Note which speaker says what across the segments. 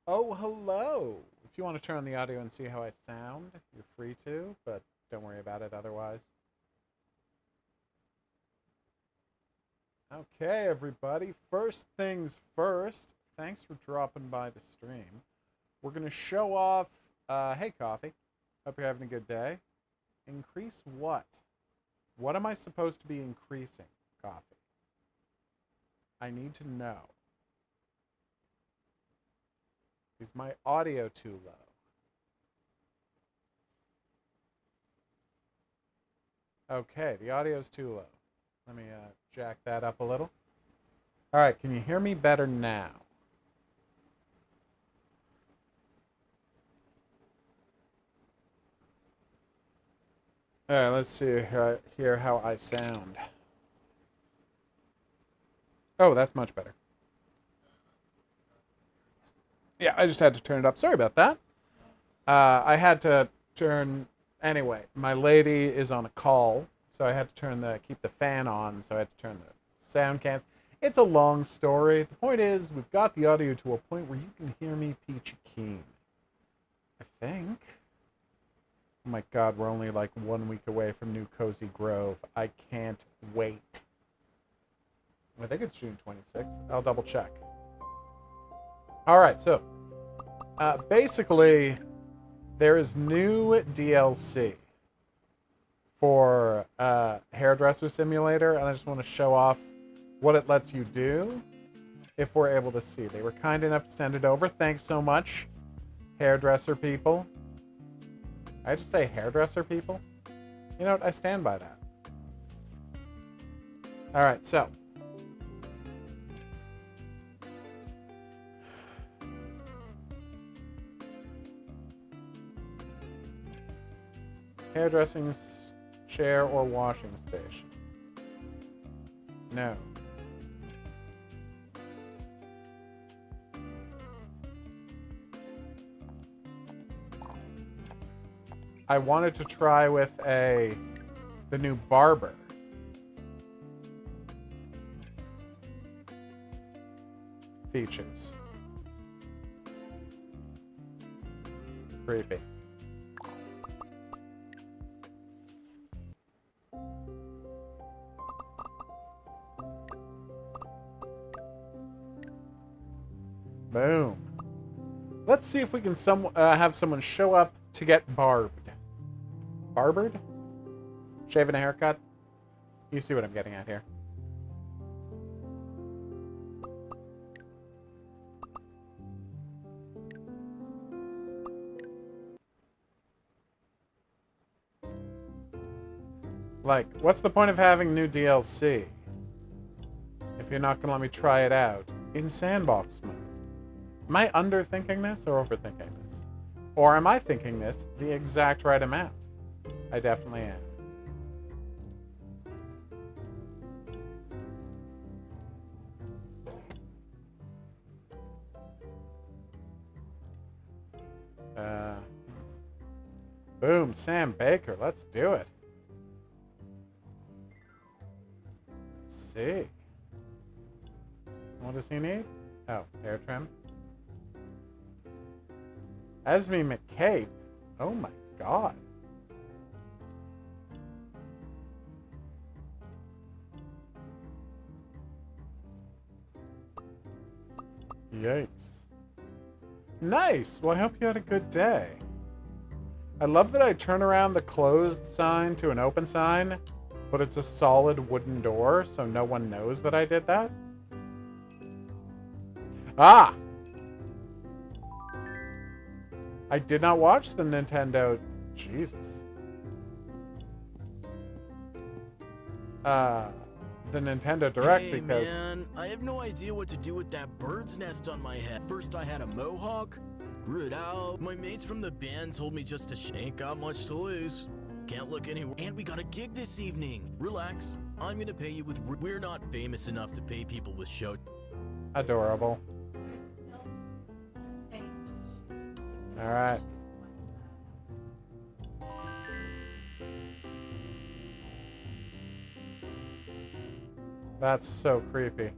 Speaker 1: Oh, hello. If you want to turn on the audio and see how I sound, you're free to, but don't worry about it otherwise. Okay, everybody. First things first, thanks for dropping by the stream. We're going to show off, hey, Coffee. Hope you're having a good day. Increase what? What am I supposed to be increasing, Coffee? I need to know. Is my audio too low? Okay, the audio's too low. Let me jack that up a little. All right, can you hear me better now? All right, let's see here how I sound. Oh, that's much better. Yeah, I just had to turn it up. Sorry about that. I had to turn anyway. My lady is on a call, so I had to keep the fan on. So I had to turn the sound cans. It's a long story. The point is, we've got the audio to a point where you can hear me peachy keen. I think. Oh my God, we're only like 1 week away from New Cozy Grove. I can't wait. I think it's June 26th. I'll double check. All right, so basically, there is new DLC for Hairdresser Simulator, and I just want to show off what it lets you do if we're able to see. They were kind enough to send it over. Thanks so much, hairdresser people. I just say hairdresser people. You know what? I stand by that. All right, so hairdressing chair or washing station. No. I wanted to try with the new barber. Features. Creepy. Boom. Let's see if we can have someone show up to get barbed. Barbered? Shaving a haircut? You see what I'm getting at here. Like, what's the point of having new DLC if you're not going to let me try it out in sandbox mode? Am I underthinking this or overthinking this? Or am I thinking this the exact right amount? I definitely am. Boom, Sam Baker. Let's do it. Let's see. What does he need? Oh, hair trim. Esme McCabe. Oh my God. Yikes. Nice. Well, I hope you had a good day. I love that I turn around the closed sign to an open sign, but it's a solid wooden door, so no one knows that I did that. Ah! I did not watch the Nintendo... Jesus. The Nintendo Direct
Speaker 2: hey,
Speaker 1: because...
Speaker 2: man, I have no idea what to do with that bird's nest on my head. First I had a mohawk, grew it out. My mates from the band told me just to ain't got much to lose. Can't look anywhere. And we got a gig this evening. Relax. I'm gonna pay you with... We're not famous enough to pay people with show...
Speaker 1: Adorable. Alright. That's so creepy.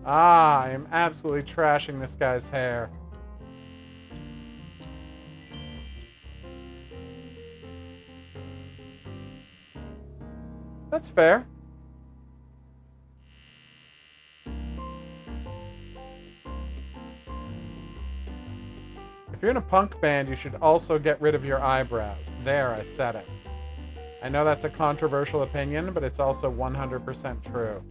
Speaker 1: Ah, I am absolutely trashing this guy's hair. That's fair. If you're in a punk band, you should also get rid of your eyebrows. There, I said it. I know that's a controversial opinion, but it's also 100% true.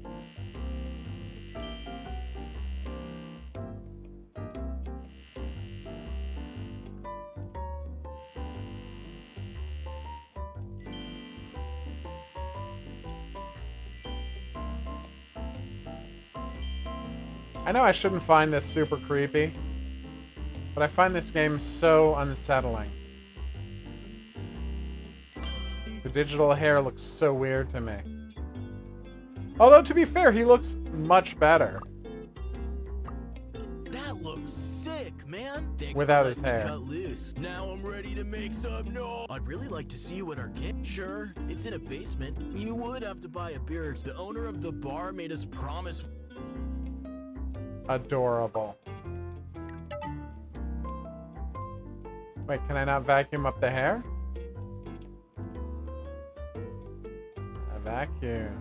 Speaker 1: I know I shouldn't find this super creepy, but I find this game so unsettling. The digital hair looks so weird to me. Although, to be fair, he looks much better.
Speaker 2: That looks sick, man. Thanks
Speaker 1: Without
Speaker 2: for
Speaker 1: his
Speaker 2: letting me
Speaker 1: hair.
Speaker 2: cut loose. Now I'm ready to make some noise. I'd really like to see you at our game. Sure, it's in a basement. You would have to buy a beer. The owner of the bar made us promise.
Speaker 1: Adorable. Wait, can I not vacuum up the hair? A vacuum.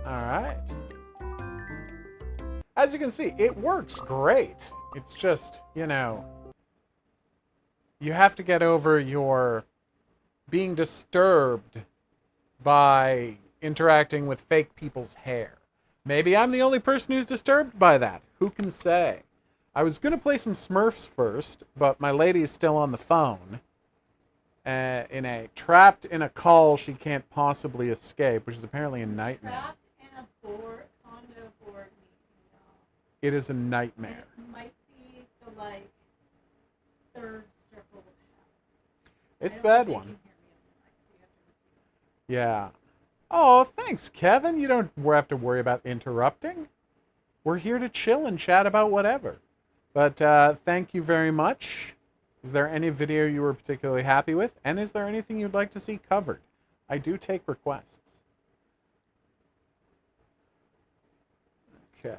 Speaker 1: Alright. As you can see, it works great. It's just, you know, you have to get over your being disturbed by interacting with fake people's hair. Maybe I'm the only person who's disturbed by that. Who can say? I was going to play some Smurfs first, but my lady is still on the phone. Trapped in a call she can't possibly escape, which is apparently a nightmare.
Speaker 3: Trapped in a condo board meeting, y'all.
Speaker 1: It is a
Speaker 3: And
Speaker 1: nightmare.
Speaker 3: it might be the, third circle of hell.
Speaker 1: It's a
Speaker 3: I don't
Speaker 1: bad
Speaker 3: think
Speaker 1: one.
Speaker 3: you can hear me on the mic, so you have to repeat it.
Speaker 1: Yeah. Oh, thanks, Kevin. You don't have to worry about interrupting. We're here to chill and chat about whatever. But thank you very much. Is there any video you were particularly happy with? And is there anything you'd like to see covered? I do take requests. Okay.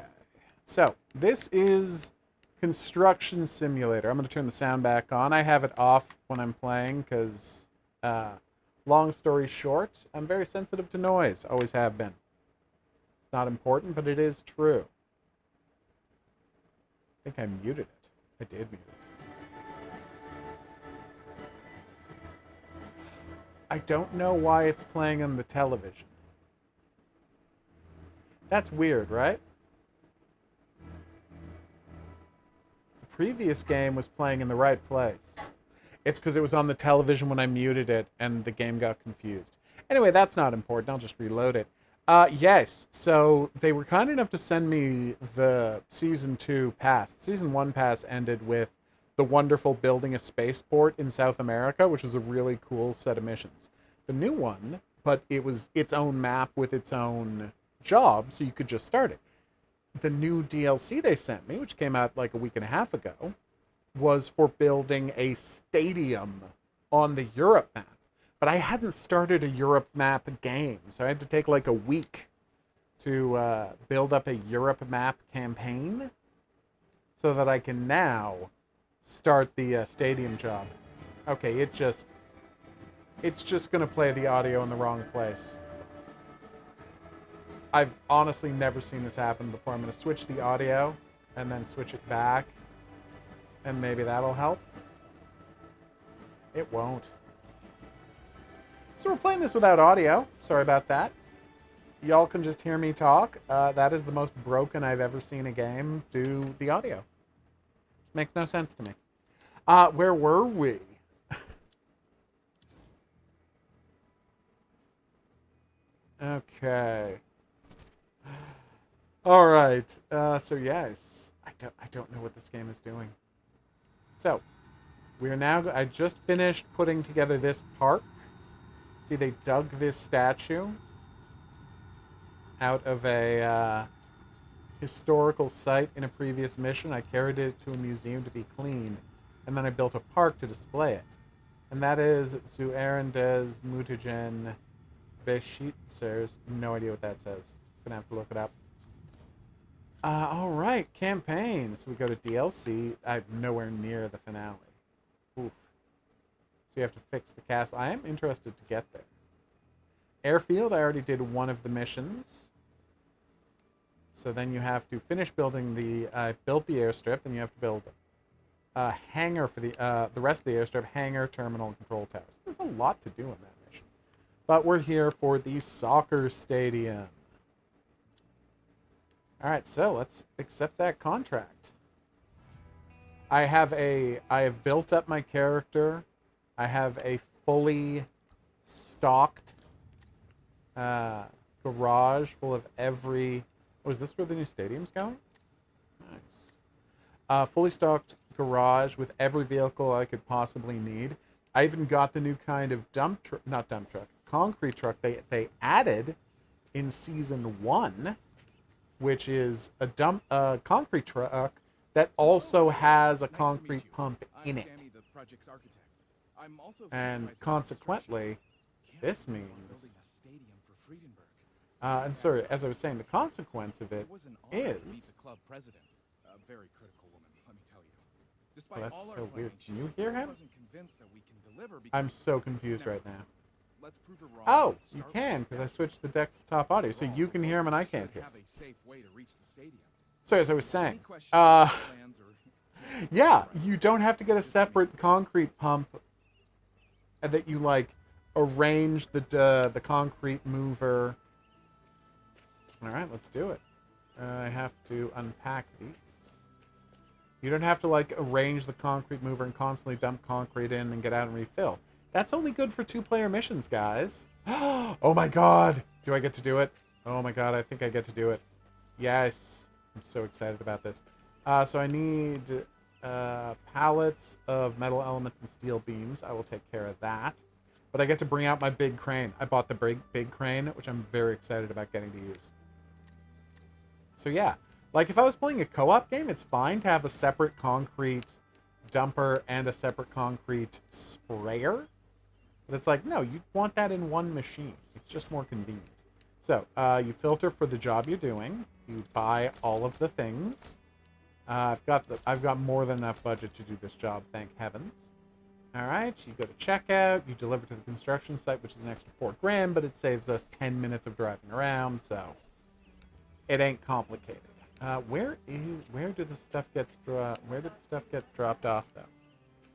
Speaker 1: So, this is Construction Simulator. I'm going to turn the sound back on. I have it off when I'm playing because, long story short, I'm very sensitive to noise. Always have been. It's not important, but it is true. I think I muted it. I did mute it. I don't know why it's playing on the television. That's weird, right? The previous game was playing in the right place. It's because it was on the television when I muted it and the game got confused. Anyway, that's not important. I'll just reload it. Yes, so they were kind enough to send me the Season 2 pass. Season 1 pass ended with the wonderful building a spaceport in South America, which was a really cool set of missions. The new one, but it was its own map with its own job, so you could just start it. The new DLC they sent me, which came out like a week and a half ago, was for building a stadium on the Europe map. But I hadn't started a Europe map game, so I had to take like a week to build up a Europe map campaign so that I can now start the stadium job. Okay, it's just going to play the audio in the wrong place. I've honestly never seen this happen before. I'm going to switch the audio and then switch it back, and maybe that'll help. It won't. So we're playing this without audio. Sorry about that. Y'all can just hear me talk. That is the most broken I've ever seen a game do the audio. Makes no sense to me. Where were we? Okay. All right. So yes, I don't know what this game is doing. So we are now. I just finished putting together this park. See, they dug this statue out of a historical site in a previous mission. I carried it to a museum to be cleaned, and then I built a park to display it. And that is Zu Erendes Mutagen Beschitzers. No idea what that says. gonna have to look it up. All right, campaign. So we go to DLC. I'm nowhere near the finale. Oof. So you have to fix the castle. I am interested to get there. Airfield, I already did one of the missions. So then you have to finish building the... I built the airstrip, then you have to build a hangar for the rest of the airstrip. Hangar, terminal, and control towers. There's a lot to do in that mission. But we're here for the soccer stadium. All right, so let's accept that contract. I have built up my character. I have a fully stocked garage full of every... Oh, is this where the new stadium's going? Nice. Fully stocked garage with every vehicle I could possibly need. I even got the new kind of concrete truck they added in season 1, which is a concrete truck that also has a concrete pump in it. And consequently, this means... and sorry, as I was saying, the consequence of it is... Oh, that's so weird. Can you hear him? I'm so confused right now. Oh, you can, because I switched the desktop audio, so you can hear him and I can't hear. So as I was saying, yeah, you don't have to get a separate concrete pump that you, like, arrange the concrete mover. All right, let's do it. I have to unpack these. You don't have to, like, arrange the concrete mover and constantly dump concrete in and get out and refill. That's only good for 2-player missions, guys. Oh my god! Do I get to do it? Oh my god, I think I get to do it. Yes! I'm so excited about this. So I need pallets of metal elements and steel beams. I will take care of that. But I get to bring out my big crane. I bought the big crane, which I'm very excited about getting to use. So yeah. Like, if I was playing a co-op game, it's fine to have a separate concrete dumper and a separate concrete sprayer. But it's like, no, you want that in one machine. It's just more convenient. So, you filter for the job you're doing. You buy all of the things. I've got more than enough budget to do this job, thank heavens. All right, you go to checkout. You deliver to the construction site, which is an extra $4,000, but it saves us 10 minutes of driving around, so it ain't complicated. Where did the stuff get dropped off, though?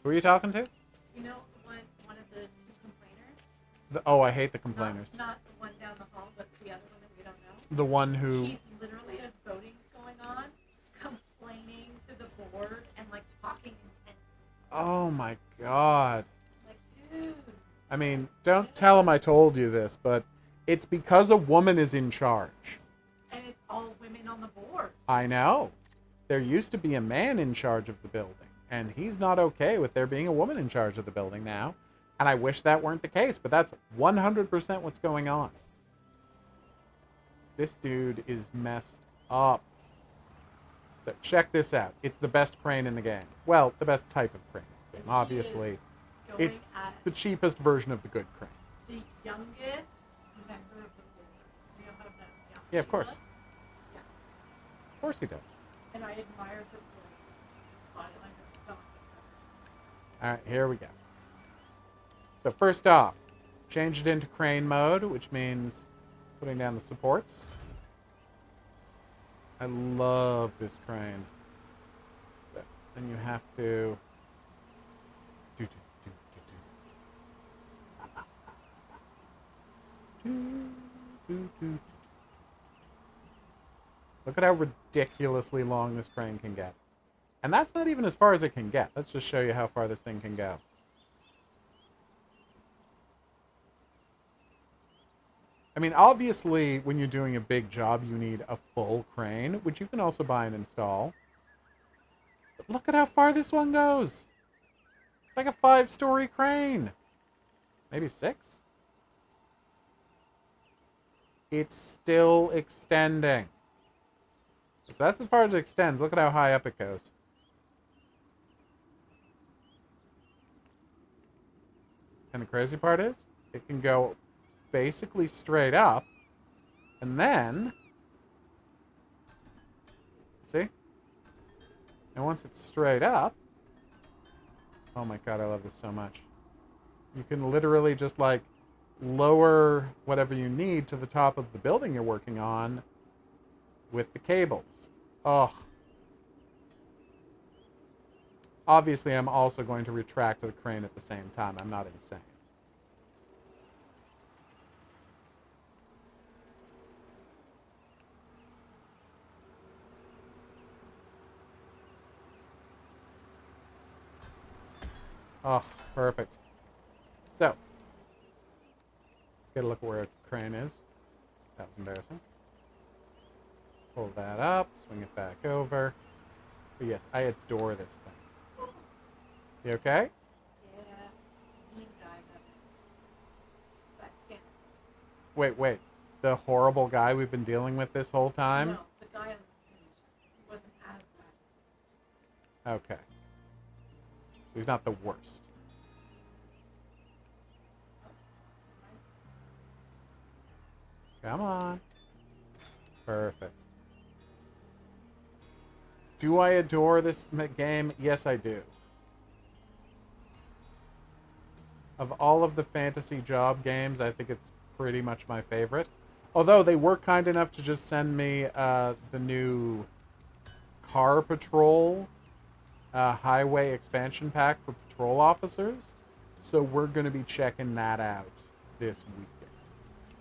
Speaker 1: Who are you talking to?
Speaker 3: You know, one of the 2 complainers?
Speaker 1: Oh, I hate the complainers.
Speaker 3: Not the one down the hall, but the other one that we don't know.
Speaker 1: The one who...
Speaker 3: He's literally, as voting's going on, complaining to the board and, like, talking intensely.
Speaker 1: Oh, my God.
Speaker 3: Like, dude.
Speaker 1: I mean, don't tell him I told you this, but it's because a woman is in charge.
Speaker 3: And it's all women on the board.
Speaker 1: I know. There used to be a man in charge of the building, and he's not okay with there being a woman in charge of the building now. And I wish that weren't the case, but that's 100% what's going on. This dude is messed up. So check this out. It's the best crane in the game. Well, the best type of crane in the game. Obviously, it's the cheapest version of the good crane.
Speaker 3: The youngest member of the board. You know how young
Speaker 1: Yeah, of course.
Speaker 3: Yeah.
Speaker 1: Of course he does.
Speaker 3: And I admire her body language.
Speaker 1: All right, here we go. So first off, change it into crane mode, which means putting down the supports. I love this crane. But then you have to Look at how ridiculously long this crane can get. And that's not even as far as it can get. Let's just show you how far this thing can go. I mean, obviously, when you're doing a big job, you need a full crane, which you can also buy and install. But look at how far this one goes. It's like a 5-story crane. Maybe 6? It's still extending. So that's as far as it extends. Look at how high up it goes. And the crazy part is, it can go basically straight up, and then See? And once it's straight up, oh my god, I love this so much. You can literally just like lower whatever you need to the top of the building you're working on with the cables. Oh. Obviously, I'm also going to retract the crane at the same time. I'm not insane. Oh, perfect. So, let's get a look at where a crane is. That was embarrassing. Pull that up, swing it back over. But yes, I adore this thing. You okay?
Speaker 3: Yeah, mean guy got it. But can't.
Speaker 1: Wait. The horrible guy we've been dealing with this whole time?
Speaker 3: No, the guy on the finish. He wasn't as bad.
Speaker 1: Okay. He's not the worst. Come on. Perfect. Do I adore this game? Yes, I do. Of all of the fantasy job games, I think it's pretty much my favorite. Although they were kind enough to just send me the new Car Patrol highway expansion pack for patrol officers. So we're going to be checking that out this weekend.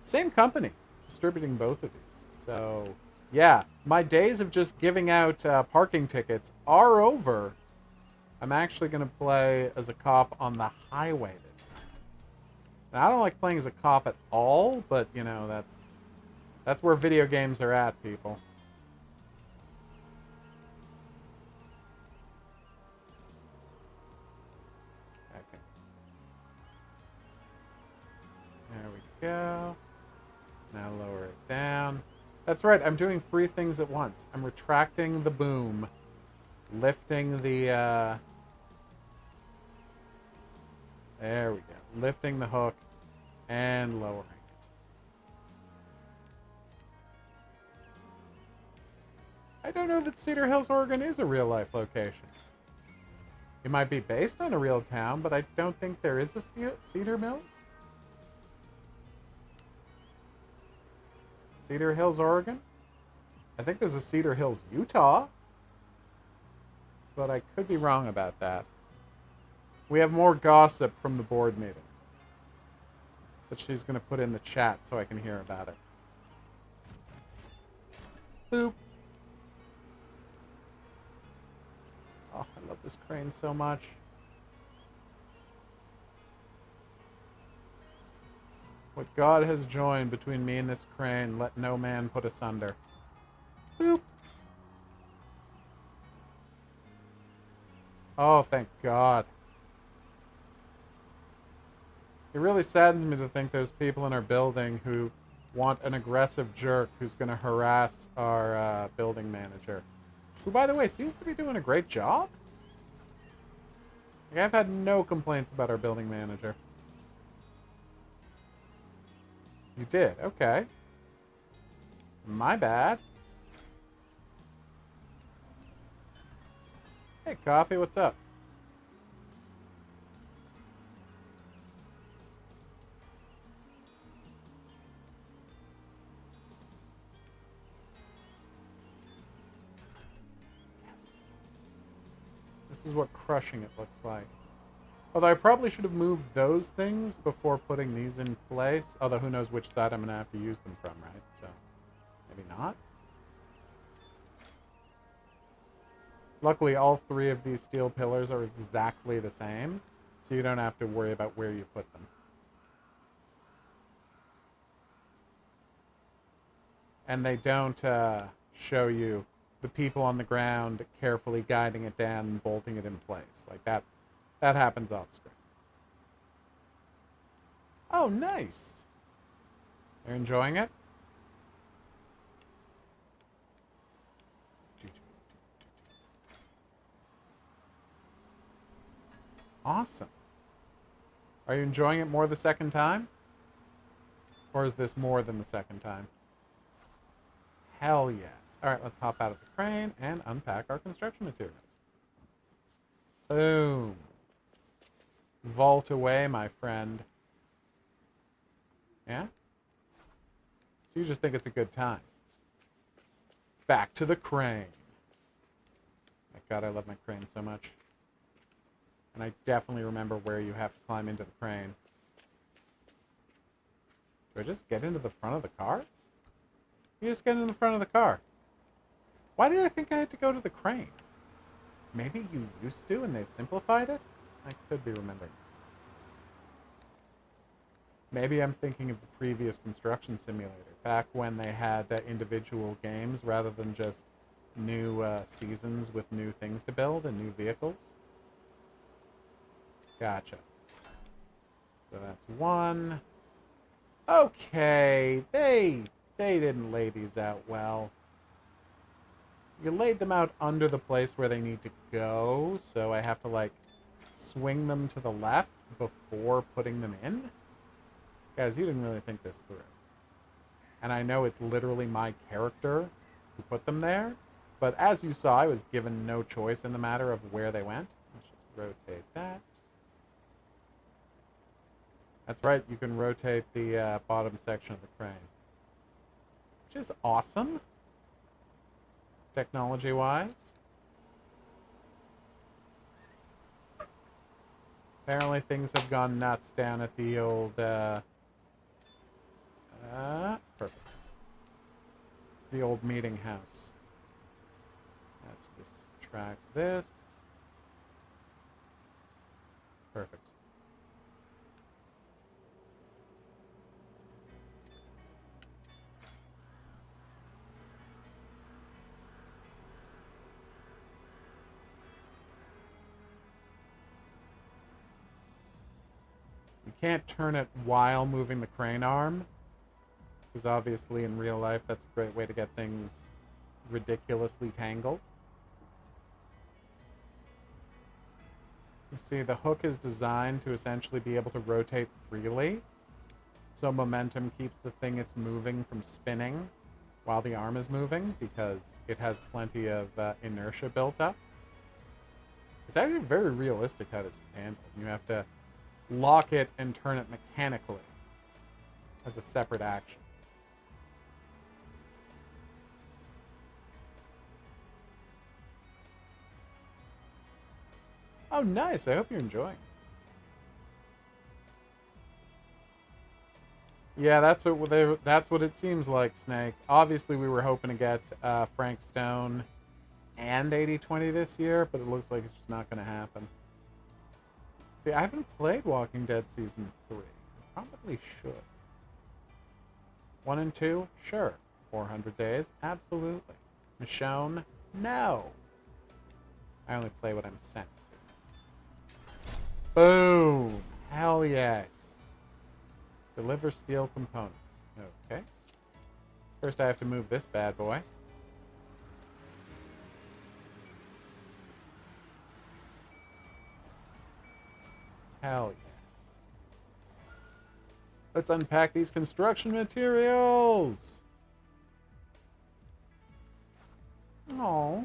Speaker 1: Same company distributing both of these. So yeah, my days of just giving out parking tickets are over. I'm actually going to play as a cop on the highway this time. Now, I don't like playing as a cop at all, but you know, that's where video games are at, people. Okay. There we go. Now lower it down. That's right, I'm doing 3 things at once. I'm retracting the boom, lifting the, there we go. Lifting the hook and lowering it. I don't know that Cedar Hills, Oregon is a real-life location. It might be based on a real town, but I don't think there is a Cedar Mills. Cedar Hills, Oregon? I think there's a Cedar Hills, Utah. But I could be wrong about that. We have more gossip from the board meeting that she's going to put in the chat so I can hear about it. Boop. Oh, I love this crane so much. What God has joined between me and this crane, let no man put asunder. Boop. Oh, thank God. It really saddens me to think there's people in our building who want an aggressive jerk who's going to harass our building manager. Who, by the way, seems to be doing a great job. Like, I've had no complaints about our building manager. You did? Okay. My bad. Hey, Coffee, what's up? Yes. This is what crushing it looks like. Although I probably should have moved those things before putting these in place. Although who knows which side I'm going to have to use them from, right? So, maybe not. Luckily, all 3 of these steel pillars are exactly the same. So you don't have to worry about where you put them. And they don't show you the people on the ground carefully guiding it down and bolting it in place. Like that. That happens off screen. Oh, nice. You're enjoying it? Awesome. Are you enjoying it more the second time? Or is this more than the second time? Hell yes. All right, let's hop out of the crane and unpack our construction materials. Boom. Vault away, my friend. Yeah? So you just think it's a good time. Back to the crane. My God, I love my crane so much. And I definitely remember where you have to climb into the crane. Do I just get into the front of the car? You just get in the front of the car. Why did I think I had to go to the crane? Maybe you used to and they've simplified it? I could be remembering. Maybe I'm thinking of the previous construction simulator, back when they had individual games rather than just new seasons with new things to build and new vehicles. Gotcha. So that's one. Okay, they didn't lay these out well. You laid them out under the place where they need to go, so I have to, like, swing them to the left before putting them in? Guys, you didn't really think this through. And I know it's literally my character who put them there, but as you saw, I was given no choice in the matter of where they went. Let's just rotate that. That's right, you can rotate the bottom section of the crane. Which is awesome. Technology-wise. Apparently things have gone nuts down at the old, perfect. The old meeting house. Let's extract this. Perfect. You can't turn it while moving the crane arm, because obviously in real life that's a great way to get things ridiculously tangled. You see, the hook is designed to essentially be able to rotate freely, so momentum keeps the thing it's moving from spinning while the arm is moving, because it has plenty of inertia built up. It's actually very realistic how this is handled. You have to lock it and turn it mechanically as a separate action. Oh, nice. I hope you're enjoying. Yeah, that's what it seems like, Snake. Obviously, we were hoping to get Frank Stone and 80/20 this year, but it looks like it's just not going to happen. See, I haven't played Walking Dead Season 3. I probably should. 1 and 2? Sure. 400 days? Absolutely. Michonne? No. I only play what I'm sent to. Boom! Hell yes. Deliver steel components. Okay. First I have to move this bad boy. Hell yeah. Let's unpack these construction materials. Oh.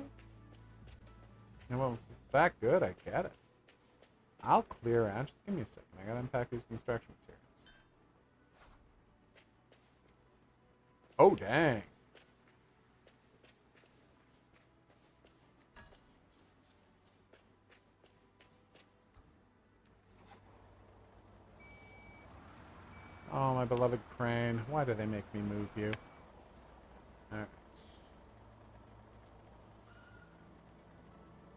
Speaker 1: Well, if it's that good, I get it. I'll clear out. Just give me a second. I gotta unpack these construction materials. Oh, dang. Oh, my beloved crane. Why do they make me move you? Alright.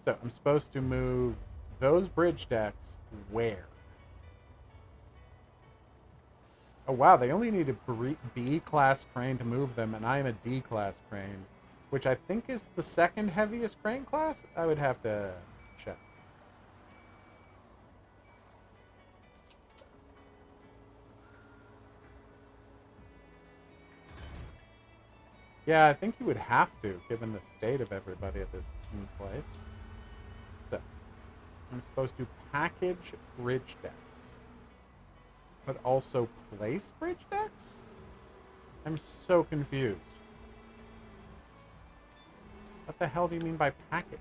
Speaker 1: So, I'm supposed to move those bridge decks where? Oh, wow, they only need a B-class crane to move them, and I am a D-class crane, which I think is the second heaviest crane class? I would have to check. Yeah, I think you would have to, given the state of everybody at this place. So, I'm supposed to package bridge decks, but also place bridge decks? I'm so confused. What the hell do you mean by package?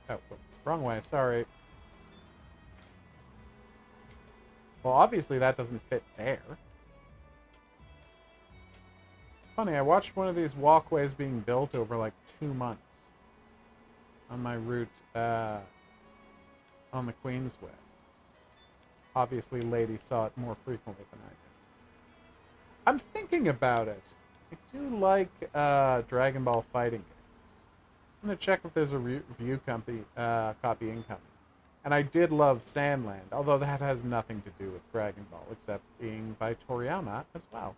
Speaker 1: Oh, whoops. Wrong way. Sorry. Well, obviously that doesn't fit there. It's funny, I watched one of these walkways being built over like 2 months on my route on the Queensway. Obviously, lady saw it more frequently than I did. I'm thinking about it. I do like Dragon Ball fighting games. I'm going to check if there's a review copy incoming. And I did love Sandland, although that has nothing to do with Dragon Ball, except being by Toriyama as well.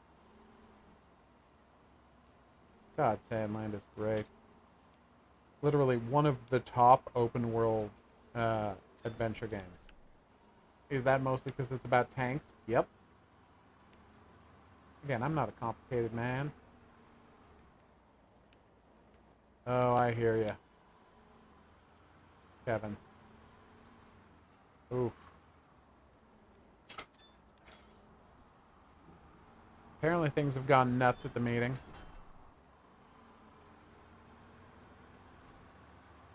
Speaker 1: God, Sandland is great. Literally one of the top open world adventure games. Is that mostly because it's about tanks? Yep. Again, I'm not a complicated man. Oh, I hear you, Kevin. Oof. Apparently things have gone nuts at the meeting.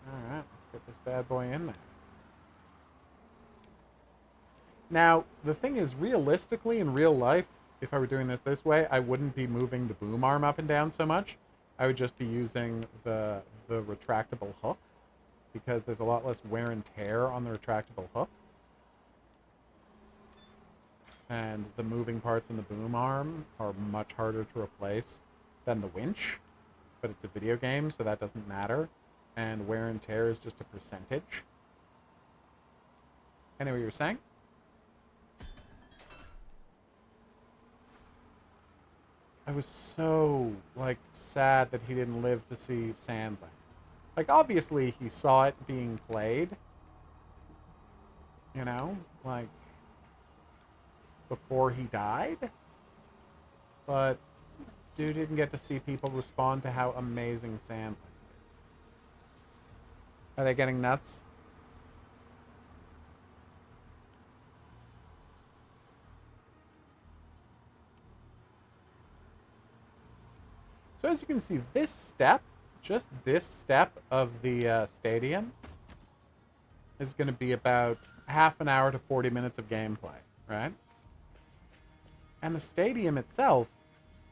Speaker 1: Alright, let's get this bad boy in there. Now, the thing is, realistically, in real life, if I were doing this way, I wouldn't be moving the boom arm up and down so much. I would just be using the retractable hook, because there's a lot less wear and tear on the retractable hook. And the moving parts in the boom arm are much harder to replace than the winch. But it's a video game, so that doesn't matter. And wear and tear is just a percentage. Anyway, you were saying? I was so, like, sad that he didn't live to see Sandland. Like, obviously, he saw it being played. You know? Like, before he died. But dude didn't get to see people respond to how amazing Sandland is. Are they getting nuts? So as you can see, this step, just this step of the stadium, is going to be about half an hour to 40 minutes of gameplay, right? And the stadium itself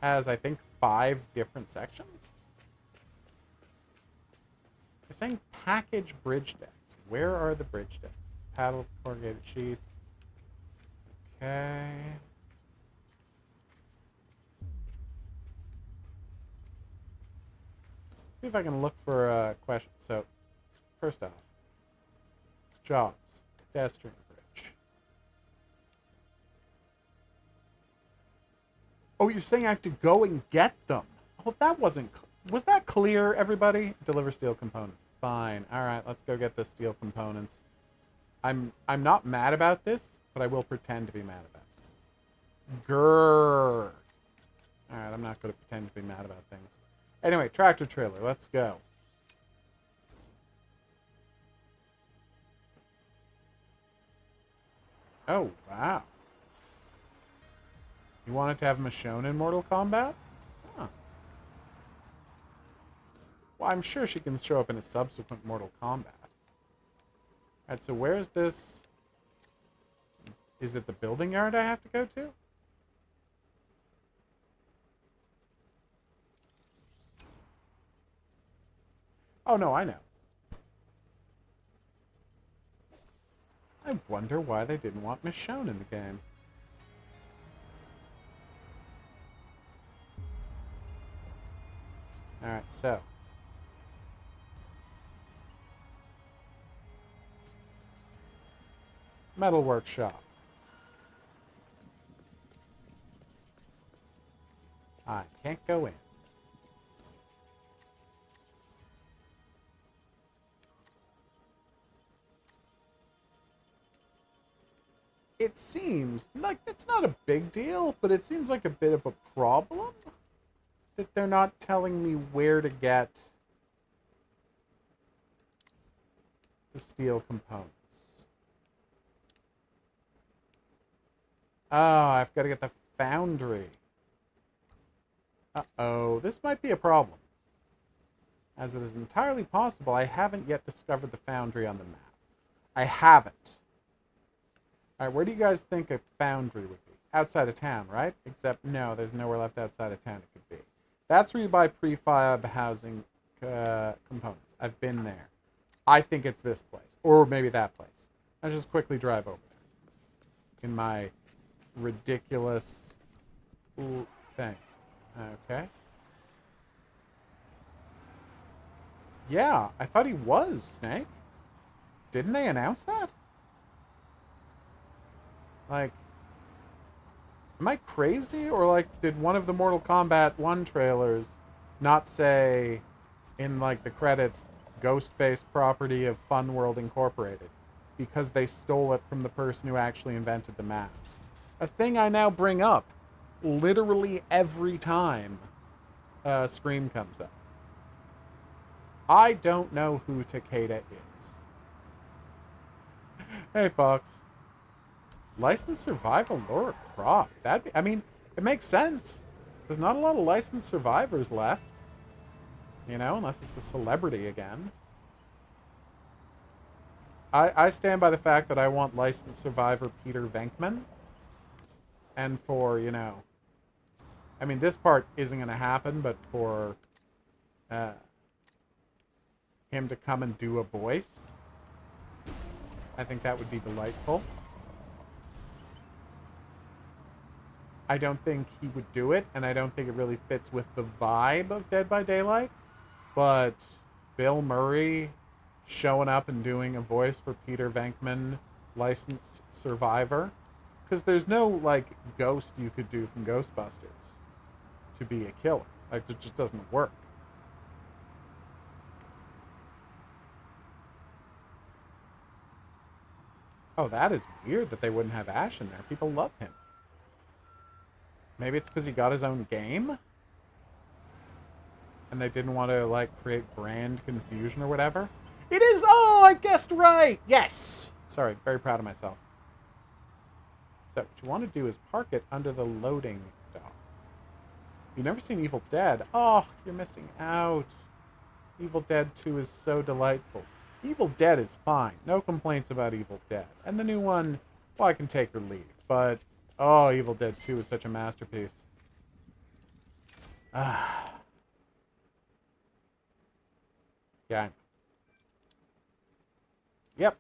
Speaker 1: has, I think, 5 different sections. They're saying package bridge decks. Where are the bridge decks? Paddle, corrugated sheets. Okay. See if I can look for a question. So, first off, jobs, pedestrian bridge. Oh, you're saying I have to go and get them? Oh, that wasn't. Was that clear, everybody? Deliver steel components. Fine. All right, let's go get the steel components. I'm not mad about this, but I will pretend to be mad about this. Grrr. All right, I'm not going to pretend to be mad about things. Anyway, tractor trailer. Let's go. Oh, wow. You wanted to have Michonne in Mortal Kombat? Huh. Well, I'm sure she can show up in a subsequent Mortal Kombat. Alright, so where is this? Is it the building yard I have to go to? Oh, no, I know. I wonder why they didn't want Michonne in the game. Alright, so. Metal workshop. I can't go in. It seems like it's not a big deal, but it seems like a bit of a problem that they're not telling me where to get the steel components. Oh, I've got to get the foundry. Uh-oh, this might be a problem. As it is entirely possible, I haven't yet discovered the foundry on the map. I haven't. Alright, where do you guys think a foundry would be? Outside of town, right? Except, no, there's nowhere left outside of town it could be. That's where you buy prefab housing components. I've been there. I think it's this place. Or maybe that place. Let's just quickly drive over there. In my ridiculous thing. Okay. Yeah, I thought he was, Snake. Didn't they announce that? Like, am I crazy? Or, like, did one of the Mortal Kombat 1 trailers not say in, like, the credits, Ghostface property of Fun World Incorporated? Because they stole it from the person who actually invented the mask. A thing I now bring up literally every time Scream comes up. I don't know who Takeda is. Hey, Fox. Licensed survival Laura Croft. I mean, it makes sense. There's not a lot of licensed survivors left. You know, unless it's a celebrity again. I stand by the fact that I want licensed survivor Peter Venkman. And for, you know... I mean, this part isn't going to happen, but for him to come and do a voice, I think that would be delightful. I don't think he would do it, and I don't think it really fits with the vibe of Dead by Daylight, but Bill Murray showing up and doing a voice for Peter Venkman, licensed survivor, because there's no, like, ghost you could do from Ghostbusters to be a killer. Like, it just doesn't work. Oh, that is weird that they wouldn't have Ash in there. People love him. Maybe it's because he got his own game? And they didn't want to, like, create brand confusion or whatever? It is! Oh, I guessed right! Yes! Sorry, very proud of myself. So, what you want to do is park it under the loading dock. You've never seen Evil Dead? Oh, you're missing out. Evil Dead 2 is so delightful. Evil Dead is fine. No complaints about Evil Dead. And the new one, well, I can take or leave. But, oh, Evil Dead 2 is such a masterpiece. Ah. Yeah. Yep.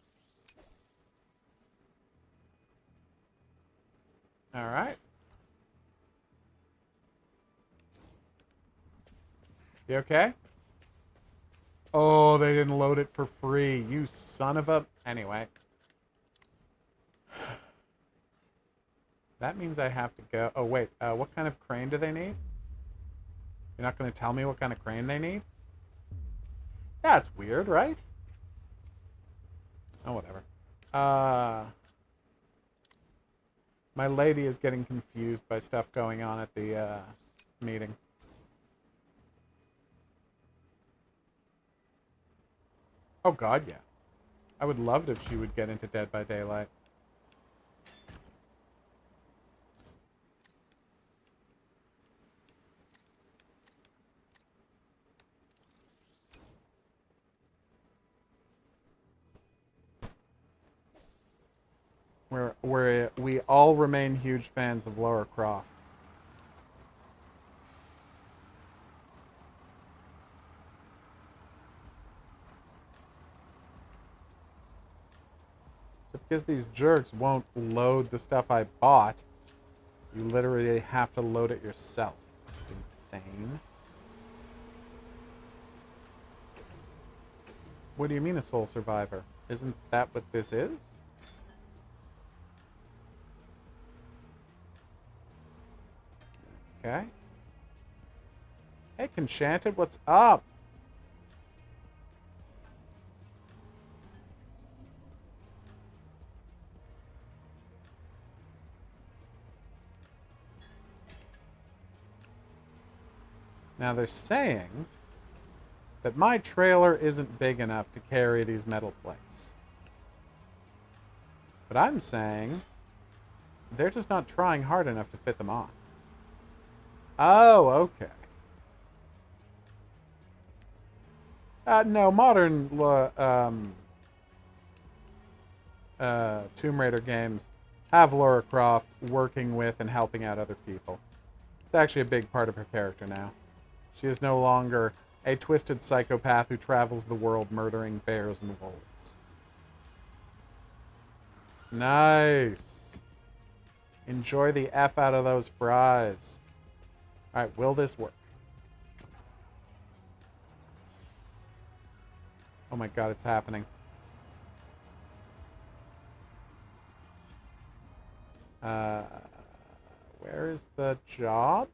Speaker 1: All right. You okay? Oh, they didn't load it for free. You son of a... Anyway. That means I have to go... Oh, wait. What kind of crane do they need? You're not going to tell me what kind of crane they need? That's weird, right? Oh, whatever. My lady is getting confused by stuff going on at the meeting. Oh, God, yeah. I would love it if she would get into Dead by Daylight. We all remain huge fans of Lara Croft. So because these jerks won't load the stuff I bought, you literally have to load it yourself. It's insane. What do you mean a sole survivor? Isn't that what this is? Okay. Hey, Conchanted, what's up? Now they're saying that my trailer isn't big enough to carry these metal plates. But I'm saying they're just not trying hard enough to fit them on. Oh, okay. No, modern Tomb Raider games have Lara Croft working with and helping out other people. It's actually a big part of her character now. She is no longer a twisted psychopath who travels the world murdering bears and wolves. Nice. Enjoy the F out of those fries. Alright, will this work? Oh my god, it's happening. Where is the job?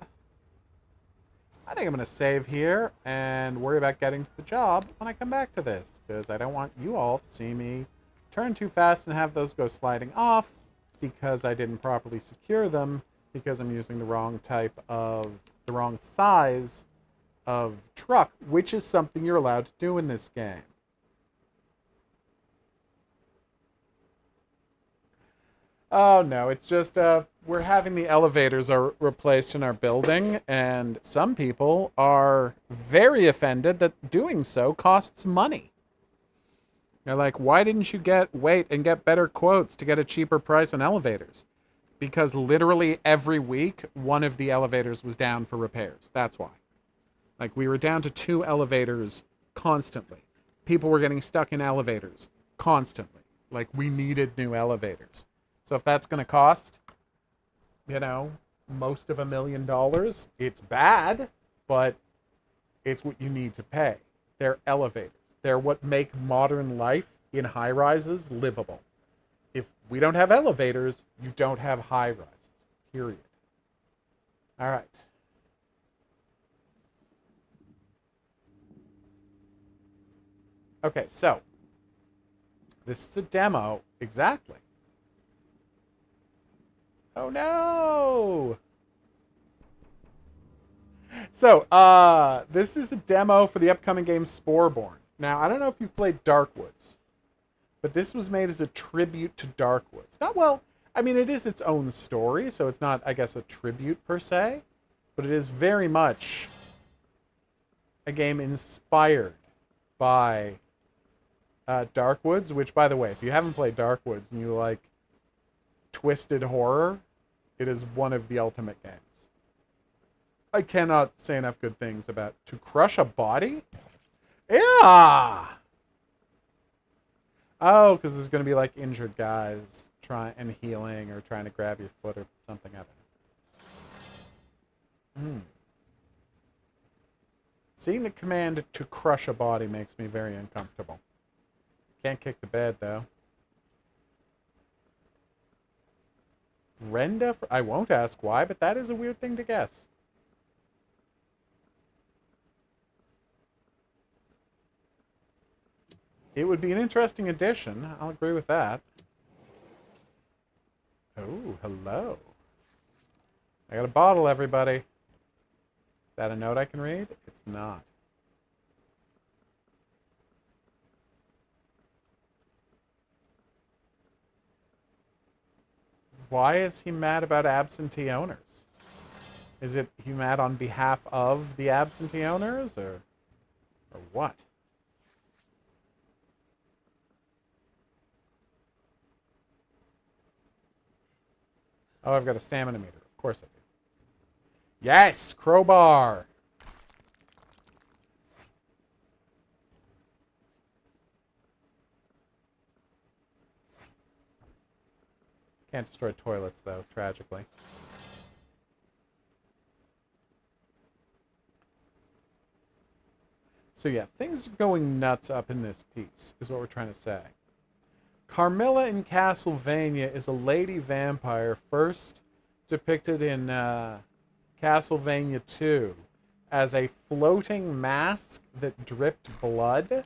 Speaker 1: I think I'm going to save here and worry about getting to the job when I come back to this, because I don't want you all to see me turn too fast and have those go sliding off because I didn't properly secure them because I'm using the wrong size of truck, which is something you're allowed to do in this game. Oh no, it's just we're having the elevators are replaced in our building, and some people are very offended that doing so costs money. They're like, why didn't you wait and get better quotes to get a cheaper price on elevators? Because literally every week, one of the elevators was down for repairs. That's why. Like, we were down to 2 elevators constantly. People were getting stuck in elevators constantly. Like, we needed new elevators. So if that's going to cost, most of $1 million, it's bad, but it's what you need to pay. They're elevators. They're what make modern life in high-rises livable. If we don't have elevators, you don't have high-rises, period. All right. Okay, so this is a demo, exactly. Oh no! So, this is a demo for the upcoming game Sporeborn. Now, I don't know if you've played Darkwoods, but this was made as a tribute to Darkwoods. It is its own story, so it's not, I guess, a tribute per se, but it is very much a game inspired by Darkwoods, which, by the way, if you haven't played Darkwoods and you like twisted horror, it is one of the ultimate games. I cannot say enough good things about To Crush a Body? Yeah! Oh, because there's going to be like injured guys and healing or trying to grab your foot or something. I don't know. Seeing the command To Crush a Body makes me very uncomfortable. Can't kick the bed, though. Brenda? I won't ask why, but that is a weird thing to guess. It would be an interesting addition. I'll agree with that. Oh, hello. I got a bottle, everybody. Is that a note I can read? It's not. Why is he mad about absentee owners? Is it he mad on behalf of the absentee owners, or what? Oh, I've got a stamina meter. Of course I do. Yes! Crowbar! Can't destroy toilets, though, tragically. So yeah, things are going nuts up in this piece, is what we're trying to say. Carmilla in Castlevania is a lady vampire first depicted in Castlevania 2 as a floating mask that dripped blood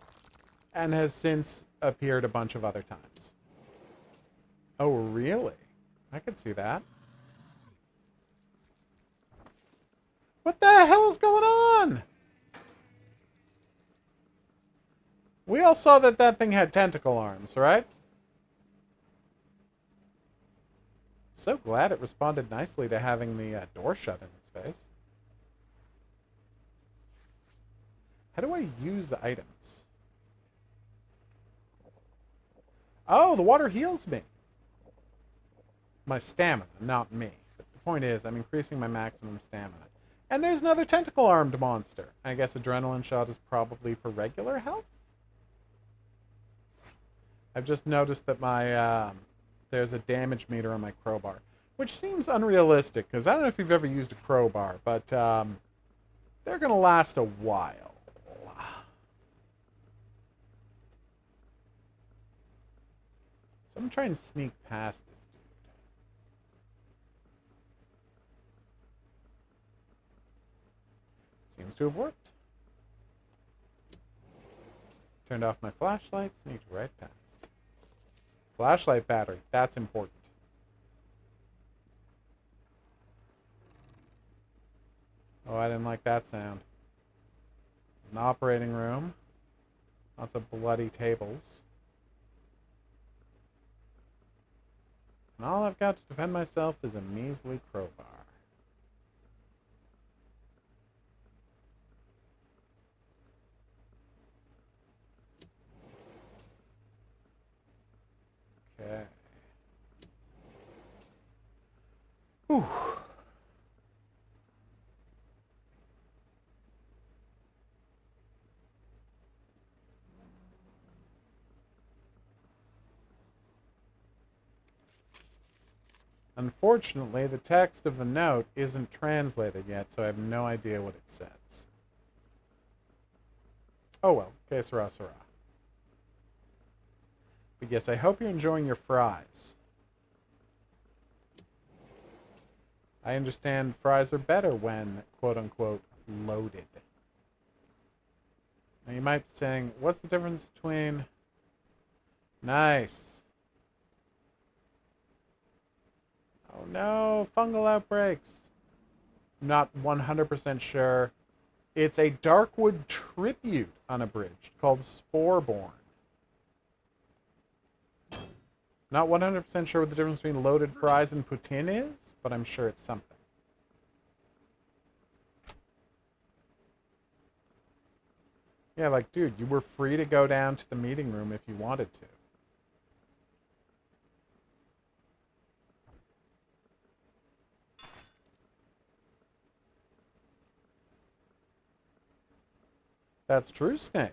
Speaker 1: and has since appeared a bunch of other times. Oh, really? I could see that. What the hell is going on? We all saw that that thing had tentacle arms, right? So glad it responded nicely to having the door shut in its face. How do I use the items? Oh, the water heals me. My stamina, not me. But the point is, I'm increasing my maximum stamina. And there's another tentacle-armed monster. I guess adrenaline shot is probably for regular health? I've just noticed that my there's a damage meter on my crowbar, which seems unrealistic, because I don't know if you've ever used a crowbar, but they're going to last a while. So I'm trying to sneak past this dude. Seems to have worked. Turned off my flashlight, sneaked right past. Flashlight battery, that's important. Oh, I didn't like that sound. There's an operating room. Lots of bloody tables. And all I've got to defend myself is a measly crowbar. Okay. Whew. Unfortunately, the text of the note isn't translated yet, so I have no idea what it says. Oh well, que sera, sera. But yes, I hope you're enjoying your fries. I understand fries are better when, quote-unquote, loaded. Now you might be saying, what's the difference between... Nice. Oh no, fungal outbreaks. Not 100% sure. It's a Darkwood tribute unabridged called Sporeborn. Not 100% sure what the difference between loaded fries and poutine is, but I'm sure it's something. Yeah, like, dude, you were free to go down to the meeting room if you wanted to. That's true, Snake.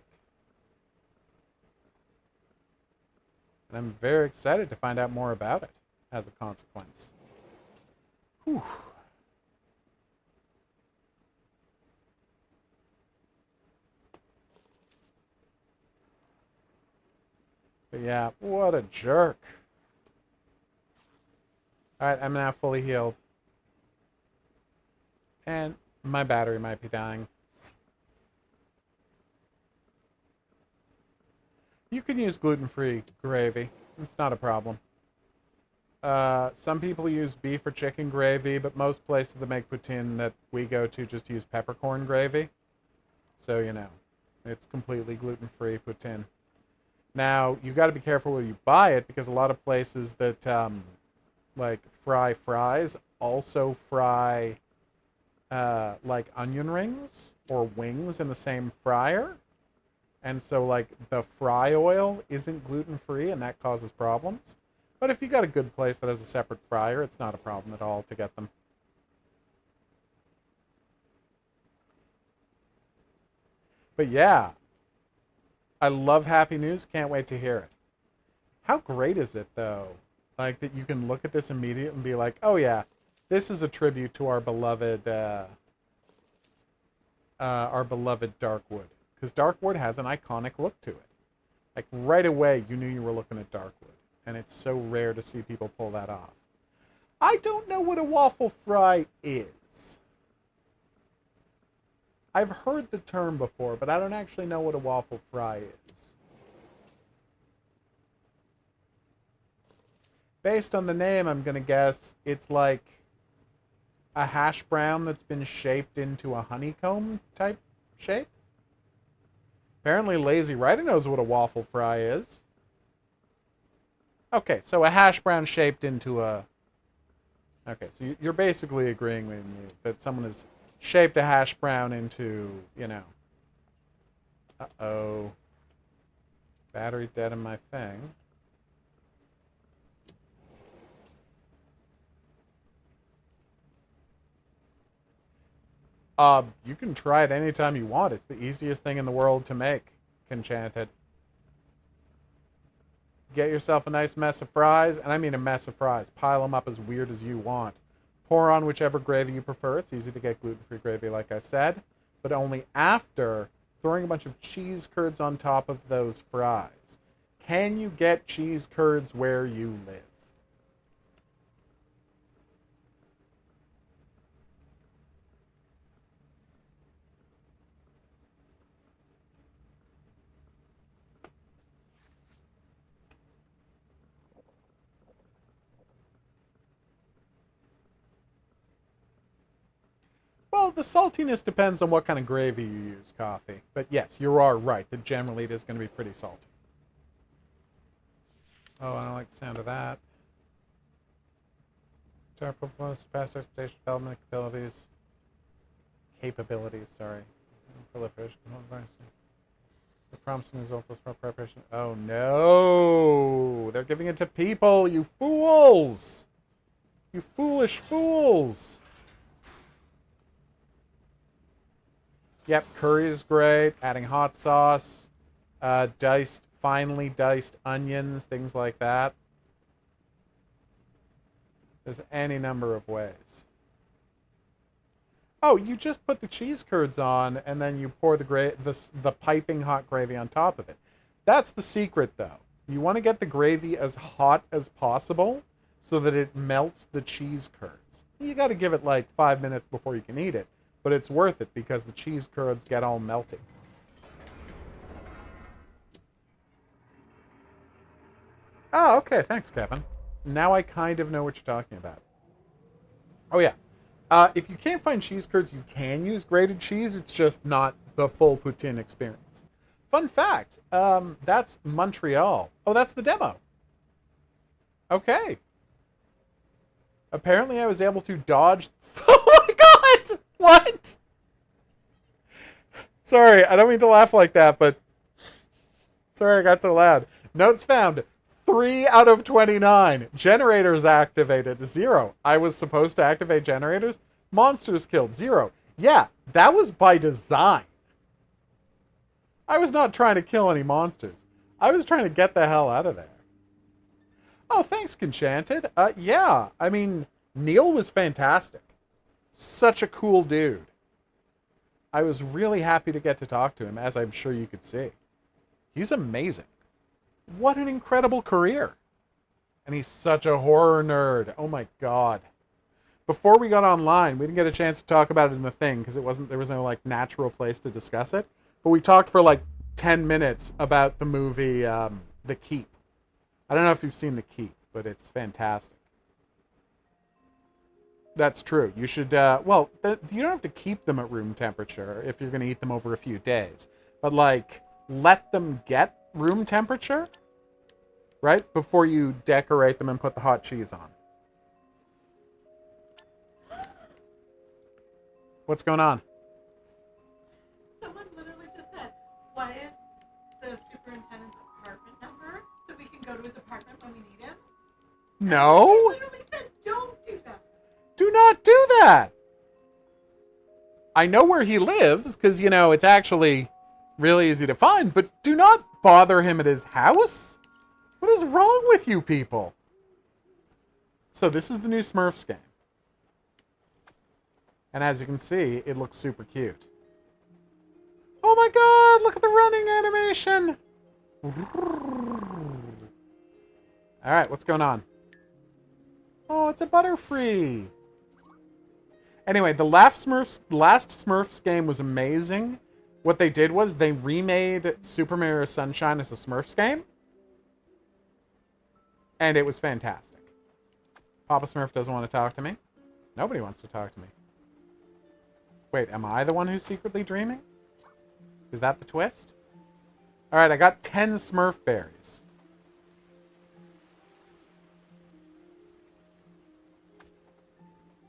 Speaker 1: And I'm very excited to find out more about it as a consequence. Whew. But yeah, what a jerk. Alright, I'm now fully healed. And my battery might be dying. You can use gluten-free gravy. It's not a problem. Some people use beef or chicken gravy, but most places that make poutine that we go to just use peppercorn gravy. So, you know, it's completely gluten-free poutine. Now, you got to be careful where you buy it, because a lot of places that, like, fry fries also fry, like, onion rings or wings in the same fryer. And so, like, the fry oil isn't gluten-free, and that causes problems. But if you got a good place that has a separate fryer, it's not a problem at all to get them. But yeah, I love Happy News. Can't wait to hear it. How great is it, though? Like, that you can look at this immediately and be like, oh yeah, this is a tribute to our beloved Darkwood. Because Darkwood has an iconic look to it. Like, right away, you knew you were looking at Darkwood. And it's so rare to see people pull that off. I don't know what a waffle fry is. I've heard the term before, but I don't actually know what a waffle fry is. Based on the name, I'm going to guess it's like a hash brown that's been shaped into a honeycomb type shape. Apparently Lazy Writer knows what a waffle fry is. Okay, so a hash brown shaped into a... Okay, so you're basically agreeing with me that someone has shaped a hash brown into, you know, Uh-oh. Battery dead in my thing. You can try it anytime you want. It's the easiest thing in the world to make, Enchanted. Get yourself a nice mess of fries, and I mean a mess of fries. Pile them up as weird as you want. Pour on whichever gravy you prefer. It's easy to get gluten-free gravy, like I said, but only after throwing a bunch of cheese curds on top of those fries. Can you get cheese curds where you live? Well, the saltiness depends on what kind of gravy you use, Coffee. But yes, you are right that generally it is going to be pretty salty. Oh, I don't like the sound of that. Star performance, past expectation, development capabilities, sorry. Proliferation. The promising results as far preparation. Oh no! They're giving it to people, you fools! You foolish fools! Yep, curry is great. Adding hot sauce, finely diced onions, things like that. There's any number of ways. Oh, you just put the cheese curds on, and then you pour the piping hot gravy on top of it. That's the secret, though. You want to get the gravy as hot as possible so that it melts the cheese curds. You got to give it like 5 minutes before you can eat it, but it's worth it because the cheese curds get all melty. Oh, okay. Thanks, Kevin. Now I kind of know what you're talking about. Oh, yeah. If you can't find cheese curds, you can use grated cheese. It's just not the full poutine experience. Fun fact, that's Montreal. Oh, that's the demo. Okay. Apparently I was able to dodge... Oh my god! What? Sorry, I don't mean to laugh like that, but... Sorry I got so loud. Notes found. 3 out of 29. Generators activated. 0. I was supposed to activate generators. Monsters killed. 0. Yeah, that was by design. I was not trying to kill any monsters. I was trying to get the hell out of there. Oh, thanks, Enchanted. Yeah, I mean, Neil was fantastic. Such a cool dude. I was really happy to get to talk to him, as I'm sure you could see. He's amazing. What an incredible career. And he's such a horror nerd. Oh my god. Before we got online, we didn't get a chance to talk about it in the thing because there was no like natural place to discuss it. But we talked for like 10 minutes about the movie The Keep. I don't know if you've seen The Keep, but it's fantastic. That's true. You should, you don't have to keep them at room temperature if you're going to eat them over a few days. But like, let them get room temperature, right? Before you decorate them and put the hot cheese on. What's going on?
Speaker 3: Someone literally just said, what is the superintendent's apartment number so we can go to his apartment when we need him?
Speaker 1: No.
Speaker 3: They literally said, don't do that.
Speaker 1: Do not do that. I know where he lives because, it's actually really easy to find, but do not bother him at his house. What is wrong with you people? So this is the new Smurfs game. And as you can see, it looks super cute. Oh my god, look at the running animation! Alright, what's going on? Oh, it's a Butterfree! Anyway, the last Smurfs game was amazing. What they did was they remade Super Mario Sunshine as a Smurfs game. And it was fantastic. Papa Smurf doesn't want to talk to me. Nobody wants to talk to me. Wait, am I the one who's secretly dreaming? Is that the twist? Alright, I got 10 Smurf berries.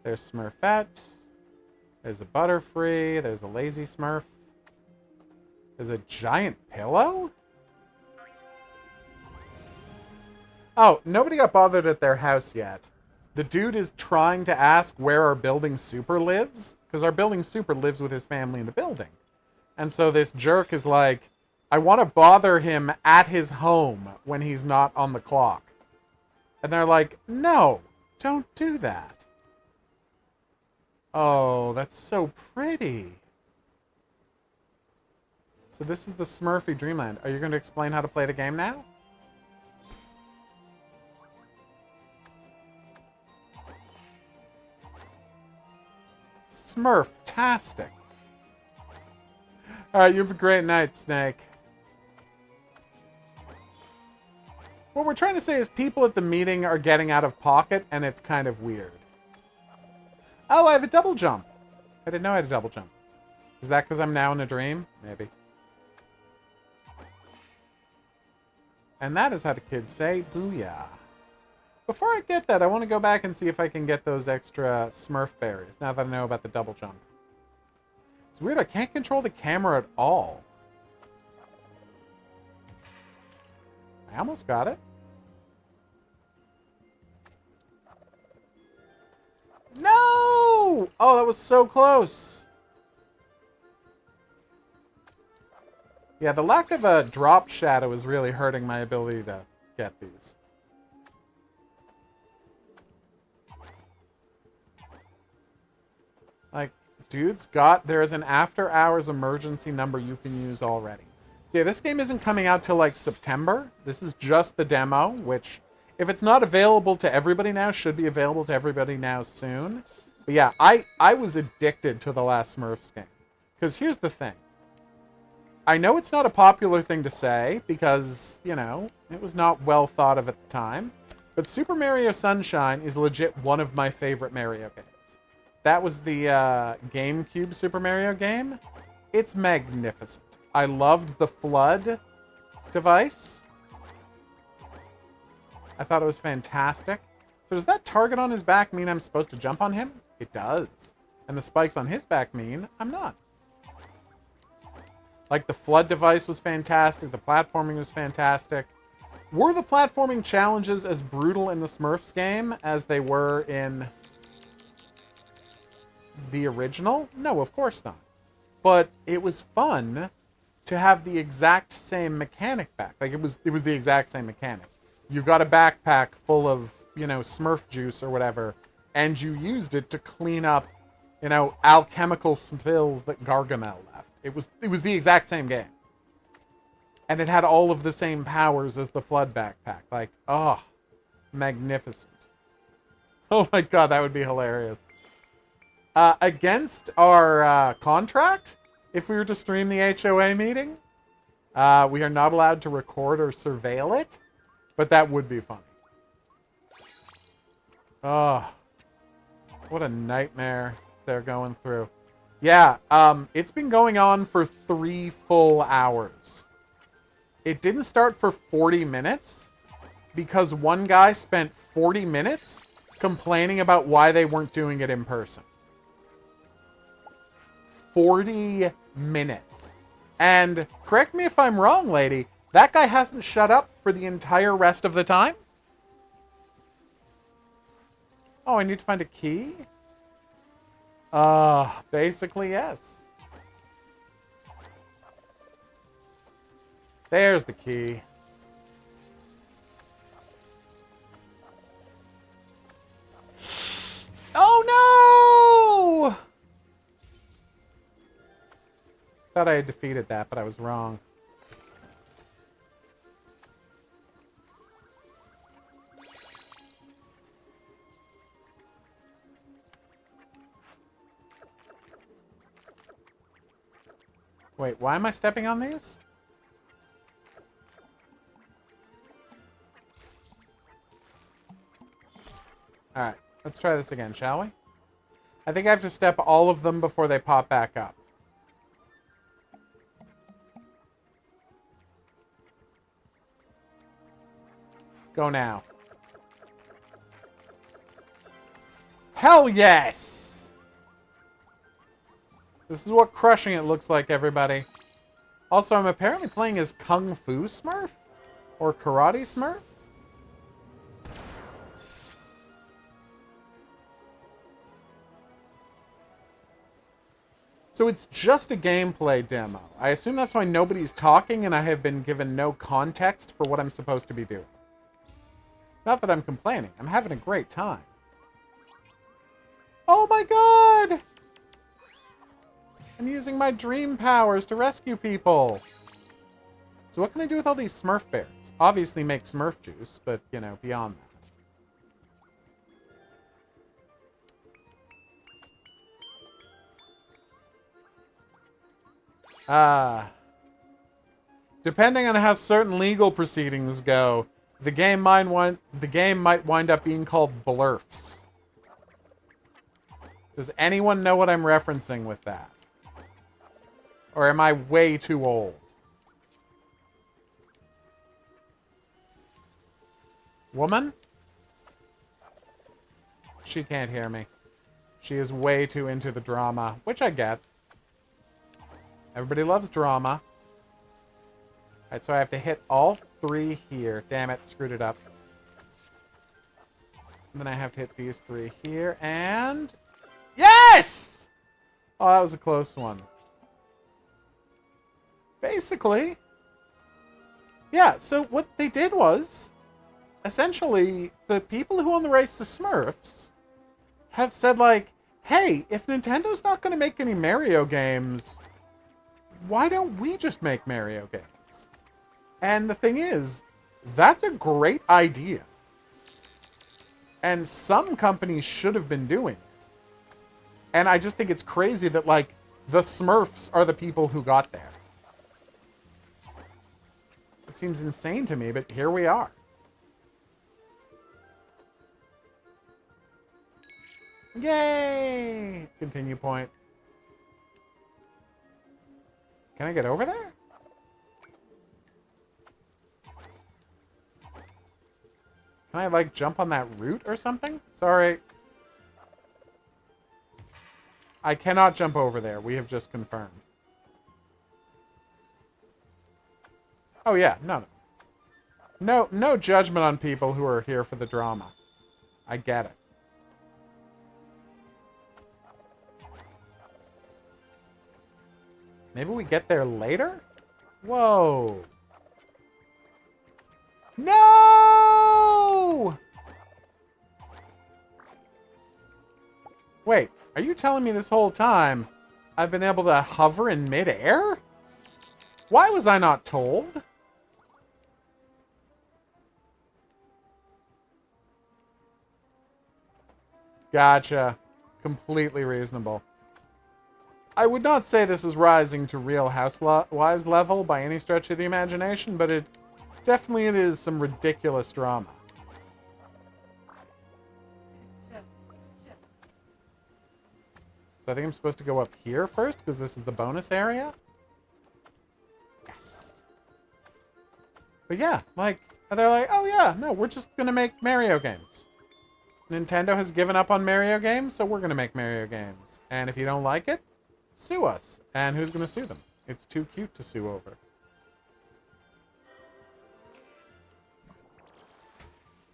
Speaker 1: There's Smurfette. There's a Butterfree. There's a Lazy Smurf. There's a giant pillow? Oh, nobody got bothered at their house yet. The dude is trying to ask where our building super lives, because our building super lives with his family in the building. And so this jerk is like, I want to bother him at his home when he's not on the clock. And they're like, no, don't do that. Oh, that's so pretty. So this is the Smurfy Dreamland. Are you going to explain how to play the game now? Smurf-tastic. Alright, you have a great night, Snake. What we're trying to say is people at the meeting are getting out of pocket, and it's kind of weird. Oh, I have a double jump. I didn't know I had a double jump. Is that because I'm now in a dream? Maybe. And that is how the kids say, booyah. Before I get that, I want to go back and see if I can get those extra Smurf berries, now that I know about the double jump. It's weird, I can't control the camera at all. I almost got it. No! Oh, that was so close. Yeah, the lack of a drop shadow is really hurting my ability to get these. Like, dudes, there is an after-hours emergency number you can use already. So yeah, this game isn't coming out till, like, September. This is just the demo, which, if it's not available to everybody now, should be available to everybody now soon. But yeah, I was addicted to the last Smurfs game. Because here's the thing. I know it's not a popular thing to say, because, you know, it was not well thought of at the time. But Super Mario Sunshine is legit one of my favorite Mario games. That was the GameCube Super Mario game. It's magnificent. I loved the FLUDD device. I thought it was fantastic. So does that target on his back mean I'm supposed to jump on him? It does. And the spikes on his back mean I'm not. Like, the FLUDD device was fantastic. The platforming was fantastic. Were the platforming challenges as brutal in the Smurfs game as they were in the original? No, of course not. But it was fun to have the exact same mechanic back. Like, it was the exact same mechanic. You got a backpack full of, you know, Smurf juice or whatever, and you used it to clean up, you know, alchemical spills that Gargamel left. It was the exact same game. And it had all of the same powers as the FLUDD backpack. Like, oh, magnificent. Oh my god, that would be hilarious. Against our contract, if we were to stream the HOA meeting, we are not allowed to record or surveil it, but that would be funny. Oh, what a nightmare they're going through. Yeah, it's been going on for 3 full hours. It didn't start for 40 minutes because one guy spent 40 minutes complaining about why they weren't doing it in person. 40 minutes. And correct me if I'm wrong, lady, that guy hasn't shut up for the entire rest of the time? Oh, I need to find a key? Basically, yes. There's the key. Oh no! Thought I had defeated that, but I was wrong. Wait, why am I stepping on these? Alright, let's try this again, shall we? I think I have to step all of them before they pop back up. Go now. Hell yes! This is what crushing it looks like, everybody. Also, I'm apparently playing as Kung Fu Smurf? Or Karate Smurf? So it's just a gameplay demo. I assume that's why nobody's talking and I have been given no context for what I'm supposed to be doing. Not that I'm complaining. I'm having a great time. Oh my god! I'm using my dream powers to rescue people. So what can I do with all these Smurf berries? Obviously make Smurf juice, but, you know, beyond that. Depending on how certain legal proceedings go, the game might wind up being called Blurfs. Does anyone know what I'm referencing with that? Or am I way too old? Woman? She can't hear me. She is way too into the drama, which I get. Everybody loves drama. Alright, so I have to hit all 3 here. Damn it, screwed it up. And then I have to hit these 3 here, and... Yes! Oh, that was a close one. Basically, yeah, so what they did was, essentially, the people who own the rights to Smurfs have said, like, hey, if Nintendo's not going to make any Mario games, why don't we just make Mario games? And the thing is, that's a great idea. And some companies should have been doing it. And I just think it's crazy that, like, the Smurfs are the people who got there. It seems insane to me, but here we are. Yay! Continue point. Can I get over there? Can I, like, jump on that root or something? Sorry. I cannot jump over there. We have just confirmed. Oh, yeah. No judgment on people who are here for the drama. I get it. Maybe we get there later? Whoa. No! Wait, are you telling me this whole time I've been able to hover in midair? Why was I not told? Gotcha. Completely reasonable. I would not say this is rising to Real Housewives level by any stretch of the imagination, but it definitely is some ridiculous drama. So I think I'm supposed to go up here first, because this is the bonus area? Yes. But yeah, like, they're like, oh yeah, no, we're just gonna make Mario games. Nintendo has given up on Mario games, so we're gonna make Mario games. And if you don't like it, sue us. And who's gonna sue them? It's too cute to sue over.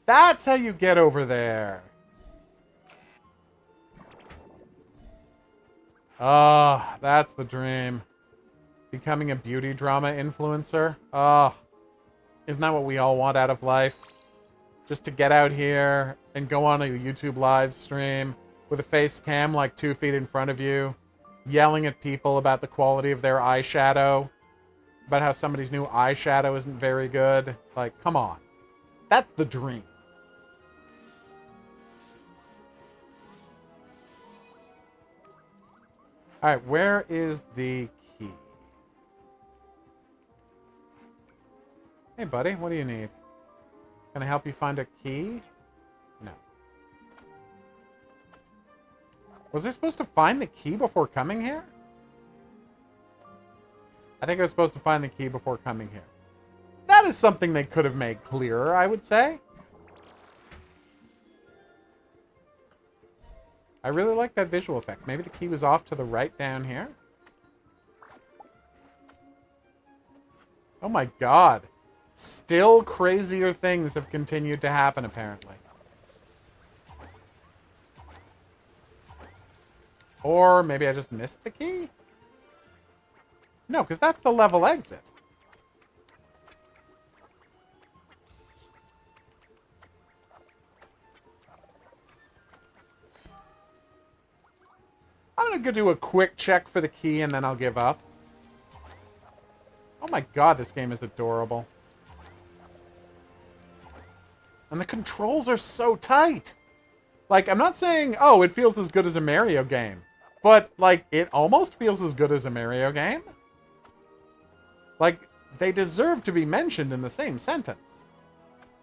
Speaker 1: That's how you get over there. Ah, oh, that's the dream. Becoming a beauty drama influencer. Ah, oh, isn't that what we all want out of life? Just to get out here and go on a YouTube live stream with a face cam like 2 feet in front of you, yelling at people about the quality of their eyeshadow, about how somebody's new eyeshadow isn't very good. Like, come on. That's the dream. Alright, where is the key? Hey, buddy, what do you need? Can I help you find a key? No. Was I supposed to find the key before coming here? I think I was supposed to find the key before coming here. That is something they could have made clearer, I would say. I really like that visual effect. Maybe the key was off to the right down here? Oh my god. Still crazier things have continued to happen, apparently. Or maybe I just missed the key? No, because that's the level exit. I'm going to go do a quick check for the key and then I'll give up. Oh my god, this game is adorable. And the controls are so tight. Like, I'm not saying, oh, it feels as good as a Mario game. But, like, it almost feels as good as a Mario game. Like, they deserve to be mentioned in the same sentence.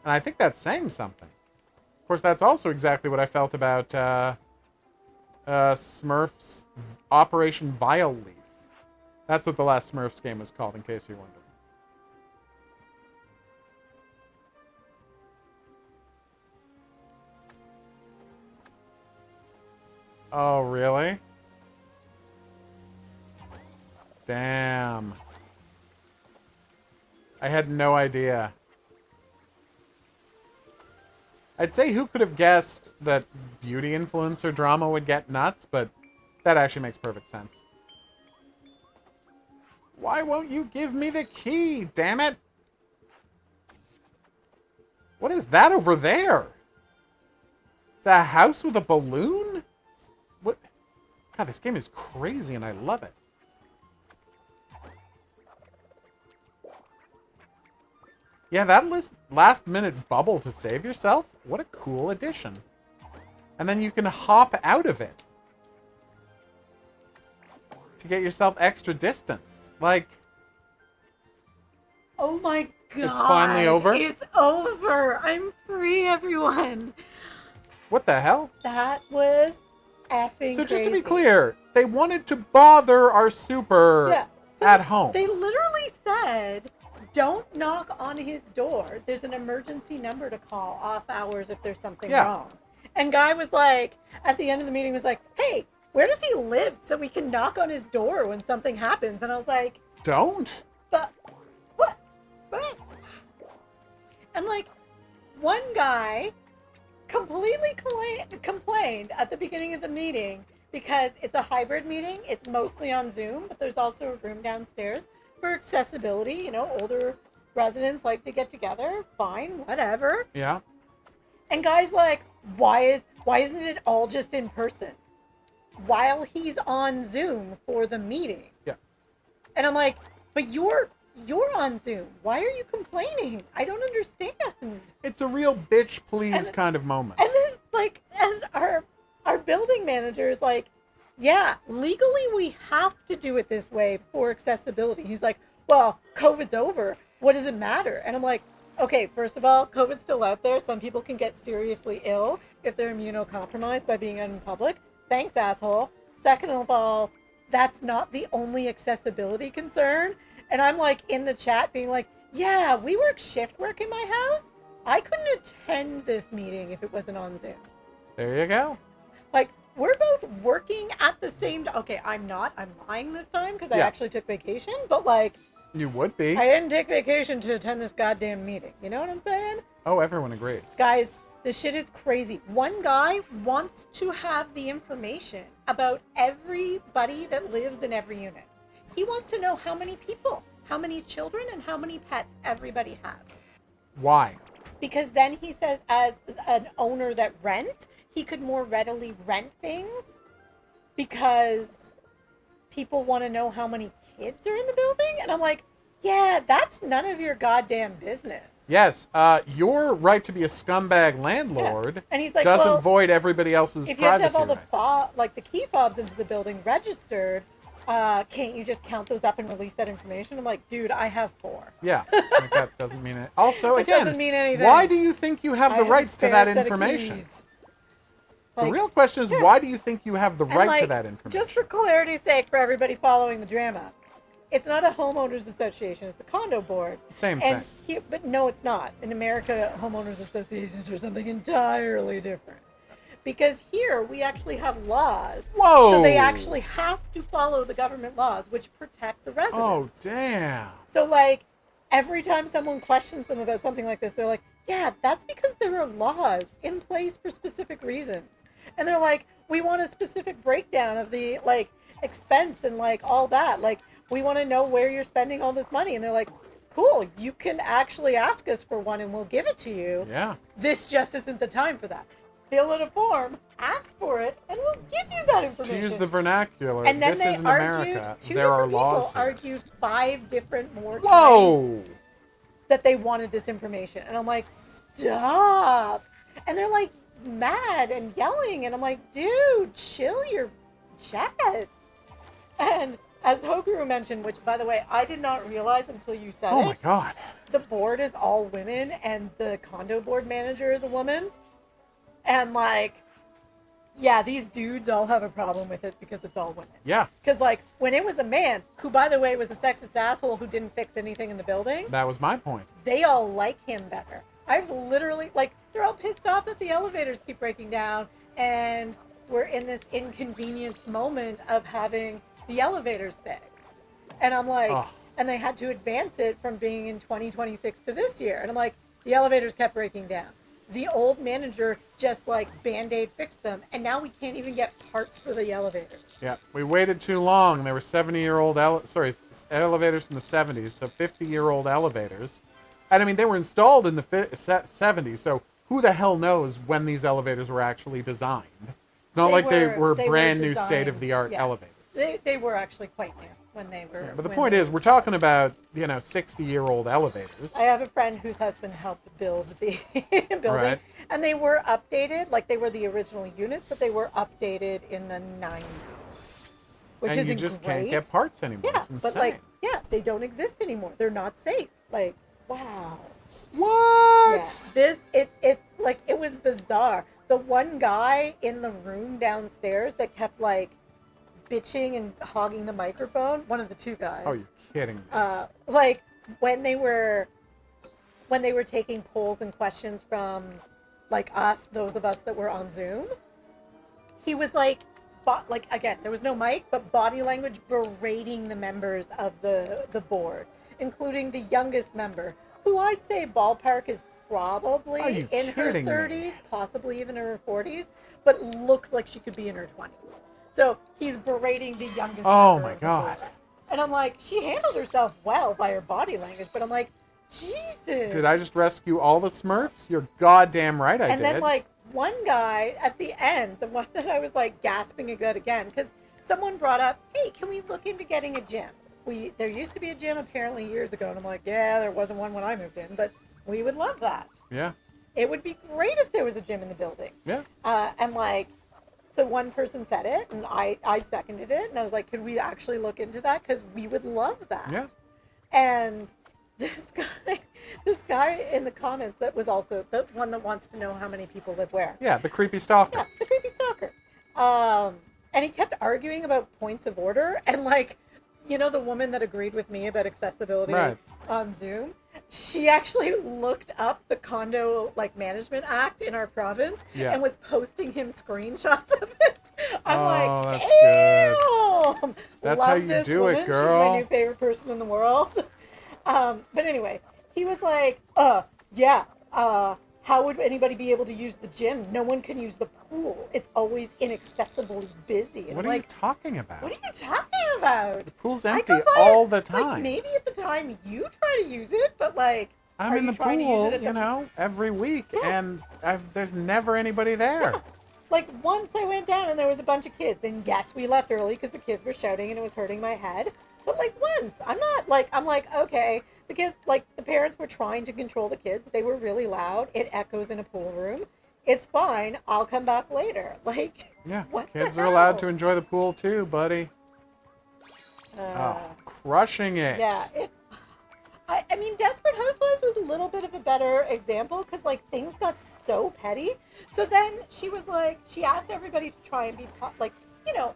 Speaker 1: And I think that's saying something. Of course, that's also exactly what I felt about Smurfs Operation Vile Leaf. That's what the last Smurfs game was called, in case you're wondering. Oh, really? Damn. I had no idea. I'd say who could have guessed that beauty influencer drama would get nuts, but that actually makes perfect sense. Why won't you give me the key, damn it? What is that over there? It's a house with a balloon? What? God, this game is crazy and I love it. Yeah, that last-minute bubble to save yourself, what a cool addition. And then you can hop out of it to get yourself extra distance. Like...
Speaker 3: Oh my god.
Speaker 1: It's finally over?
Speaker 3: It's over. I'm free, everyone.
Speaker 1: What the hell?
Speaker 3: That was effing
Speaker 1: So just to
Speaker 3: crazy.
Speaker 1: be clear, they wanted to bother our super at home.
Speaker 3: They literally said, don't knock on his door. There's an emergency number to call off hours if there's something wrong. And Guy was like, at the end of the meeting, was like, hey, where does he live so we can knock on his door when something happens? And I was like,
Speaker 1: don't?
Speaker 3: But, what? And like, one guy completely complained at the beginning of the meeting because it's a hybrid meeting. It's mostly on Zoom, but there's also a room downstairs for accessibility. You know, older residents like to get together. Fine, whatever.
Speaker 1: Yeah.
Speaker 3: And Guy's like, why isn't it all just in person? While he's on Zoom for the meeting.
Speaker 1: Yeah.
Speaker 3: And I'm like, but you're on Zoom. Why are you complaining? I don't understand.
Speaker 1: It's a real bitch please kind of moment.
Speaker 3: And this and our building manager is like, yeah, legally we have to do it this way for accessibility. He's like, well, COVID's over. What does it matter? And I'm like, okay, first of all, COVID's still out there. Some people can get seriously ill if they're immunocompromised by being out in public. Thanks, asshole. Second of all, that's not the only accessibility concern. And I'm like in the chat being like, yeah, we work shift work in my house. I couldn't attend this meeting if it wasn't on Zoom.
Speaker 1: There you go.
Speaker 3: Like, we're both working at the same time. Okay, I'm not. I'm lying this time because I actually took vacation. But like...
Speaker 1: You would be.
Speaker 3: I didn't take vacation to attend this goddamn meeting. You know what I'm saying?
Speaker 1: Oh, everyone agrees.
Speaker 3: Guys, this shit is crazy. One guy wants to have the information about everybody that lives in every unit. He wants to know how many people, how many children, and how many pets everybody has.
Speaker 1: Why?
Speaker 3: Because then he says, as an owner that rents, he could more readily rent things because people want to know how many kids are in the building. And I'm like, yeah, that's none of your goddamn business.
Speaker 1: Yes, your right to be a scumbag landlord
Speaker 3: and he's like,
Speaker 1: doesn't
Speaker 3: well,
Speaker 1: void everybody else's
Speaker 3: if you have
Speaker 1: privacy
Speaker 3: to have all
Speaker 1: rights.
Speaker 3: the key fobs into the building registered, can't you just count those up and release that information? I'm like, dude, I have 4.
Speaker 1: Yeah, like that doesn't mean it. Also,
Speaker 3: It
Speaker 1: again,
Speaker 3: doesn't mean anything.
Speaker 1: why do you think you have
Speaker 3: I
Speaker 1: the
Speaker 3: have a
Speaker 1: rights to
Speaker 3: spare
Speaker 1: that
Speaker 3: set of
Speaker 1: information?
Speaker 3: keys.
Speaker 1: The
Speaker 3: Like,
Speaker 1: real question is, why do you think you have the
Speaker 3: and,
Speaker 1: right
Speaker 3: like,
Speaker 1: to that information?
Speaker 3: Just for clarity's sake, for everybody following the drama, it's not a homeowners association; it's a condo board.
Speaker 1: Same
Speaker 3: and
Speaker 1: thing.
Speaker 3: But no, it's not. In America, homeowners associations are something entirely different. Because here we actually have laws.
Speaker 1: Whoa!
Speaker 3: So they actually have to follow the government laws, which protect the residents.
Speaker 1: Oh, damn.
Speaker 3: So like, every time someone questions them about something like this, they're like, yeah, that's because there are laws in place for specific reasons. And they're like, we want a specific breakdown of the, like, expense and, like, all that. Like, we want to know where you're spending all this money. And they're like, cool, you can actually ask us for one and we'll give it to you.
Speaker 1: Yeah.
Speaker 3: This just isn't the time for that. Fill out a form, ask for it, and we'll give you that information.
Speaker 1: To use the vernacular,
Speaker 3: And then
Speaker 1: this
Speaker 3: they
Speaker 1: isn't
Speaker 3: argued,
Speaker 1: America.
Speaker 3: two
Speaker 1: There are
Speaker 3: different
Speaker 1: laws
Speaker 3: people
Speaker 1: here.
Speaker 3: argued 5 different more times
Speaker 1: Whoa!
Speaker 3: that they wanted this information. And I'm like, stop. And they're like mad and yelling. And I'm like, dude, chill your jets. And as Hoguru mentioned, which, by the way, I did not realize until you said
Speaker 1: Oh
Speaker 3: it.
Speaker 1: my god.
Speaker 3: The board is all women and the condo board manager is a woman. And, like, yeah, these dudes all have a problem with it because it's all women.
Speaker 1: Yeah.
Speaker 3: Because, like, when it was a man, who, by the way, was a sexist asshole who didn't fix anything in the building,
Speaker 1: That was my point.
Speaker 3: they all like him better. I've literally, like, they're all pissed off that the elevators keep breaking down, and we're in this inconvenience moment of having the elevators fixed. And I'm like,
Speaker 1: Ugh.
Speaker 3: and they had to advance it from being in 2026 to this year. And I'm like, the elevators kept breaking down. The old manager just, like, Band-Aid fixed them, and now we can't even get parts for the elevators.
Speaker 1: Yeah, we waited too long. There were 70-year-old elevators in the 70s, so 50-year-old elevators. And I mean, they were installed in the 70s, so who the hell knows when these elevators were actually designed? It's not like they were brand new
Speaker 3: designed,
Speaker 1: state-of-the-art
Speaker 3: yeah.
Speaker 1: elevators.
Speaker 3: They were actually quite new when they were.
Speaker 1: Yeah, but the
Speaker 3: when
Speaker 1: point
Speaker 3: they
Speaker 1: is,
Speaker 3: were
Speaker 1: we're
Speaker 3: installed.
Speaker 1: talking about, 60-year-old elevators.
Speaker 3: I have a friend whose husband helped build the building,
Speaker 1: Right.
Speaker 3: and they were updated, like they were the original units, but they were updated in the 90s, which
Speaker 1: and
Speaker 3: isn't
Speaker 1: you just
Speaker 3: great.
Speaker 1: can't get parts anymore.
Speaker 3: Yeah,
Speaker 1: It's insane.
Speaker 3: but like, yeah, they don't exist anymore. They're not safe. Like, wow.
Speaker 1: What?
Speaker 3: Yeah, it's like, it was bizarre. The one guy in the room downstairs that kept, like, bitching and hogging the microphone, one of the two guys.
Speaker 1: Oh, you're kidding me.
Speaker 3: Like, when they were taking polls and questions from, like, us, those of us that were on Zoom, he was like, again, there was no mic, but body language berating the members of the board, including the youngest member, who I'd say ballpark is probably
Speaker 1: Are you
Speaker 3: in her
Speaker 1: kidding me?
Speaker 3: 30s, possibly even in her 40s, but looks like she could be in her 20s. So he's berating the youngest
Speaker 1: Oh
Speaker 3: member
Speaker 1: my
Speaker 3: of the
Speaker 1: God.
Speaker 3: board. And I'm like, she handled herself well by her body language, but I'm like, Jesus.
Speaker 1: Did I just rescue all the Smurfs? You're goddamn right I
Speaker 3: And
Speaker 1: did.
Speaker 3: then, like, one guy at the end, the one that I was, like, gasping a good again, because someone brought up, hey, can we look into getting a gym? There used to be a gym apparently years ago, and I'm like, yeah, there wasn't one when I moved in, but we would love that.
Speaker 1: Yeah.
Speaker 3: It would be great if there was a gym in the building.
Speaker 1: Yeah.
Speaker 3: And, like, so one person said it, and I seconded it, and I was like, could we actually look into that? Because we would love that.
Speaker 1: Yeah.
Speaker 3: And this guy in the comments that was also the one that wants to know how many people live where.
Speaker 1: Yeah, the creepy stalker.
Speaker 3: Yeah, the creepy stalker. And he kept arguing about points of order, and, like, the woman that agreed with me about accessibility
Speaker 1: Right.
Speaker 3: on Zoom, she actually looked up the Condo, like, Management Act in our province
Speaker 1: Yeah.
Speaker 3: and was posting him screenshots of it. I'm
Speaker 1: Oh,
Speaker 3: like,
Speaker 1: that's good.
Speaker 3: damn!
Speaker 1: That's
Speaker 3: Love
Speaker 1: how you
Speaker 3: this
Speaker 1: do it,
Speaker 3: woman. She's
Speaker 1: girl.
Speaker 3: my new favorite person in the world. But anyway, he was like, how would anybody be able to use the gym? No one can use the pool. It's always inaccessibly busy. And
Speaker 1: What
Speaker 3: I'm
Speaker 1: are
Speaker 3: like,
Speaker 1: you talking about?
Speaker 3: what are you talking about?
Speaker 1: The pool's
Speaker 3: I
Speaker 1: empty
Speaker 3: go by
Speaker 1: all
Speaker 3: it,
Speaker 1: the time.
Speaker 3: Like, maybe at the time you try to use it, but, like,
Speaker 1: I'm
Speaker 3: are
Speaker 1: in
Speaker 3: you
Speaker 1: the
Speaker 3: trying to use
Speaker 1: pool,
Speaker 3: it at the
Speaker 1: every week,
Speaker 3: Yeah.
Speaker 1: and there's never anybody there.
Speaker 3: Yeah. Like, once I went down and there was a bunch of kids, and yes, we left early because the kids were shouting and it was hurting my head. But, like, once, I'm like, okay, the kids, like, the parents were trying to control the kids. They were really loud. It echoes in a pool room. It's fine. I'll come back later. Like,
Speaker 1: Yeah,
Speaker 3: what the
Speaker 1: kids are allowed
Speaker 3: hell?
Speaker 1: to enjoy the pool too, buddy. Crushing it.
Speaker 3: Yeah, it's. I mean, Desperate Housewives was a little bit of a better example because, like, things got so petty. So then she was like, she asked everybody to try and be, like,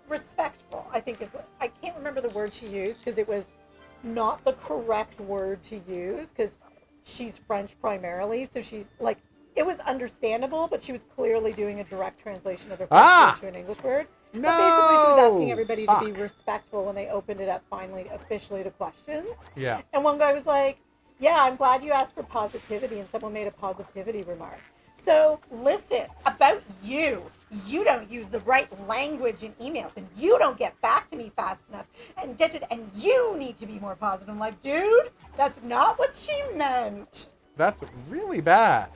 Speaker 3: respectful, I think is what, I can't remember the word she used because it was not the correct word to use because she's French primarily. So she's, like, it was understandable, but she was clearly doing a direct translation of the French word to an English word.
Speaker 1: No!
Speaker 3: But basically she was asking everybody to be respectful when they opened it up finally, officially to questions.
Speaker 1: Yeah.
Speaker 3: And one guy was like, Yeah, I'm glad you asked for positivity and someone made a positivity remark. So, listen, about you. You don't use the right language in emails and you don't get back to me fast enough and you need to be more positive. I'm like, dude, that's not what she meant.
Speaker 1: That's really bad.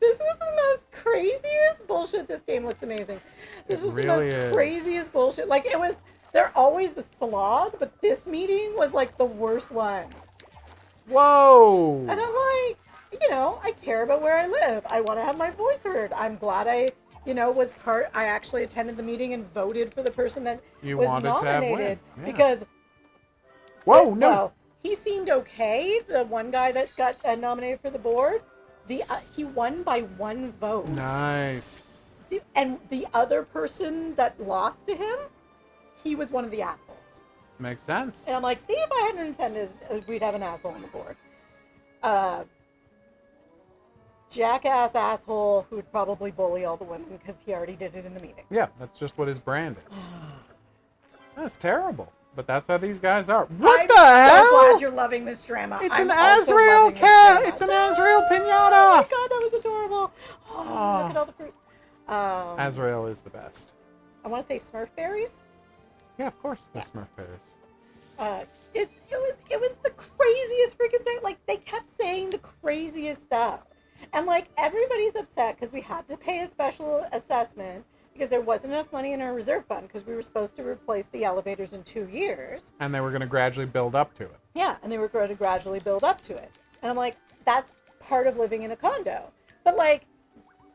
Speaker 3: This was the most craziest bullshit. This game looks amazing. This is
Speaker 1: really
Speaker 3: the most
Speaker 1: is.
Speaker 3: craziest bullshit. Like, it was, they're always the slog, but this meeting was like the worst one.
Speaker 1: Whoa!
Speaker 3: And I'm like, you know, I care about where I live. I want to have my voice heard. I'm glad I, you know, I actually attended the meeting and voted for the person that
Speaker 1: You
Speaker 3: was
Speaker 1: wanted to have
Speaker 3: nominated.
Speaker 1: win. Yeah.
Speaker 3: Because,
Speaker 1: Whoa, no!
Speaker 3: well, he seemed okay. The one guy that got nominated for the board, he won by 1 vote.
Speaker 1: Nice.
Speaker 3: And the other person that lost to him, he was one of the assholes.
Speaker 1: Makes sense.
Speaker 3: And I'm like, see, if I hadn't attended, we'd have an asshole on the board. Jackass asshole who would probably bully all the women because he already did it in the meeting.
Speaker 1: Yeah, that's just what his brand is. That's terrible. But that's how these guys are. What the hell?
Speaker 3: I'm so glad you're loving this drama.
Speaker 1: It's
Speaker 3: I'm
Speaker 1: an
Speaker 3: also
Speaker 1: Azrael
Speaker 3: loving this
Speaker 1: cat.
Speaker 3: drama.
Speaker 1: It's an Azrael
Speaker 3: Oh
Speaker 1: pinata.
Speaker 3: my god, that was adorable. Oh, look at all the fruit.
Speaker 1: Azrael is the best.
Speaker 3: I want to say Smurf berries.
Speaker 1: Yeah, of course, the Smurf berries.
Speaker 3: It was the craziest freaking thing. Like, they kept saying the craziest stuff. And, like, everybody's upset because we had to pay a special assessment because there wasn't enough money in our reserve fund because we were supposed to replace the elevators in 2 years.
Speaker 1: And they were going to gradually build up to it.
Speaker 3: Yeah, and they were going to gradually build up to it. And I'm like, that's part of living in a condo. But, like,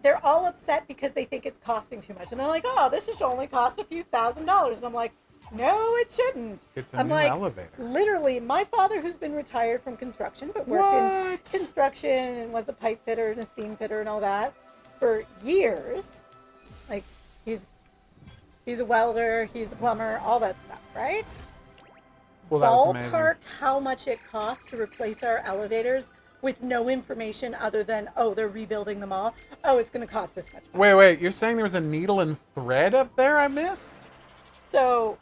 Speaker 3: they're all upset because they think it's costing too much. And they're like, oh, this should only cost a few $1,000s. And I'm like, no, it shouldn't.
Speaker 1: It's a new elevator.
Speaker 3: Literally, my father, who's been retired from construction, but worked in construction and was a pipe fitter and a steam fitter and all that for years. Like, he's a welder, he's a plumber, all that stuff, right?
Speaker 1: Well, that was amazing.
Speaker 3: Ballpark how much it costs to replace our elevators with no information other than, oh, they're rebuilding them all. Oh, it's going to cost this much money.
Speaker 1: Wait, you're saying there was a needle and thread up there I missed?
Speaker 3: So,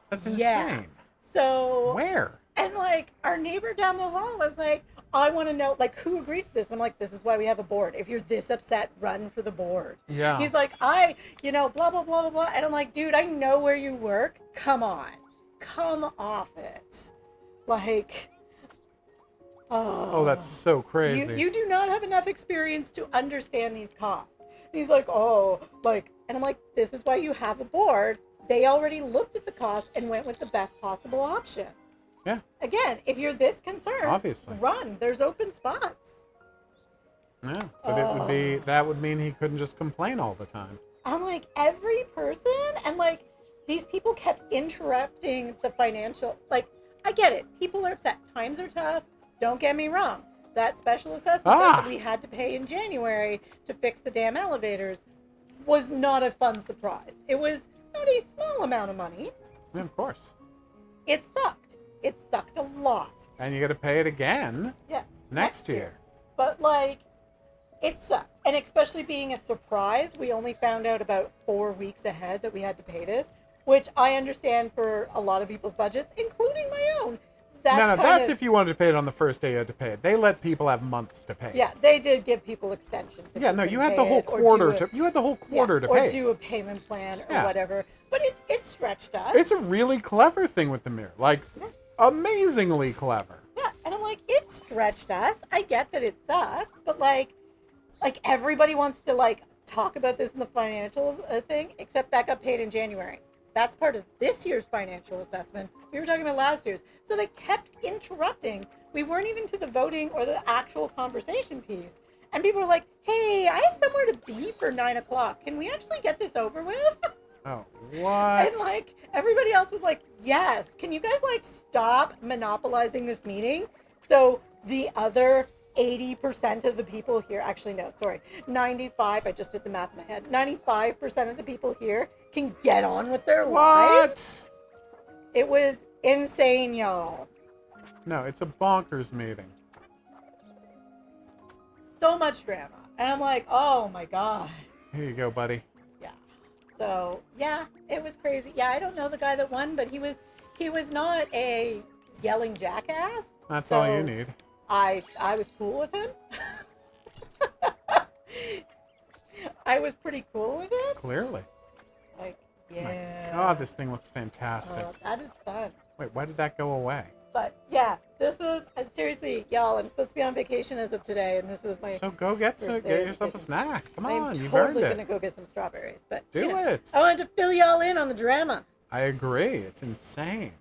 Speaker 1: That's insane.
Speaker 3: yeah. So,
Speaker 1: Where?
Speaker 3: and like, our neighbor down the hall was like, I want to know, like, who agreed to this? And I'm like, this is why we have a board. If you're this upset, run for the board.
Speaker 1: Yeah.
Speaker 3: He's like, blah, blah, blah, blah, blah. And I'm like, dude, I know where you work. Come on. Come off it. Like,
Speaker 1: Oh, that's so crazy.
Speaker 3: You do not have enough experience to understand these costs. And he's like, oh, like, and I'm like, this is why you have a board. They already looked at the cost and went with the best possible option.
Speaker 1: Yeah.
Speaker 3: Again, if you're this concerned,
Speaker 1: Obviously.
Speaker 3: run. There's open spots.
Speaker 1: Yeah, but that would mean he couldn't just complain all the time.
Speaker 3: I'm like, every person, and like, these people kept interrupting the financial, like, I get it. People are upset. Times are tough. Don't get me wrong. That special assessment that we had to pay in January to fix the damn elevators was not a fun surprise. It was not a small amount of money.
Speaker 1: Yeah, of course.
Speaker 3: It sucked. It sucked a lot.
Speaker 1: And you got to pay it again.
Speaker 3: Yeah.
Speaker 1: Next year.
Speaker 3: But like, it sucked. And especially being a surprise, we only found out about 4 weeks ahead that we had to pay this, which I understand for a lot of people's budgets, including my own.
Speaker 1: That's if you wanted to pay it on the first day you had to pay it. They let people have months to pay it.
Speaker 3: Yeah, they did give people extensions.
Speaker 1: Yeah, no, you had the whole quarter to pay it.
Speaker 3: Or do a payment plan or whatever. But it stretched us.
Speaker 1: It's a really clever thing with the mirror. Like, amazingly clever.
Speaker 3: Yeah, and I'm like, it stretched us. I get that it sucks, but like everybody wants to like talk about this in the financial thing, except that got paid in January. That's part of this year's financial assessment. We were talking about last year's. So they kept interrupting. We weren't even to the voting or the actual conversation piece. And people were like, hey, I have somewhere to be for 9 o'clock. Can we actually get this over with?
Speaker 1: Oh, what?
Speaker 3: And like, everybody else was like, yes. Can you guys like stop monopolizing this meeting? So the other 80% of the people here, actually no, sorry, 95, I just did the math in my head, 95% of the people here can get on with their lives. It was insane, y'all.
Speaker 1: No, it's a bonkers meeting.
Speaker 3: So much drama. And I'm like, oh my God.
Speaker 1: Here you go, buddy.
Speaker 3: Yeah. So, yeah, it was crazy. Yeah, I don't know the guy that won, but he was not a yelling jackass.
Speaker 1: That's all you need.
Speaker 3: I was cool with him. I was pretty cool with this.
Speaker 1: Clearly.
Speaker 3: Like,
Speaker 1: Oh
Speaker 3: yeah.
Speaker 1: my God, this thing looks fantastic.
Speaker 3: That is fun.
Speaker 1: Wait, why did that go away?
Speaker 3: But yeah, this was seriously, y'all. I'm supposed to be on vacation as of today, and this was my.
Speaker 1: So go get
Speaker 3: first day of
Speaker 1: yourself a
Speaker 3: vacation.
Speaker 1: snack. Come
Speaker 3: I'm
Speaker 1: on, you've earned
Speaker 3: totally
Speaker 1: it.
Speaker 3: gonna go get some strawberries, but
Speaker 1: Do it.
Speaker 3: I wanted to fill y'all in on the drama.
Speaker 1: I agree. It's insane.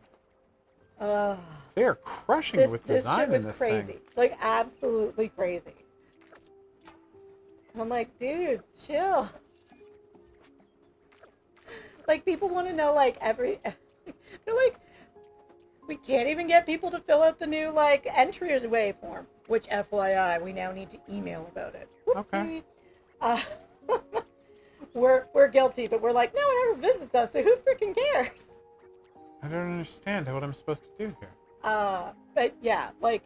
Speaker 3: Uh,
Speaker 1: They are crushing with
Speaker 3: this
Speaker 1: design
Speaker 3: shit was
Speaker 1: in this
Speaker 3: crazy,
Speaker 1: thing.
Speaker 3: like absolutely crazy. I'm like, dudes, chill. Like, people want to know, like, they're like, we can't even get people to fill out the new, like, entryway form, which, FYI, we now need to email about it.
Speaker 1: Okay.
Speaker 3: Uh, we're guilty, but we're like, no one ever visits us, so who freaking cares?
Speaker 1: I don't understand what I'm supposed to do here.
Speaker 3: But yeah, like,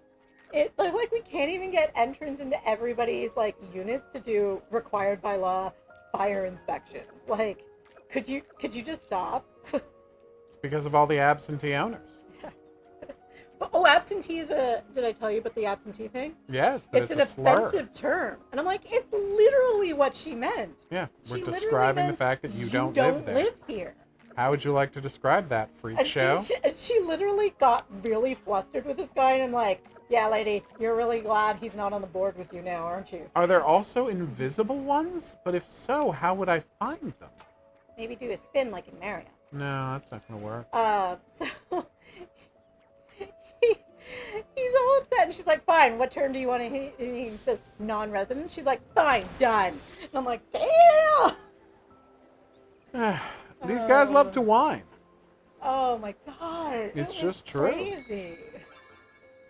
Speaker 3: like we can't even get entrance into everybody's, like, units to do required by law fire inspections. Like, could you just stop?
Speaker 1: It's because of all the absentee owners.
Speaker 3: Oh, absentee is did I tell you about the absentee thing?
Speaker 1: Yes, that
Speaker 3: It's an
Speaker 1: a slur.
Speaker 3: offensive term. And I'm like, it's literally what she meant.
Speaker 1: Yeah,
Speaker 3: She
Speaker 1: we're
Speaker 3: literally
Speaker 1: describing the
Speaker 3: meant
Speaker 1: fact that you don't
Speaker 3: don't
Speaker 1: live there.
Speaker 3: live here.
Speaker 1: How would you like to describe that, freak
Speaker 3: And
Speaker 1: show?
Speaker 3: she literally got really flustered with this guy, and I'm like, yeah, lady, you're really glad he's not on the board with you now, aren't you?
Speaker 1: Are there also invisible ones? But if so, how would I find them?
Speaker 3: Maybe do a spin like in Mario.
Speaker 1: No, that's not going to work.
Speaker 3: So he's all upset, and she's like, fine, what term do you want to hit? And he says, non-resident. She's like, fine, done. And I'm like, damn!
Speaker 1: These guys love to whine.
Speaker 3: Oh my god.
Speaker 1: It's
Speaker 3: it was
Speaker 1: just true.
Speaker 3: Crazy.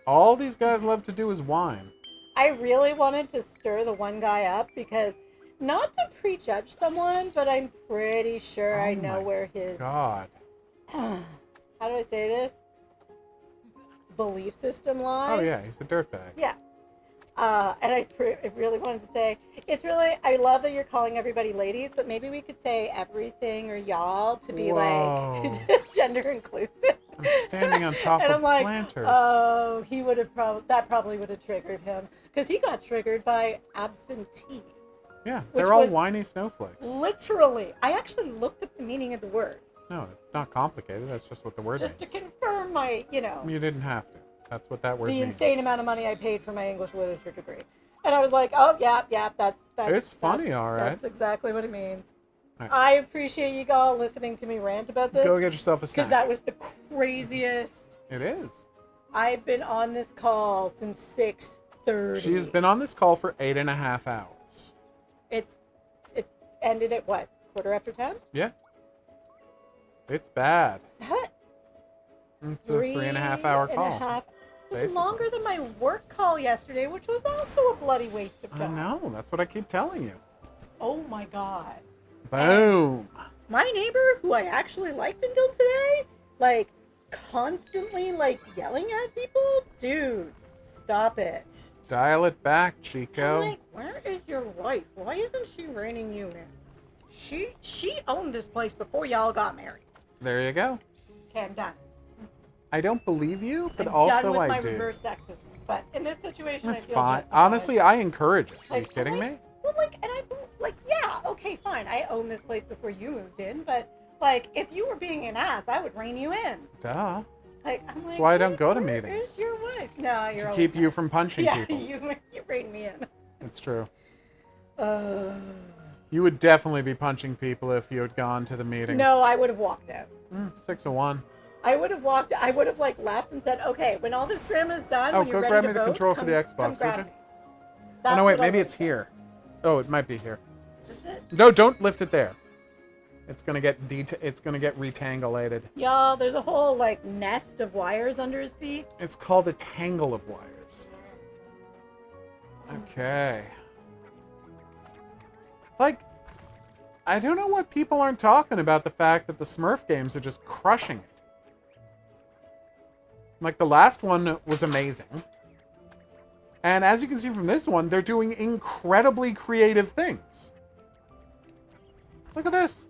Speaker 1: All these guys love to do is whine.
Speaker 3: I really wanted to stir the one guy up because, not to prejudge someone, but I'm pretty sure I know where his...
Speaker 1: God.
Speaker 3: How do I say this? Belief system lies.
Speaker 1: Oh, yeah, he's a dirtbag.
Speaker 3: Yeah. And I really wanted to say, I love that you're calling everybody ladies, but maybe we could say everything or y'all to be
Speaker 1: Whoa.
Speaker 3: like gender inclusive.
Speaker 1: I'm standing on top
Speaker 3: And
Speaker 1: of
Speaker 3: I'm like,
Speaker 1: planters.
Speaker 3: oh, he would have that probably would have triggered him because he got triggered by absentee.
Speaker 1: Yeah,
Speaker 3: which
Speaker 1: they're all
Speaker 3: was
Speaker 1: whiny snowflakes.
Speaker 3: Literally, I actually looked up the meaning of the word
Speaker 1: No, it's not complicated. That's just what the word
Speaker 3: just to
Speaker 1: means.
Speaker 3: confirm my,
Speaker 1: You didn't have to. That's what that word
Speaker 3: the
Speaker 1: means.
Speaker 3: insane amount of money I paid for my English literature degree. And I was like, oh, yeah, that's
Speaker 1: It's funny, all right.
Speaker 3: That's exactly what it means.
Speaker 1: All right.
Speaker 3: I appreciate you all listening to me rant about this.
Speaker 1: Go get yourself a
Speaker 3: because
Speaker 1: snack.
Speaker 3: that was the craziest.
Speaker 1: It is.
Speaker 3: I've been on this call since 6:30.
Speaker 1: She's been on this call for 8.5 hours.
Speaker 3: It ended at what? 10:15?
Speaker 1: Yeah. It's bad.
Speaker 3: Is that it?
Speaker 1: It's a 3.5 hour call.
Speaker 3: It was
Speaker 1: basically.
Speaker 3: longer than my work call yesterday, which was also a bloody waste of
Speaker 1: I
Speaker 3: time.
Speaker 1: know. That's what I keep telling you.
Speaker 3: Oh my god.
Speaker 1: Boom.
Speaker 3: My neighbor, who I actually liked until today, like, constantly, like, yelling at people? Dude, stop it.
Speaker 1: Dial it back,
Speaker 3: I'm
Speaker 1: Chico.
Speaker 3: like, where is your wife? Why isn't she reining you in? She owned this place before y'all got married.
Speaker 1: There you go.
Speaker 3: Okay, I'm done.
Speaker 1: I don't believe you, but
Speaker 3: I'm
Speaker 1: also
Speaker 3: done with
Speaker 1: I
Speaker 3: my
Speaker 1: do.
Speaker 3: reverse sexism. But in this situation,
Speaker 1: That's
Speaker 3: I feel
Speaker 1: fine.
Speaker 3: justified.
Speaker 1: Honestly, I encourage it. Are you
Speaker 3: Like,
Speaker 1: kidding
Speaker 3: I'm
Speaker 1: me?
Speaker 3: Well, like, and I, like, yeah, okay, fine. I own this place before you moved in, but, like, if you were being an ass, I would rein you in.
Speaker 1: Duh.
Speaker 3: Like, I'm like,
Speaker 1: That's why I don't
Speaker 3: "Dude,
Speaker 1: go to
Speaker 3: where
Speaker 1: meetings.
Speaker 3: is your wife? No, you're
Speaker 1: To
Speaker 3: always
Speaker 1: keep you
Speaker 3: nice.
Speaker 1: from punching
Speaker 3: Yeah,
Speaker 1: people.
Speaker 3: you rein me in.
Speaker 1: It's true.
Speaker 3: Uh,
Speaker 1: You would definitely be punching people if you had gone to the meeting.
Speaker 3: no, I would have walked out.
Speaker 1: 6 of 1.
Speaker 3: I would have like left and said, okay, when all this drama is done,
Speaker 1: Oh,
Speaker 3: when you're
Speaker 1: go
Speaker 3: ready
Speaker 1: grab
Speaker 3: to
Speaker 1: me the
Speaker 3: vote,
Speaker 1: control for
Speaker 3: come-
Speaker 1: the
Speaker 3: come
Speaker 1: Xbox, would
Speaker 3: grab
Speaker 1: you?
Speaker 3: me.
Speaker 1: Oh,
Speaker 3: That's
Speaker 1: no, wait,
Speaker 3: what I
Speaker 1: maybe
Speaker 3: would
Speaker 1: it's
Speaker 3: say.
Speaker 1: here. Oh, it might be here.
Speaker 3: Is it?
Speaker 1: No, don't lift it there. It's gonna get it's gonna get retangulated.
Speaker 3: Y'all, there's a whole like nest of wires under his feet.
Speaker 1: It's called a tangle of wires. Okay. Like, I don't know what people aren't talking about the fact that the Smurf games are just crushing it. Like, the last one was amazing. And as you can see from this one, they're doing incredibly creative things. Look at this.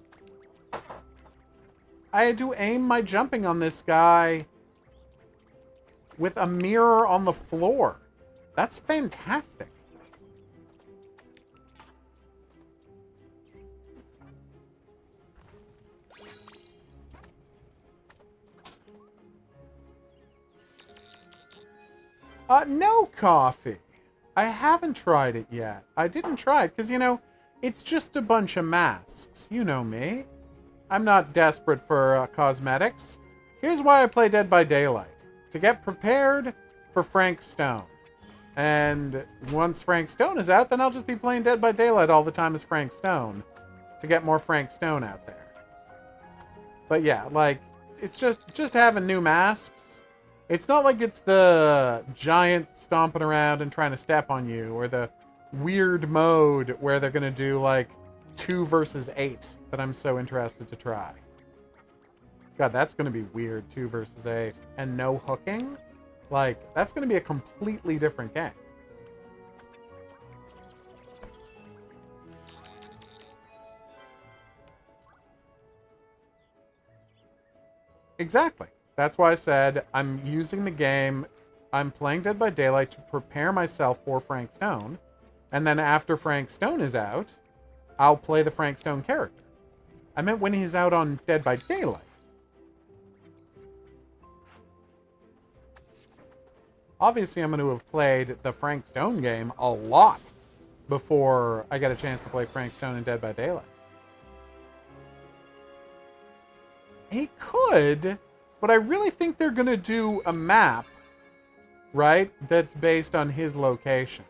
Speaker 1: I had to aim my jumping on this guy with a mirror on the floor. That's fantastic. No coffee. I haven't tried it yet. I didn't try it because, you know, it's just a bunch of masks. You know me. I'm not desperate for cosmetics. Here's why I play Dead by Daylight. To get prepared for Frank Stone. And once Frank Stone is out, then I'll just be playing Dead by Daylight all the time as Frank Stone. To get more Frank Stone out there. But yeah, like, it's just having new masks. It's not like it's the giant stomping around and trying to step on you, or the weird mode where they're going to do, like, 2 versus 8 that I'm so interested to try. God, that's going to be weird, 2 versus 8. And no hooking? Like, that's going to be a completely different game. Exactly. That's why I said I'm using the game. I'm playing Dead by Daylight to prepare myself for Frank Stone. And then after Frank Stone is out, I'll play the Frank Stone character. I meant when he's out on Dead by Daylight. Obviously, I'm going to have played the Frank Stone game a lot before I get a chance to play Frank Stone in Dead by Daylight. He could, but I really think they're going to do a map, right, that's based on his location.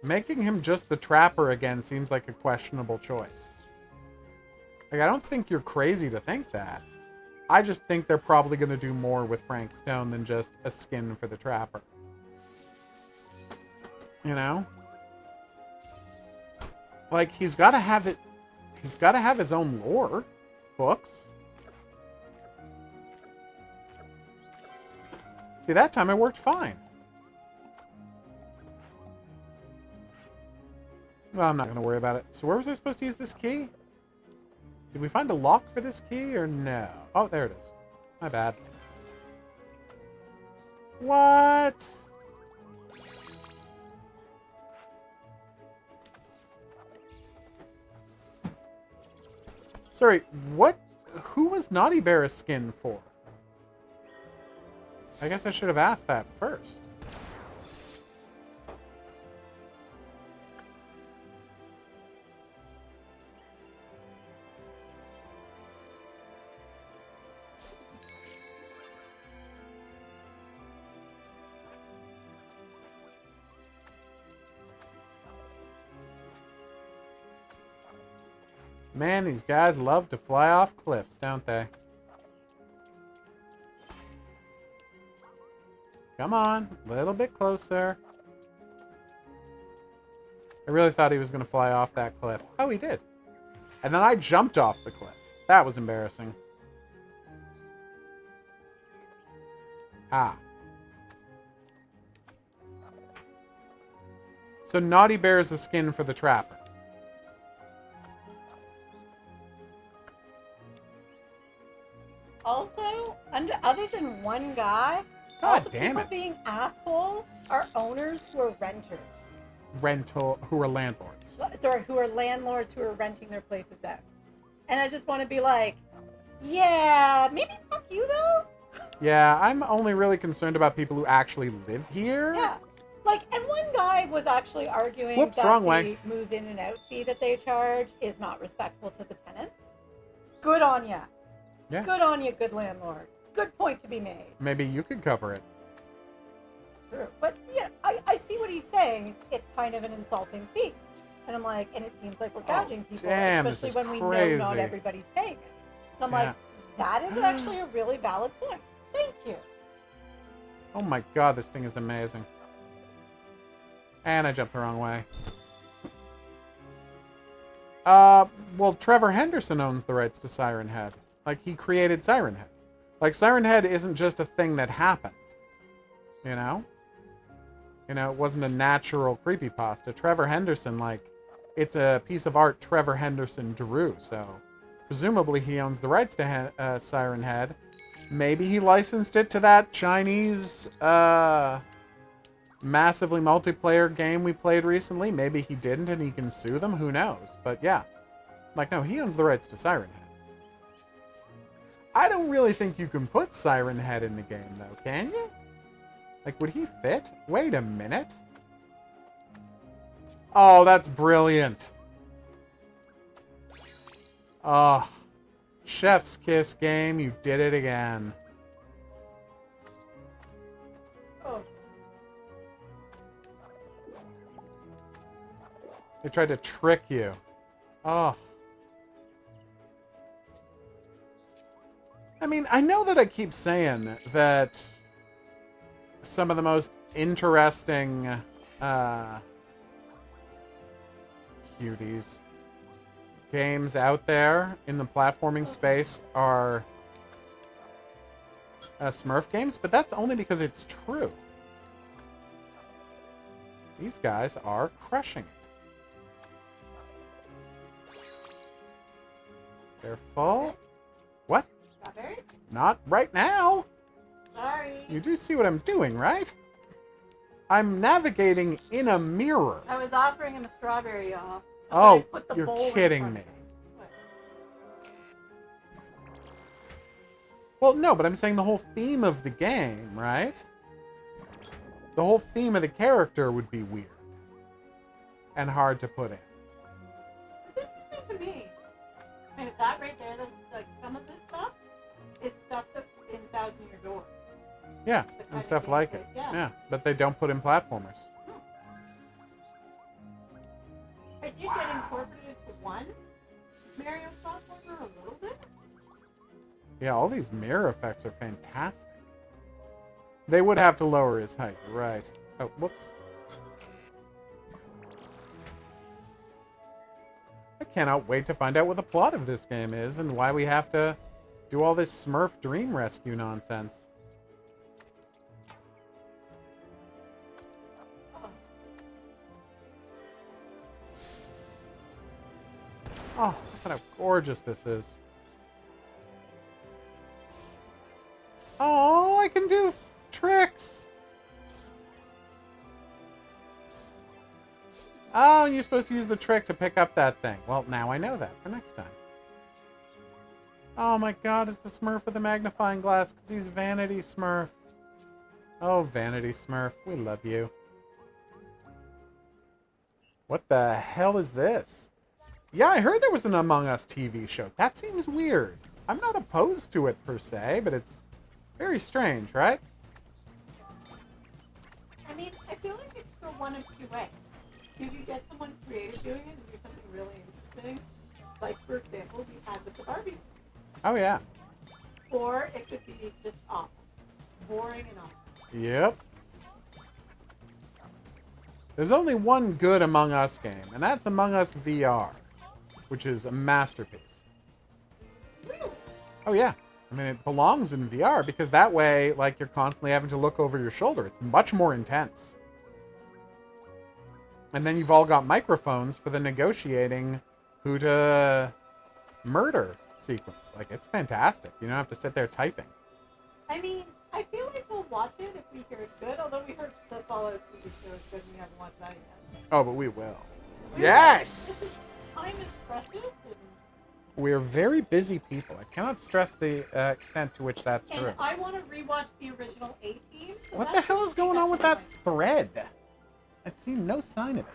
Speaker 1: Making him just the Trapper again seems like a questionable choice. Like, I don't think you're crazy to think that. I just think they're probably going to do more with Frank Stone than just a skin for the Trapper. You know? Like, he's got to have it. He's got to have his own lore books. See, that time it worked fine. Well, I'm not going to worry about it. So where was I supposed to use this key? Did we find a lock for this key or no? Oh, there it is. My bad. What? Sorry, what? Who was Naughty Bear a skin for? I guess I should have asked that first. Man, these guys love to fly off cliffs, don't they? Come on, a little bit closer. I really thought he was going to fly off that cliff. Oh, he did. And then I jumped off the cliff. That was embarrassing. Ah. So Naughty Bear is the skin for the Trapper.
Speaker 3: Also, other than one guy, all
Speaker 1: God
Speaker 3: the
Speaker 1: damn
Speaker 3: people
Speaker 1: it.
Speaker 3: being assholes are owners who are renters.
Speaker 1: Who are landlords.
Speaker 3: Sorry, who are landlords who are renting their places out. And I just want to be like, yeah, maybe fuck you though.
Speaker 1: Yeah, I'm only really concerned about people who actually live here.
Speaker 3: Yeah. Like, and one guy was actually arguing
Speaker 1: Whoops,
Speaker 3: that
Speaker 1: wrong
Speaker 3: the
Speaker 1: way.
Speaker 3: move in and out fee that they charge is not respectful to the tenants. Good on ya.
Speaker 1: Yeah.
Speaker 3: Good on you, good landlord. Good point to be made.
Speaker 1: Maybe you could cover it.
Speaker 3: True. But yeah, I see what he's saying. It's kind of an insulting fee. And I'm like, and it seems like we're gouging people,
Speaker 1: damn, this
Speaker 3: especially
Speaker 1: is
Speaker 3: when we know not
Speaker 1: crazy.
Speaker 3: everybody's paying it. And I'm
Speaker 1: Yeah.
Speaker 3: like, that is actually a really valid point. Thank you.
Speaker 1: Oh my god, this thing is amazing. And I jumped the wrong way. Well, Trevor Henderson owns the rights to Siren Head. Like, he created Siren Head. Like, Siren Head isn't just a thing that happened. You know? You know, it wasn't a natural creepypasta. Trevor Henderson, like, it's a piece of art Trevor Henderson drew, so presumably he owns the rights to Siren Head. Maybe he licensed it to that Chinese massively multiplayer game we played recently. Maybe he didn't and he can sue them. Who knows? But yeah. Like, no, he owns the rights to Siren Head. I don't really think you can put Siren Head in the game, though, can you? Like, would he fit? Wait a minute. Oh, that's brilliant. Oh, Chef's Kiss game, you did it again.
Speaker 3: Oh.
Speaker 1: They tried to trick you. Oh. I mean, I know that I keep saying that some of the most interesting cuties games out there in the platforming space are Smurf games, but that's only because it's true. These guys are crushing it. Careful. What?
Speaker 3: Strawberry?
Speaker 1: Not right now.
Speaker 3: Sorry.
Speaker 1: You do see what I'm doing, right? I'm navigating in a mirror.
Speaker 3: I was offering him a strawberry, y'all.
Speaker 1: Oh,
Speaker 3: Put the
Speaker 1: you're
Speaker 3: bowl in
Speaker 1: kidding
Speaker 3: front
Speaker 1: me.
Speaker 3: of him. What?
Speaker 1: Well, no, but I'm saying the whole theme of the game, right? The whole theme of the character would be weird. And hard to put in.
Speaker 3: It's interesting to me. Because that right there, like some of this stuff is stuff that's in Thousand Year Door.
Speaker 1: Yeah,
Speaker 3: The kind
Speaker 1: and
Speaker 3: of
Speaker 1: stuff
Speaker 3: games
Speaker 1: like
Speaker 3: that-
Speaker 1: it.
Speaker 3: yeah.
Speaker 1: Yeah, but they don't put in platformers.
Speaker 3: But you get incorporated into one Mario platformer a little bit?
Speaker 1: Yeah, all these mirror effects are fantastic. They would have to lower his height, you're right. Oh, whoops. I cannot wait to find out what the plot of this game is and why we have to do all this Smurf Dream Rescue nonsense. Oh, look at how gorgeous this is. Oh, I can do tricks. Oh, and you're supposed to use the trick to pick up that thing. Well, now I know that for next time. Oh my god, it's the Smurf with the magnifying glass because he's Vanity Smurf. Oh, Vanity Smurf, we love you. What the hell is this? Yeah, I heard there was an Among Us TV show. That seems weird. I'm not opposed to it per se, but it's very strange, right?
Speaker 3: I mean, I feel like it's go one of two ways. You could get someone creative doing it and do something really interesting. Like, for example, we had with the Barbie.
Speaker 1: Oh, yeah.
Speaker 3: Or it could be just awful. Boring and awful.
Speaker 1: Yep. There's only one good Among Us game, and that's Among Us VR, which is a masterpiece.
Speaker 3: Really?
Speaker 1: Oh, yeah. I mean, it belongs in VR because that way, like, you're constantly having to look over your shoulder. It's much more intense. And then you've all got microphones for the negotiating who to murder sequence. Like, it's fantastic. You don't have to sit there typing.
Speaker 3: I mean, I feel like we'll watch it if we hear it's good, although we heard the Fallout TV show is good and we haven't watched that yet.
Speaker 1: Oh, but we will.
Speaker 3: We're
Speaker 1: Yes!
Speaker 3: Time is precious, and
Speaker 1: We're very busy people. I cannot stress the extent to which that's true.
Speaker 3: I want to rewatch the original A-Team. So
Speaker 1: What the
Speaker 3: that's
Speaker 1: hell is
Speaker 3: gonna
Speaker 1: going
Speaker 3: take
Speaker 1: on
Speaker 3: us
Speaker 1: with
Speaker 3: some
Speaker 1: that
Speaker 3: time.
Speaker 1: thread? I've seen no sign of it.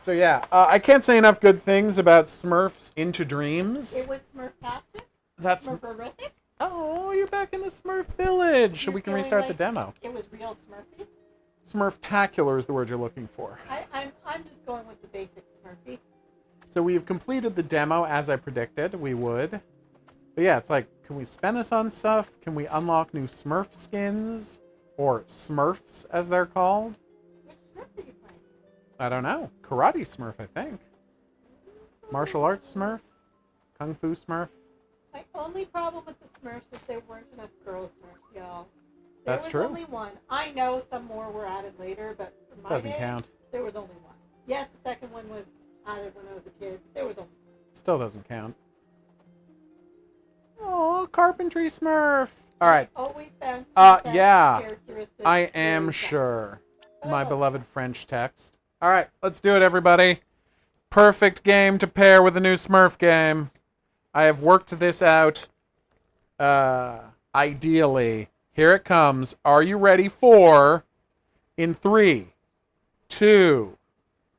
Speaker 1: So yeah, I can't say enough good things about Smurfs Into Dreams.
Speaker 3: It was Smurftastic.
Speaker 1: That's
Speaker 3: Smurferific.
Speaker 1: oh, you're back in the Smurf Village, so
Speaker 3: You're
Speaker 1: we can
Speaker 3: feeling
Speaker 1: restart the
Speaker 3: like
Speaker 1: demo.
Speaker 3: It was real Smurfy.
Speaker 1: Smurftacular is the word you're looking for.
Speaker 3: I'm just going with the basic Smurfy.
Speaker 1: So we've completed the demo as I predicted we would. But yeah, it's like, can we spend this on stuff? Can we unlock new Smurf skins? Or Smurfs, as they're called?
Speaker 3: Which Smurf are you playing?
Speaker 1: I don't know. Karate Smurf, I think. Martial arts Smurf? Kung Fu Smurf?
Speaker 3: My only problem with the Smurfs is there weren't enough girl Smurfs, y'all.
Speaker 1: That's true.
Speaker 3: There was only one. I know some more were added later, but for my
Speaker 1: Doesn't
Speaker 3: days,
Speaker 1: count.
Speaker 3: there was only one. Yes, the second one was added when I was a kid. There was only one.
Speaker 1: Still doesn't count. Oh, Carpentry Smurf! All right.
Speaker 3: Always found
Speaker 1: yeah.
Speaker 3: characteristics
Speaker 1: I am
Speaker 3: very
Speaker 1: sure.
Speaker 3: sexist.
Speaker 1: My
Speaker 3: Oh,
Speaker 1: beloved French text. All right, let's do it, everybody. Perfect game to pair with a new Smurf game. I have worked this out. Ideally, here it comes. Are you ready for? In 3, 2,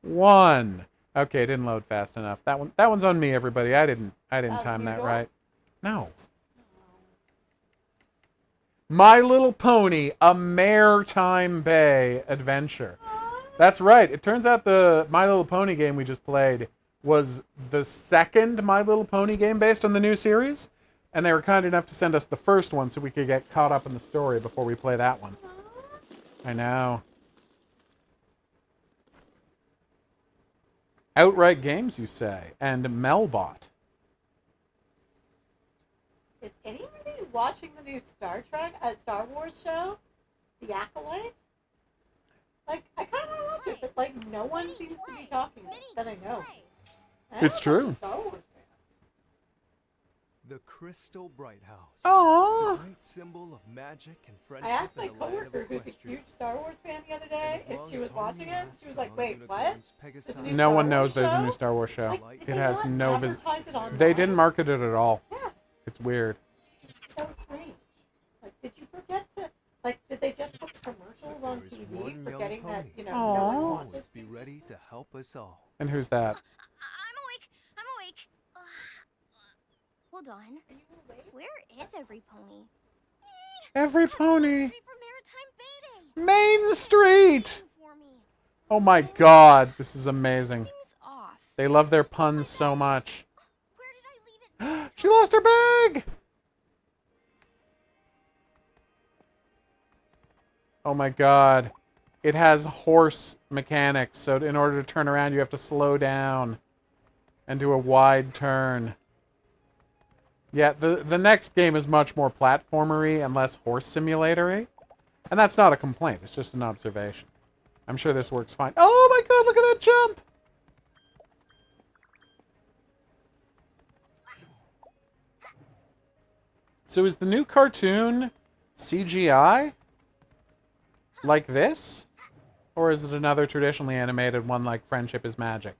Speaker 1: 1. Okay, it didn't load fast enough. That one's on me, everybody. I didn't time that right. No. My Little Pony: A Maretime Bay Adventure. That's right. It turns out the My Little Pony game we just played was the second My Little Pony game based on the new series, and they were kind enough to send us the first one so we could get caught up in the story before we play that one. I know. Outright Games, you say, and Melbot.
Speaker 3: Is anybody watching the new Star Wars show, The Acolyte? Like, I kind of want to watch it, but like, no one seems to be talking that I know.
Speaker 1: It's true.
Speaker 3: Star Wars fans.
Speaker 4: The Crystal Bright House.
Speaker 1: Aww.
Speaker 4: The great symbol of magic and friendship.
Speaker 3: I asked my
Speaker 4: in the land of
Speaker 3: coworker, who's a
Speaker 4: Equestria.
Speaker 3: huge Star Wars fan, the other day,
Speaker 4: And as
Speaker 3: if
Speaker 4: long
Speaker 3: she
Speaker 4: as
Speaker 3: was
Speaker 4: harmony
Speaker 3: watching it.
Speaker 4: lasts
Speaker 3: She was like,
Speaker 4: among
Speaker 3: "Wait, what?
Speaker 4: unicorns, Pegasus,
Speaker 3: This new
Speaker 1: No
Speaker 3: Star
Speaker 1: one
Speaker 3: Wars
Speaker 1: knows there's a
Speaker 3: show?
Speaker 1: new Star Wars show.
Speaker 3: Like, did
Speaker 1: It
Speaker 3: they
Speaker 1: has
Speaker 3: not
Speaker 1: no
Speaker 3: advertise it online?
Speaker 1: They didn't market it at all.
Speaker 3: Yeah,
Speaker 1: It's weird.
Speaker 3: it's so strange. Like, did you forget to? Like, did they just put commercials on
Speaker 4: There is
Speaker 3: TV,
Speaker 4: one
Speaker 3: forgetting
Speaker 4: young
Speaker 3: that
Speaker 4: pony.
Speaker 3: no
Speaker 1: Aw.
Speaker 3: one
Speaker 4: Always
Speaker 3: watches
Speaker 4: be
Speaker 3: TV?
Speaker 4: ready to help us all.
Speaker 1: And who's that?
Speaker 5: I'm awake. I'm awake. Hold on.
Speaker 3: Are you awake?
Speaker 5: Where is every pony?
Speaker 1: Every pony.
Speaker 5: Street for Maritime Bay Day.
Speaker 1: Main Street.
Speaker 5: For me.
Speaker 1: Oh my god, this is amazing.
Speaker 5: Something's off.
Speaker 1: They love their puns so much.
Speaker 5: Where did I leave it?
Speaker 1: She lost her bag! Oh my god. It has horse mechanics, so in order to turn around, you have to slow down and do a wide turn. Yeah, the next game is much more platformery and less horse simulatory. And that's not a complaint, it's just an observation. I'm sure this works fine. Oh my god, look at that jump! So is the new cartoon CGI? Like this? Or is it another traditionally animated one like Friendship is Magic?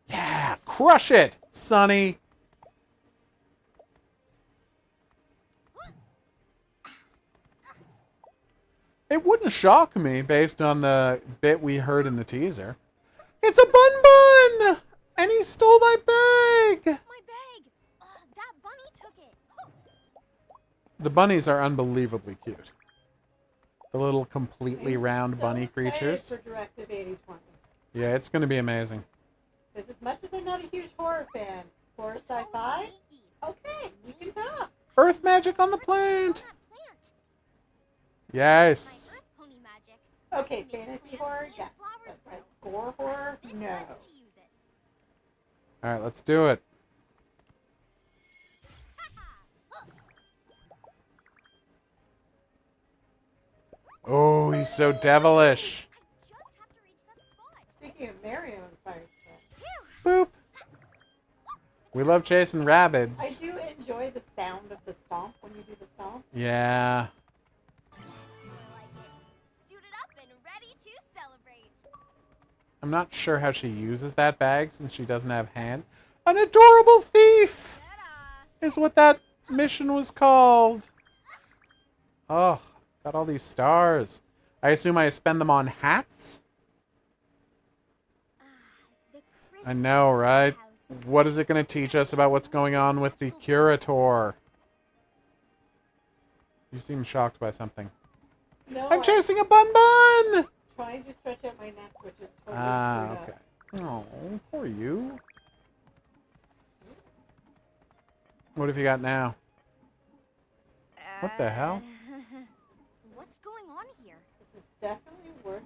Speaker 1: Yeah! Crush it, Sonny! It wouldn't shock me based on the bit we heard in the teaser. It's a Bun Bun! And he stole my bag!
Speaker 5: My bag. That bunny took it.
Speaker 1: The bunnies are unbelievably cute. The little completely
Speaker 3: I'm
Speaker 1: round
Speaker 3: so
Speaker 1: bunny
Speaker 3: excited
Speaker 1: creatures.
Speaker 3: for Directive 8020.
Speaker 1: Yeah, it's going to be amazing.
Speaker 3: Because as much as I'm not a huge horror fan, horror
Speaker 5: So
Speaker 3: sci-fi,
Speaker 5: sneaky.
Speaker 3: okay, you can talk.
Speaker 1: Earth magic on the plant! Yes!
Speaker 5: My earth pony magic.
Speaker 3: Okay,
Speaker 5: Can make
Speaker 3: fantasy
Speaker 5: plants
Speaker 3: horror,
Speaker 5: and
Speaker 3: yeah.
Speaker 5: flowers
Speaker 3: But
Speaker 5: grow.
Speaker 3: like gore horror,
Speaker 5: This
Speaker 3: no.
Speaker 5: button to use it.
Speaker 1: Alright, let's do it. Oh, he's so devilish.
Speaker 5: I just have to reach that spot.
Speaker 3: Speaking of Mario inspired stuff,
Speaker 1: Boop. We love chasing
Speaker 3: I
Speaker 1: rabbits.
Speaker 3: do enjoy the sound of the stomp when you do the stomp.
Speaker 1: Yeah.
Speaker 5: That's more like it. Suited up and ready to celebrate.
Speaker 1: I'm not sure how she uses that bag since she doesn't have hand. An adorable thief
Speaker 5: Ta-da!
Speaker 1: is what that mission was called. Oh, got all these stars. I assume I spend them on hats?
Speaker 5: The
Speaker 1: I know,
Speaker 5: Crystal
Speaker 1: right?
Speaker 5: House.
Speaker 1: What is it going to teach us about what's going on with the Curator? You seem shocked by something.
Speaker 3: No,
Speaker 1: I'm chasing a Bun Bun!
Speaker 3: trying to stretch out my neck, which is totally
Speaker 1: Ah,
Speaker 3: screwed
Speaker 1: okay.
Speaker 3: up.
Speaker 1: Oh, poor you. What have you got now? What the hell?
Speaker 5: What's going on here?
Speaker 3: This is definitely worth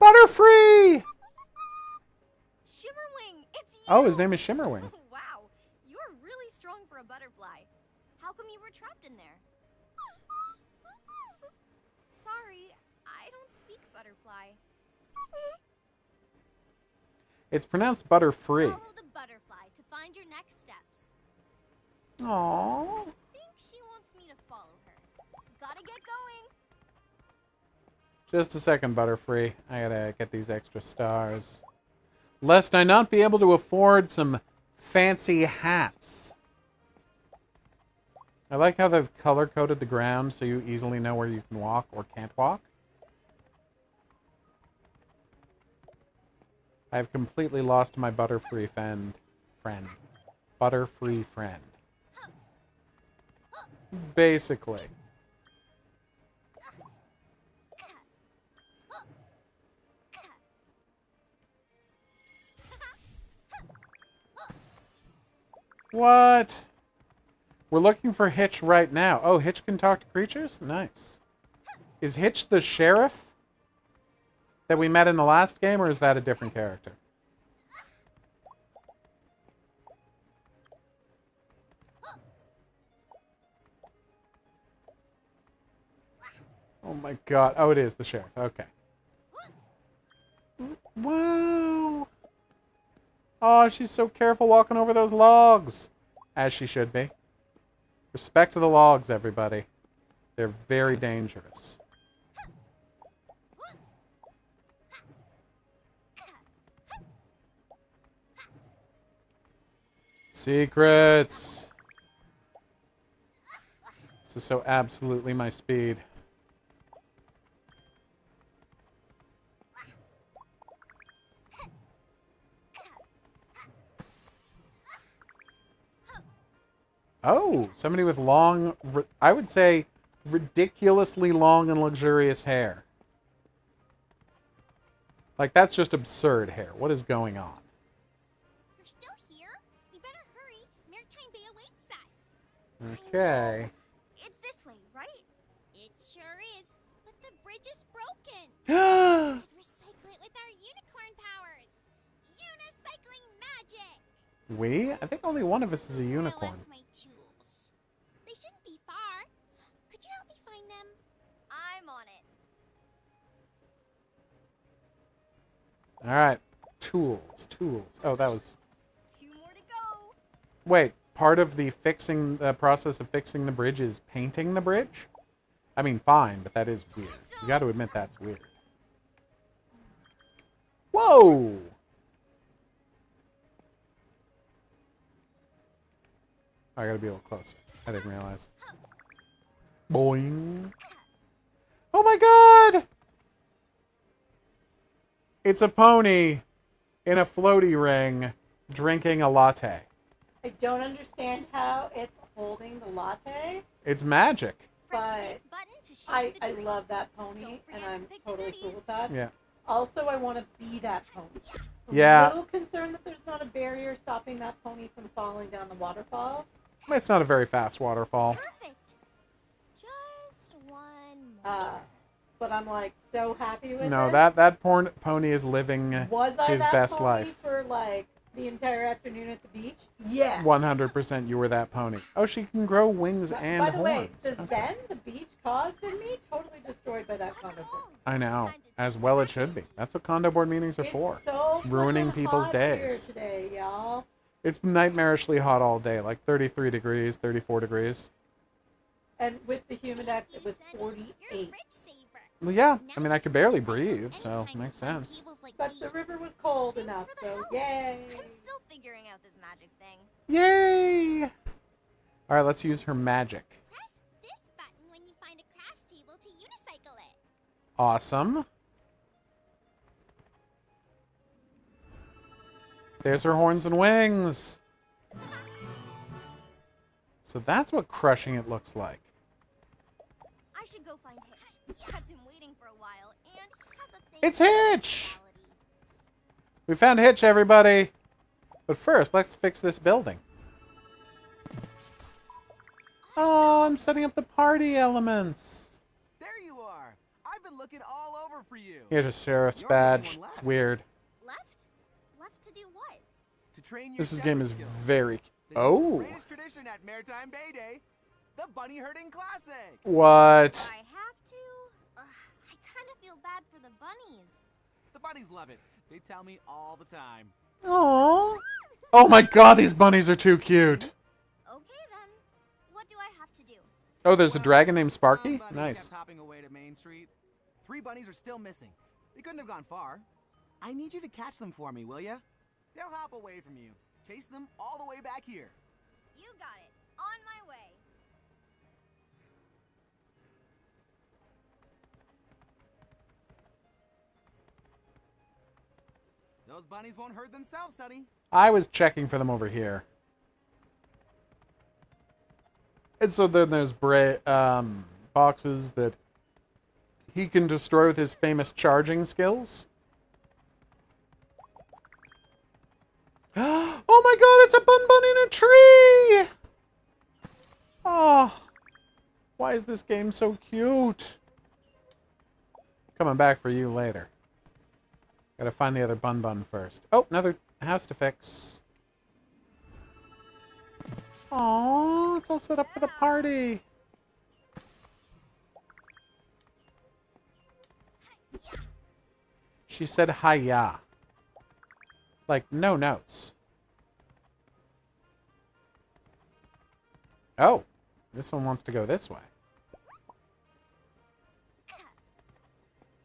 Speaker 1: Butterfree!
Speaker 5: Shimmerwing, it's you!
Speaker 1: Oh, his name is Shimmerwing.
Speaker 5: Wow, you're really strong for a butterfly. How come you were trapped in there? Sorry, I don't speak butterfly.
Speaker 1: It's pronounced Butterfree.
Speaker 5: Follow the butterfly to find your next steps.
Speaker 1: Aww.
Speaker 5: Think she wants me to follow her. Gotta get going.
Speaker 1: Just a second, Butterfree. I gotta get these extra stars. Lest I not be able to afford some fancy hats. I like how they've color-coded the ground so you easily know where you can walk or can't walk. I've completely lost my Butterfree friend. Butterfree friend. Basically. What? We're looking for Hitch right now. Oh, Hitch can talk to creatures? Nice. Is Hitch the sheriff that we met in the last game, or is that a different character? Oh my god. Oh, it is the sheriff. Okay. Wow. Oh, she's so careful walking over those logs. As she should be. Respect to the logs, everybody. They're very dangerous. Secrets. This is so absolutely my speed. Oh, somebody with long, I would say, ridiculously long and luxurious hair. Like, that's just absurd hair. What is going on?
Speaker 5: You're still here? We better hurry. Maretime Bay awaits us.
Speaker 1: Okay.
Speaker 5: It's this way, right? It sure is. But the bridge is broken.
Speaker 1: Oh
Speaker 5: We'd recycle it with our unicorn powers. Unicycling magic.
Speaker 1: We? I think only one of us is a
Speaker 5: I
Speaker 1: unicorn.
Speaker 5: left my tools. They shouldn't be far. Could you help me find them? I'm on it.
Speaker 1: Alright. Tools. Oh, that was...
Speaker 5: 2 more to go.
Speaker 1: Wait, part of the process of fixing the bridge is painting the bridge? I mean, fine, but that is weird. You gotta admit that's weird. Whoa! I gotta be a little closer. I didn't realize. Boing. Oh my god! It's a pony in a floaty ring drinking a latte.
Speaker 3: I don't understand how it's holding the latte,
Speaker 1: It's magic.
Speaker 5: Press
Speaker 3: but
Speaker 5: this button to show
Speaker 3: I
Speaker 5: the doodle.
Speaker 3: love that pony,
Speaker 5: Don't
Speaker 3: and
Speaker 5: forget to
Speaker 3: I'm
Speaker 5: pick the
Speaker 3: totally cool
Speaker 5: goodies.
Speaker 3: with that.
Speaker 1: Yeah.
Speaker 3: Also, I want to be that pony.
Speaker 1: Yeah.
Speaker 3: I'm a little concerned that there's not a barrier stopping that pony from falling down the waterfalls.
Speaker 1: It's not a very fast waterfall.
Speaker 5: Perfect. Just one more.
Speaker 3: But I'm like so happy with
Speaker 1: No,
Speaker 3: it.
Speaker 1: that pony is living
Speaker 3: Was I
Speaker 1: his
Speaker 3: that
Speaker 1: best
Speaker 3: pony
Speaker 1: life.
Speaker 3: for like the entire afternoon at the beach? Yes.
Speaker 1: 100% you were that pony. Oh, she can grow wings and
Speaker 3: By the way,
Speaker 1: horns.
Speaker 3: the
Speaker 1: Okay.
Speaker 3: zen the beach caused in me totally destroyed by that condo board.
Speaker 1: I know. As well it should be. That's what condo board meetings are
Speaker 3: It's
Speaker 1: for.
Speaker 3: so
Speaker 1: Ruining
Speaker 3: fucking
Speaker 1: people's
Speaker 3: hot
Speaker 1: days.
Speaker 3: here today, y'all.
Speaker 1: It's nightmarishly hot all day, like 33 degrees, 34 degrees.
Speaker 3: And with the humidex, it was
Speaker 5: You're a
Speaker 3: 48.
Speaker 5: bridge saver.
Speaker 1: Well, yeah,
Speaker 5: Now
Speaker 1: I mean, I
Speaker 5: you
Speaker 1: could
Speaker 5: can
Speaker 1: barely
Speaker 5: recycle
Speaker 1: breathe, so
Speaker 5: anytime
Speaker 1: it
Speaker 5: you
Speaker 1: makes
Speaker 5: find
Speaker 1: sense.
Speaker 5: tables like
Speaker 3: But the
Speaker 5: these.
Speaker 3: river was cold
Speaker 5: Thanks
Speaker 3: enough,
Speaker 5: for the
Speaker 3: so
Speaker 5: help.
Speaker 3: yay.
Speaker 5: I'm still figuring out this magic thing.
Speaker 1: Yay! All right, let's use her magic.
Speaker 5: Press this button when you find a crafts table to unicycle it.
Speaker 1: Awesome. There's her horns and wings. So that's what crushing it looks like.
Speaker 5: I should go find Hitch. Kept him waiting for a while, and he has a thing
Speaker 1: It's
Speaker 5: for
Speaker 1: Hitch!
Speaker 5: reality.
Speaker 1: We found Hitch, everybody. But first, let's fix this building. Oh, I'm setting up the party elements.
Speaker 6: There you are. I've been looking all over for you.
Speaker 1: Here's a sheriff's
Speaker 6: You're the only
Speaker 1: badge.
Speaker 6: one left.
Speaker 1: It's weird.
Speaker 5: Left? Left to do what?
Speaker 6: To train your
Speaker 1: This game
Speaker 6: shepherd
Speaker 1: is
Speaker 6: skills.
Speaker 1: very...
Speaker 6: The
Speaker 1: Oh!
Speaker 6: greatest tradition at Maritime Bay Day, the bunny herding classic.
Speaker 1: What?
Speaker 5: I have to? I kind of feel bad for the bunnies.
Speaker 6: The bunnies love it. They tell me all the time.
Speaker 1: Aww. Oh my god, these bunnies are too cute.
Speaker 5: Okay then.
Speaker 1: Oh, there's a dragon named Sparky?
Speaker 6: Some bunnies
Speaker 1: Nice.
Speaker 6: kept hopping away to Main Street. 3 bunnies are still missing. They couldn't have gone far. I need you to catch them for me, will ya? They'll hop away from you. Chase them all the way back here.
Speaker 5: You got it. On my way.
Speaker 6: Those bunnies won't hurt themselves, Sonny.
Speaker 1: I was checking for them over here. And so then there's boxes that he can destroy with his famous charging skills. Oh my god, it's a bun bun in a tree! Oh, why is this game so cute? Coming back for you later. Gotta find the other bun bun first. Oh, another house to fix. Aww, it's all set up for the party. She said hiya. Like, no notes. Oh, this one wants to go this way.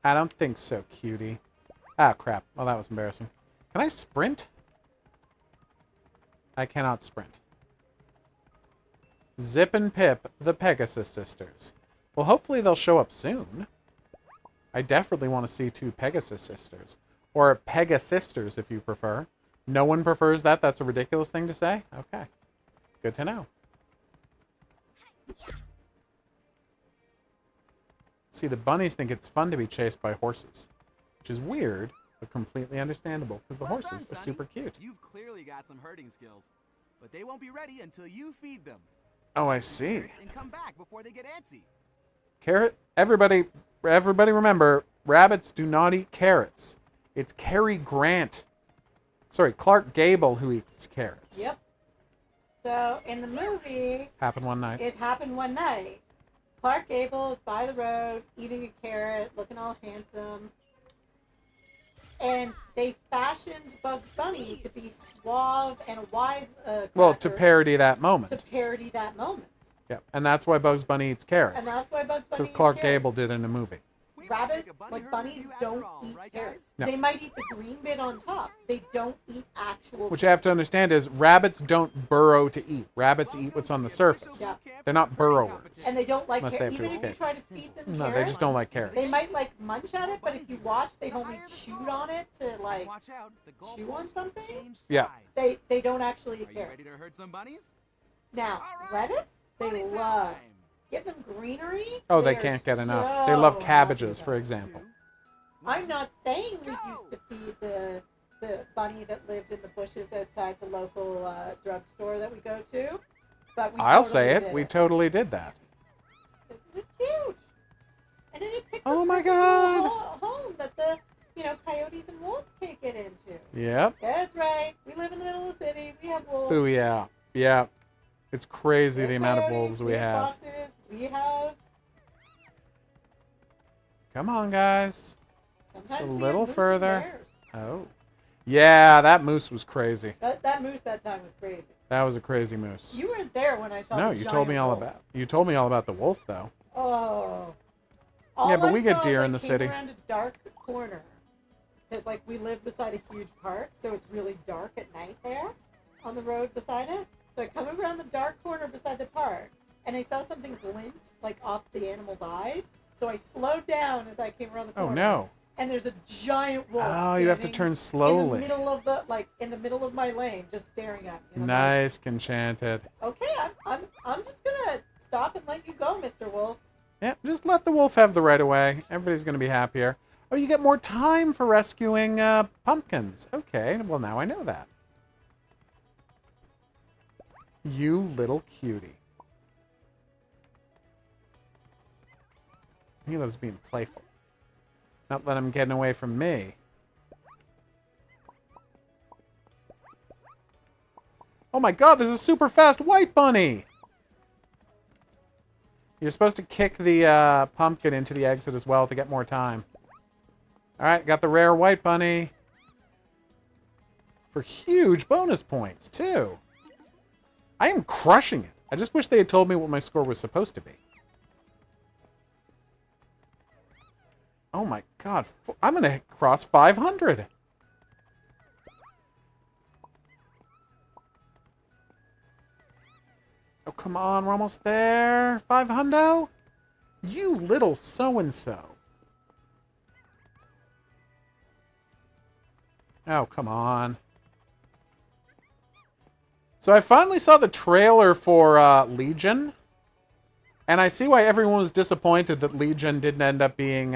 Speaker 1: I don't think so, cutie. Ah, crap. Well, that was embarrassing. Can I sprint? I cannot sprint. Zip and Pip, the Pegasus sisters. Well, hopefully they'll show up soon. I definitely want to see 2 Pegasus sisters. Or Pegasisters, if you prefer. No one prefers that? That's a ridiculous thing to say? Okay. Good to know. See, the bunnies think it's fun to be chased by horses. Which is weird, but completely understandable, because the
Speaker 6: Well
Speaker 1: horses
Speaker 6: done,
Speaker 1: are
Speaker 6: Sonny.
Speaker 1: super cute.
Speaker 6: You've clearly got some herding skills, but they won't be ready until you feed them.
Speaker 1: Oh, I see.
Speaker 6: And come back before they get antsy.
Speaker 1: Carrot. Everybody remember, rabbits do not eat carrots. It's Cary Grant. Sorry, Clark Gable who eats carrots.
Speaker 3: Yep. So in the movie,
Speaker 1: Happened one night.
Speaker 3: it happened one night. Clark Gable is by the road, eating a carrot, looking all handsome. And they fashioned Bugs Bunny to be suave and wise.
Speaker 1: Well, to
Speaker 3: cracker
Speaker 1: parody that
Speaker 3: to
Speaker 1: moment.
Speaker 3: parody that moment.
Speaker 1: Yeah, and that's why Bugs Bunny eats
Speaker 3: And
Speaker 1: carrots.
Speaker 3: that's why Bugs Bunny
Speaker 1: Because
Speaker 3: eats
Speaker 1: Clark
Speaker 3: carrots.
Speaker 1: Gable did in a movie.
Speaker 6: We might
Speaker 3: Rabbits,
Speaker 6: make a bunny
Speaker 3: like
Speaker 6: herd
Speaker 3: bunnies,
Speaker 6: with you after
Speaker 3: don't
Speaker 6: all,
Speaker 3: eat
Speaker 6: right,
Speaker 3: carrots.
Speaker 6: guys?
Speaker 1: No.
Speaker 3: They might eat the green bit on top. They don't eat actual.
Speaker 1: What you have to
Speaker 3: carrots.
Speaker 1: understand is rabbits don't burrow to eat. Rabbits eat what's on the surface.
Speaker 3: Yeah.
Speaker 1: They're not burrowers.
Speaker 3: And they don't like
Speaker 1: Unless they have to
Speaker 3: even if you
Speaker 1: escape.
Speaker 3: try to feed them
Speaker 1: No, they
Speaker 3: carrots,
Speaker 1: just don't like carrots.
Speaker 3: They might like munch at it, but if you watch, they've only chewed on it to like
Speaker 6: Watch out, the
Speaker 3: chew on
Speaker 6: goalposts
Speaker 3: something.
Speaker 6: change
Speaker 1: Yeah.
Speaker 6: sides.
Speaker 3: They don't actually
Speaker 6: Are
Speaker 3: eat
Speaker 6: you
Speaker 3: carrots.
Speaker 6: ready to herd some bunnies?
Speaker 3: Now
Speaker 6: All right.
Speaker 3: lettuce, they
Speaker 6: Bunny
Speaker 3: love.
Speaker 6: time.
Speaker 3: Give them greenery.
Speaker 1: Oh, they
Speaker 3: are
Speaker 1: can't get enough.
Speaker 3: so
Speaker 1: They love
Speaker 3: happy
Speaker 1: cabbages,
Speaker 3: about
Speaker 1: for
Speaker 3: it.
Speaker 1: example.
Speaker 3: I'm not saying we
Speaker 6: Go!
Speaker 3: used to feed the bunny that lived in the bushes outside the local drugstore that we go to, but we
Speaker 1: I'll
Speaker 3: totally
Speaker 1: say it.
Speaker 3: did
Speaker 1: We totally did that.
Speaker 3: It was huge. And then it picked
Speaker 1: Oh
Speaker 3: the
Speaker 1: my
Speaker 3: perfect
Speaker 1: God.
Speaker 3: little home that the coyotes and wolves can't get into.
Speaker 1: Yep.
Speaker 3: That's right. We live in the middle of the city. We have wolves.
Speaker 1: Oh, yeah. Yeah. It's crazy
Speaker 3: We
Speaker 1: the
Speaker 3: have
Speaker 1: amount of
Speaker 3: coyotes,
Speaker 1: wolves we
Speaker 3: have
Speaker 1: have.
Speaker 3: foxes. We have
Speaker 1: Come on, guys.
Speaker 3: sometimes
Speaker 1: a
Speaker 3: we
Speaker 1: little
Speaker 3: have moose and
Speaker 1: further.
Speaker 3: bears.
Speaker 1: Oh. Yeah, that moose was crazy.
Speaker 3: That moose that time was crazy.
Speaker 1: That was a crazy moose.
Speaker 3: You weren't there when I saw
Speaker 1: No,
Speaker 3: the
Speaker 1: you told me
Speaker 3: giant
Speaker 1: all
Speaker 3: wolf.
Speaker 1: about. You told me all about the wolf, though.
Speaker 3: Oh.
Speaker 1: Yeah, but
Speaker 3: I
Speaker 1: we get
Speaker 3: saw is
Speaker 1: deer
Speaker 3: I
Speaker 1: in the
Speaker 3: came
Speaker 1: city.
Speaker 3: Around a dark corner, because like we live beside a huge park, so it's really dark at night there, on the road beside it. So I come around the dark corner beside the park, and I saw something glint like off the animal's eyes. So I slowed down as I came around the
Speaker 1: Oh
Speaker 3: corner.
Speaker 1: no.
Speaker 3: And there's a giant wolf.
Speaker 1: Oh, you have to
Speaker 3: standing
Speaker 1: turn
Speaker 3: in the
Speaker 1: slowly.
Speaker 3: middle of in the middle of my lane, just staring at me. And I'm
Speaker 1: Nice, Enchanted.
Speaker 3: like, okay, I'm just gonna stop and let you go, Mr. Wolf.
Speaker 1: Yeah, just let the wolf have the right of way. Everybody's going to be happier. Oh, you get more time for rescuing pumpkins. Okay, well now I know that. You little cutie. He loves being playful. Not let him get away from me. Oh my god, there's a super fast white bunny! You're supposed to kick the pumpkin into the exit as well to get more time. Alright, got the rare white bunny. For huge bonus points, too. I am crushing it. I just wish they had told me what my score was supposed to be. Oh my god. I'm going to cross 500. Oh, come on. We're almost there. 500? You little so-and-so. Oh, come on. So I finally saw the trailer for Legion. And I see why everyone was disappointed that Legion didn't end up being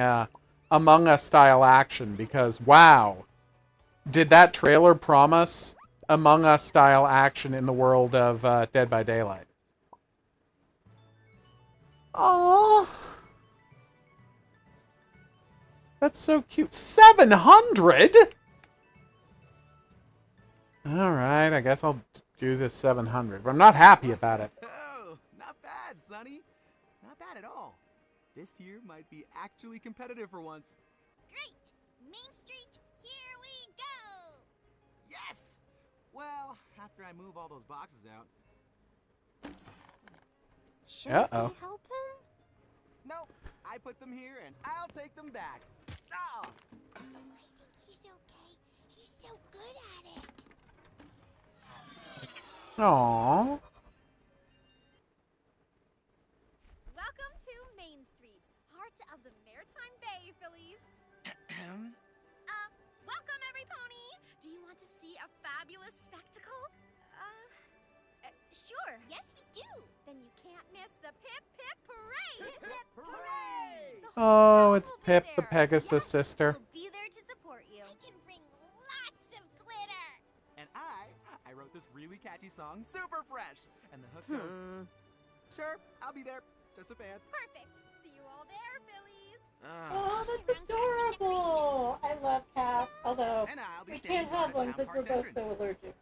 Speaker 1: Among Us style action. Because, wow. Did that trailer promise Among Us style action in the world of Dead by Daylight? Aww. That's so cute. 700? Alright, I guess I'll do this 700. But I'm not happy about it.
Speaker 6: Oh, not bad, Sonny. Not bad at all. This year might be actually competitive for once.
Speaker 5: Great! Main Street, here we go!
Speaker 6: Yes! Well, after I move all those boxes out.
Speaker 5: Should
Speaker 1: Uh-oh.
Speaker 5: we help him?
Speaker 6: Nope. I put them here and I'll take them back. Ah!
Speaker 5: I think he's okay. He's so good at it.
Speaker 1: Aww.
Speaker 7: Welcome to Main Street, heart of the Maritime Bay, Phillies. Welcome, every pony. Do you want to see a fabulous spectacle? Sure.
Speaker 5: Yes, we do.
Speaker 7: Then you can't miss the Pip Pip Parade.
Speaker 6: Hip, hip, hooray!
Speaker 7: The
Speaker 1: Oh,
Speaker 7: whole town
Speaker 1: it's
Speaker 7: will be
Speaker 1: Pip, the
Speaker 7: there.
Speaker 1: Pegasus
Speaker 7: Yes,
Speaker 1: sister.
Speaker 7: We'll be there to support you.
Speaker 5: I can bring lots of glitter.
Speaker 6: And I wrote this really catchy song, Super Fresh. And the hook goes, sure, I'll be there. Just a fan.
Speaker 7: Perfect. See you all there, Phillies.
Speaker 3: Oh, that's adorable. I love cats. Although
Speaker 6: And I'll be
Speaker 3: we
Speaker 6: standing
Speaker 3: can't
Speaker 6: guard
Speaker 3: have
Speaker 6: at
Speaker 3: one
Speaker 6: Town
Speaker 3: because we're
Speaker 6: Park's
Speaker 3: both so
Speaker 6: entrance.
Speaker 3: allergic.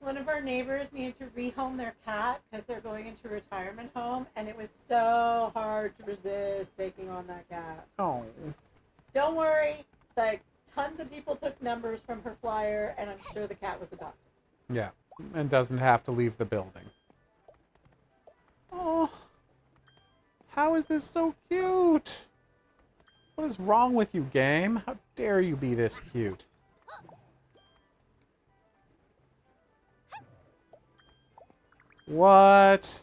Speaker 3: One of our neighbors needed to rehome their cat because they're going into a retirement home, and it was so hard to resist taking on that cat.
Speaker 1: Oh.
Speaker 3: Don't worry, like tons of people took numbers from her flyer, and I'm sure the cat was adopted.
Speaker 1: Yeah. And doesn't have to leave the building. Oh. How is this so cute? What is wrong with you, game? How dare you be this cute? What?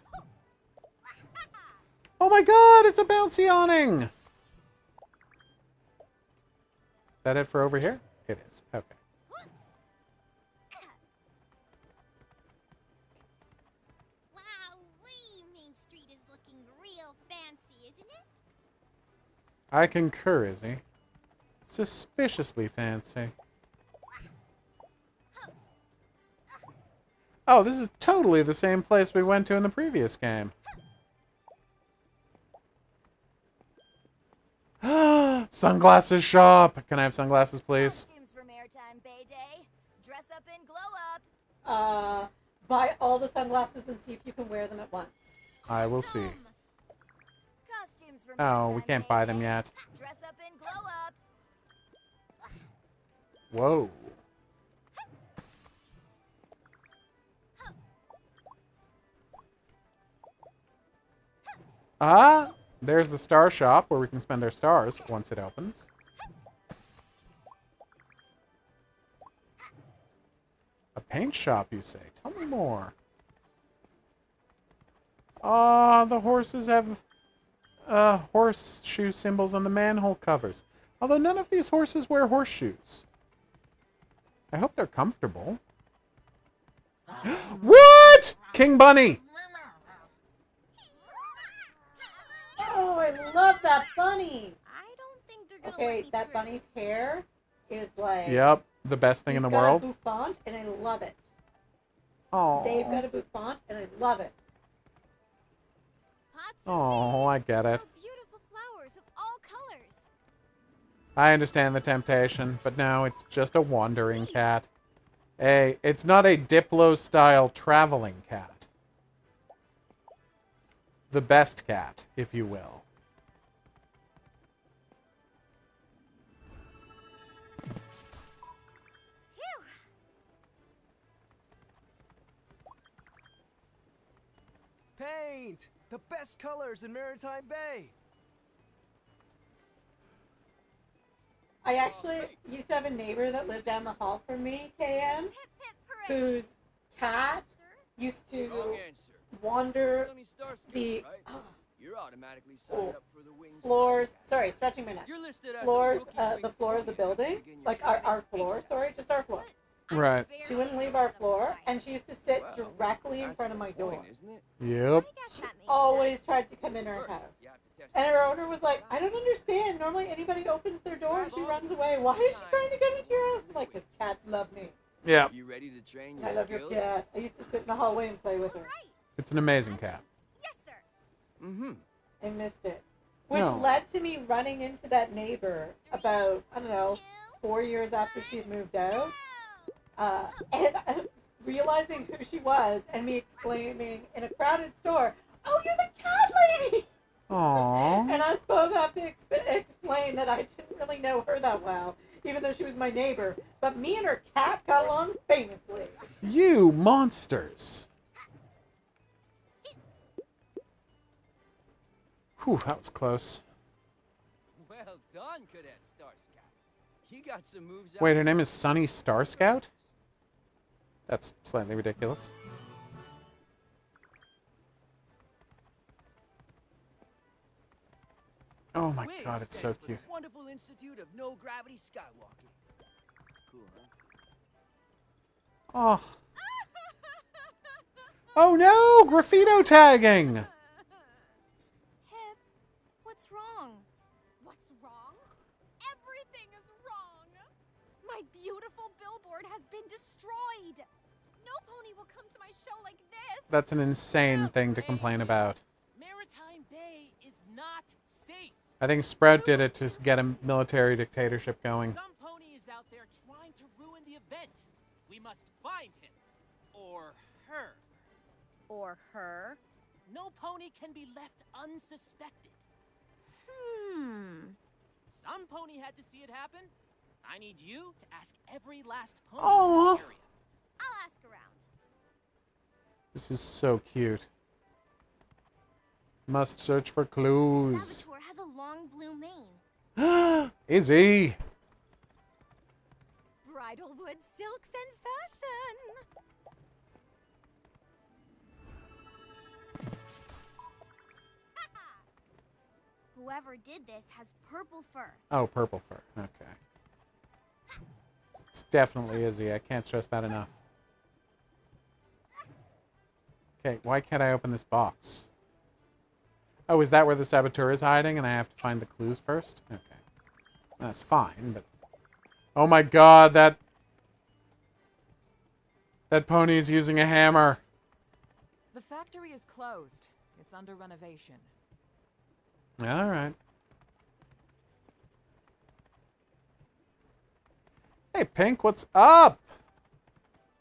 Speaker 1: Oh my god, it's a bouncy awning! Is that it for over here? It is. Okay.
Speaker 5: Wow-wee, Main Street is looking real fancy, isn't it?
Speaker 1: I concur, Izzy. Suspiciously fancy. Oh, this is totally the same place we went to in the previous game. Sunglasses shop! Can I have sunglasses, please?
Speaker 7: Costumes for Maritime Bay Day. Dress up and glow up.
Speaker 3: Buy all the sunglasses and see if you can wear them at once.
Speaker 1: I will see.
Speaker 7: Costumes for
Speaker 1: Oh, we
Speaker 7: Maritime
Speaker 1: can't
Speaker 7: Bay
Speaker 1: buy them
Speaker 7: Day.
Speaker 1: yet.
Speaker 7: Dress up and glow up.
Speaker 1: Whoa. Ah, there's the star shop where we can spend our stars once it opens. A paint shop, you say? Tell me more. Ah, the horses have horseshoe symbols on the manhole covers. Although none of these horses wear horseshoes. I hope they're comfortable. What? King Bunny!
Speaker 3: Oh, I love that bunny.
Speaker 7: I don't think they're gonna let
Speaker 3: Okay,
Speaker 7: me
Speaker 3: that
Speaker 7: through.
Speaker 3: bunny's hair is like
Speaker 1: Yep, the best thing in the
Speaker 3: he's got
Speaker 1: world.
Speaker 3: a bouffant, and I love it.
Speaker 1: Oh,
Speaker 3: They've got a bouffant, and I love it.
Speaker 7: Pots and
Speaker 1: oh, I get it.
Speaker 7: pans, beautiful flowers of all colors.
Speaker 1: I understand the temptation, but no, it's just a wandering cat. It's not a Diplo-style traveling cat. The best cat, if you will.
Speaker 7: Phew.
Speaker 4: Paint! The best colors in Maritime Bay!
Speaker 3: I actually used to have a neighbor that lived down the hall from me, KM,
Speaker 7: Hip hip parade.
Speaker 3: whose cat
Speaker 7: Sir?
Speaker 3: used to
Speaker 8: Wrong answer.
Speaker 3: wander
Speaker 8: Sunny Star Scout,
Speaker 3: the
Speaker 8: right? You're automatically signed up for the wings.
Speaker 3: floors. Sorry, stretching my neck.
Speaker 8: You're listed as
Speaker 3: Floors,
Speaker 8: a rookie
Speaker 3: the
Speaker 8: wing
Speaker 3: floor of the
Speaker 8: pony.
Speaker 3: building,
Speaker 8: Begin your
Speaker 3: like our floor. Sorry, just our floor.
Speaker 7: I'm
Speaker 1: Right.
Speaker 7: very
Speaker 3: She wouldn't leave
Speaker 7: good
Speaker 3: our
Speaker 7: at
Speaker 3: floor,
Speaker 7: flying.
Speaker 3: and she used to sit
Speaker 8: Well,
Speaker 3: directly in
Speaker 8: that's
Speaker 3: front of
Speaker 8: the
Speaker 3: my door.
Speaker 8: point, isn't it?
Speaker 1: Yep.
Speaker 7: I guess that makes
Speaker 3: Always
Speaker 7: sense.
Speaker 3: tried to come in our
Speaker 8: First,
Speaker 3: house.
Speaker 8: you have to test
Speaker 3: And
Speaker 8: it.
Speaker 3: her owner was like, I don't understand. Normally anybody opens their door and she runs away. Why is she trying to get into your house? I'm like, because cats love me.
Speaker 1: Yeah.
Speaker 8: You ready to train
Speaker 3: And
Speaker 8: your
Speaker 3: I love your
Speaker 8: skills?
Speaker 3: cat. I used to sit in the hallway and play with her.
Speaker 7: Right.
Speaker 1: It's an amazing cat.
Speaker 7: Yes, sir.
Speaker 8: Mm-hmm.
Speaker 3: I missed it. Which
Speaker 1: No.
Speaker 3: led to me running into that neighbor about, I don't know, 4 years after she had moved out. And realizing who she was and me exclaiming in a crowded store, oh, you're the cat lady!
Speaker 1: Aww.
Speaker 3: And us both have to explain that I didn't really know her that well, even though she was my neighbor. But me and her cat got along famously.
Speaker 1: You monsters. Whew, that was close.
Speaker 8: Well done, Cadet Star Scout. You got some moves.
Speaker 1: Wait, her name is Sunny Star Scout? That's slightly ridiculous. Oh my
Speaker 8: Wings
Speaker 1: god, it's so
Speaker 8: stands for
Speaker 1: cute.
Speaker 8: the Wonderful Institute of No Gravity Skywalking. Cool, huh?
Speaker 1: Oh. Oh no! Graffito tagging!
Speaker 7: Hip, what's wrong? What's wrong? Everything is wrong. My beautiful billboard has been destroyed. No pony will come to my show like this.
Speaker 1: That's an insane thing to complain about.
Speaker 9: Maritime Bay is not safe.
Speaker 1: I think Sprout did it to get a military dictatorship going.
Speaker 9: Some pony is out there trying to ruin the event. We must find him. Or her.
Speaker 7: Or her.
Speaker 9: No pony can be left unsuspected. Some pony had to see it happen. I need you to ask every last pony
Speaker 1: Aw.
Speaker 9: in the area.
Speaker 7: I'll ask around.
Speaker 1: This is so cute. Must search for
Speaker 7: The
Speaker 1: clues.
Speaker 7: Saboteur has a long blue mane.
Speaker 1: Izzy!
Speaker 7: Bridalwood silks and fashion. Whoever did this has purple fur.
Speaker 1: Oh, purple fur. Okay. It's definitely Izzy. I can't stress that enough. Okay, why can't I open this box? Oh, is that where the saboteur is hiding and I have to find the clues first? Okay. That's fine, but... Oh my god, that pony is using a hammer.
Speaker 10: The factory is closed. It's under renovation.
Speaker 1: Alright. Hey, Pink, what's up?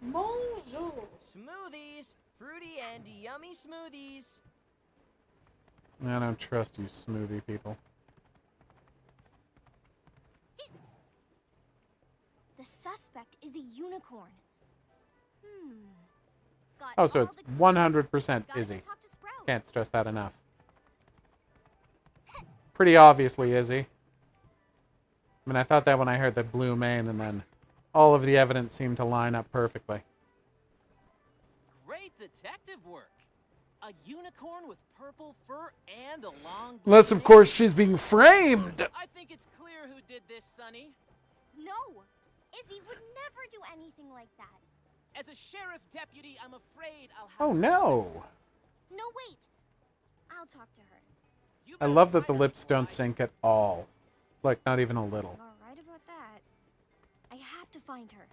Speaker 3: Bonjour.
Speaker 11: Smoothies! Fruity and yummy smoothies!
Speaker 1: I don't trust you smoothie people.
Speaker 7: The suspect is a unicorn. Got
Speaker 1: Oh, so
Speaker 7: all
Speaker 1: it's
Speaker 7: the clues.
Speaker 1: 100%
Speaker 7: Gotta go
Speaker 1: Izzy.
Speaker 7: talk to Sprout.
Speaker 1: Can't stress that enough. Pretty obviously Izzy. I mean, I thought that when I heard the blue mane, and then all of the evidence seemed to line up perfectly.
Speaker 9: Great detective work. A unicorn with purple fur and a long blue
Speaker 1: Unless, of
Speaker 9: mane?
Speaker 1: course, she's being framed!
Speaker 9: I think it's clear who did this, Sonny.
Speaker 7: No, Izzy would never do anything like that.
Speaker 9: As a sheriff deputy, I'm afraid I'll have
Speaker 1: Oh
Speaker 9: to
Speaker 1: no!
Speaker 7: No, wait. I'll talk to her.
Speaker 9: You
Speaker 1: I
Speaker 9: better
Speaker 1: love that the
Speaker 9: find her
Speaker 1: lips
Speaker 9: before
Speaker 1: don't
Speaker 9: I-
Speaker 1: sync at all. Like, not even a little.
Speaker 7: All right about that. I have to find her.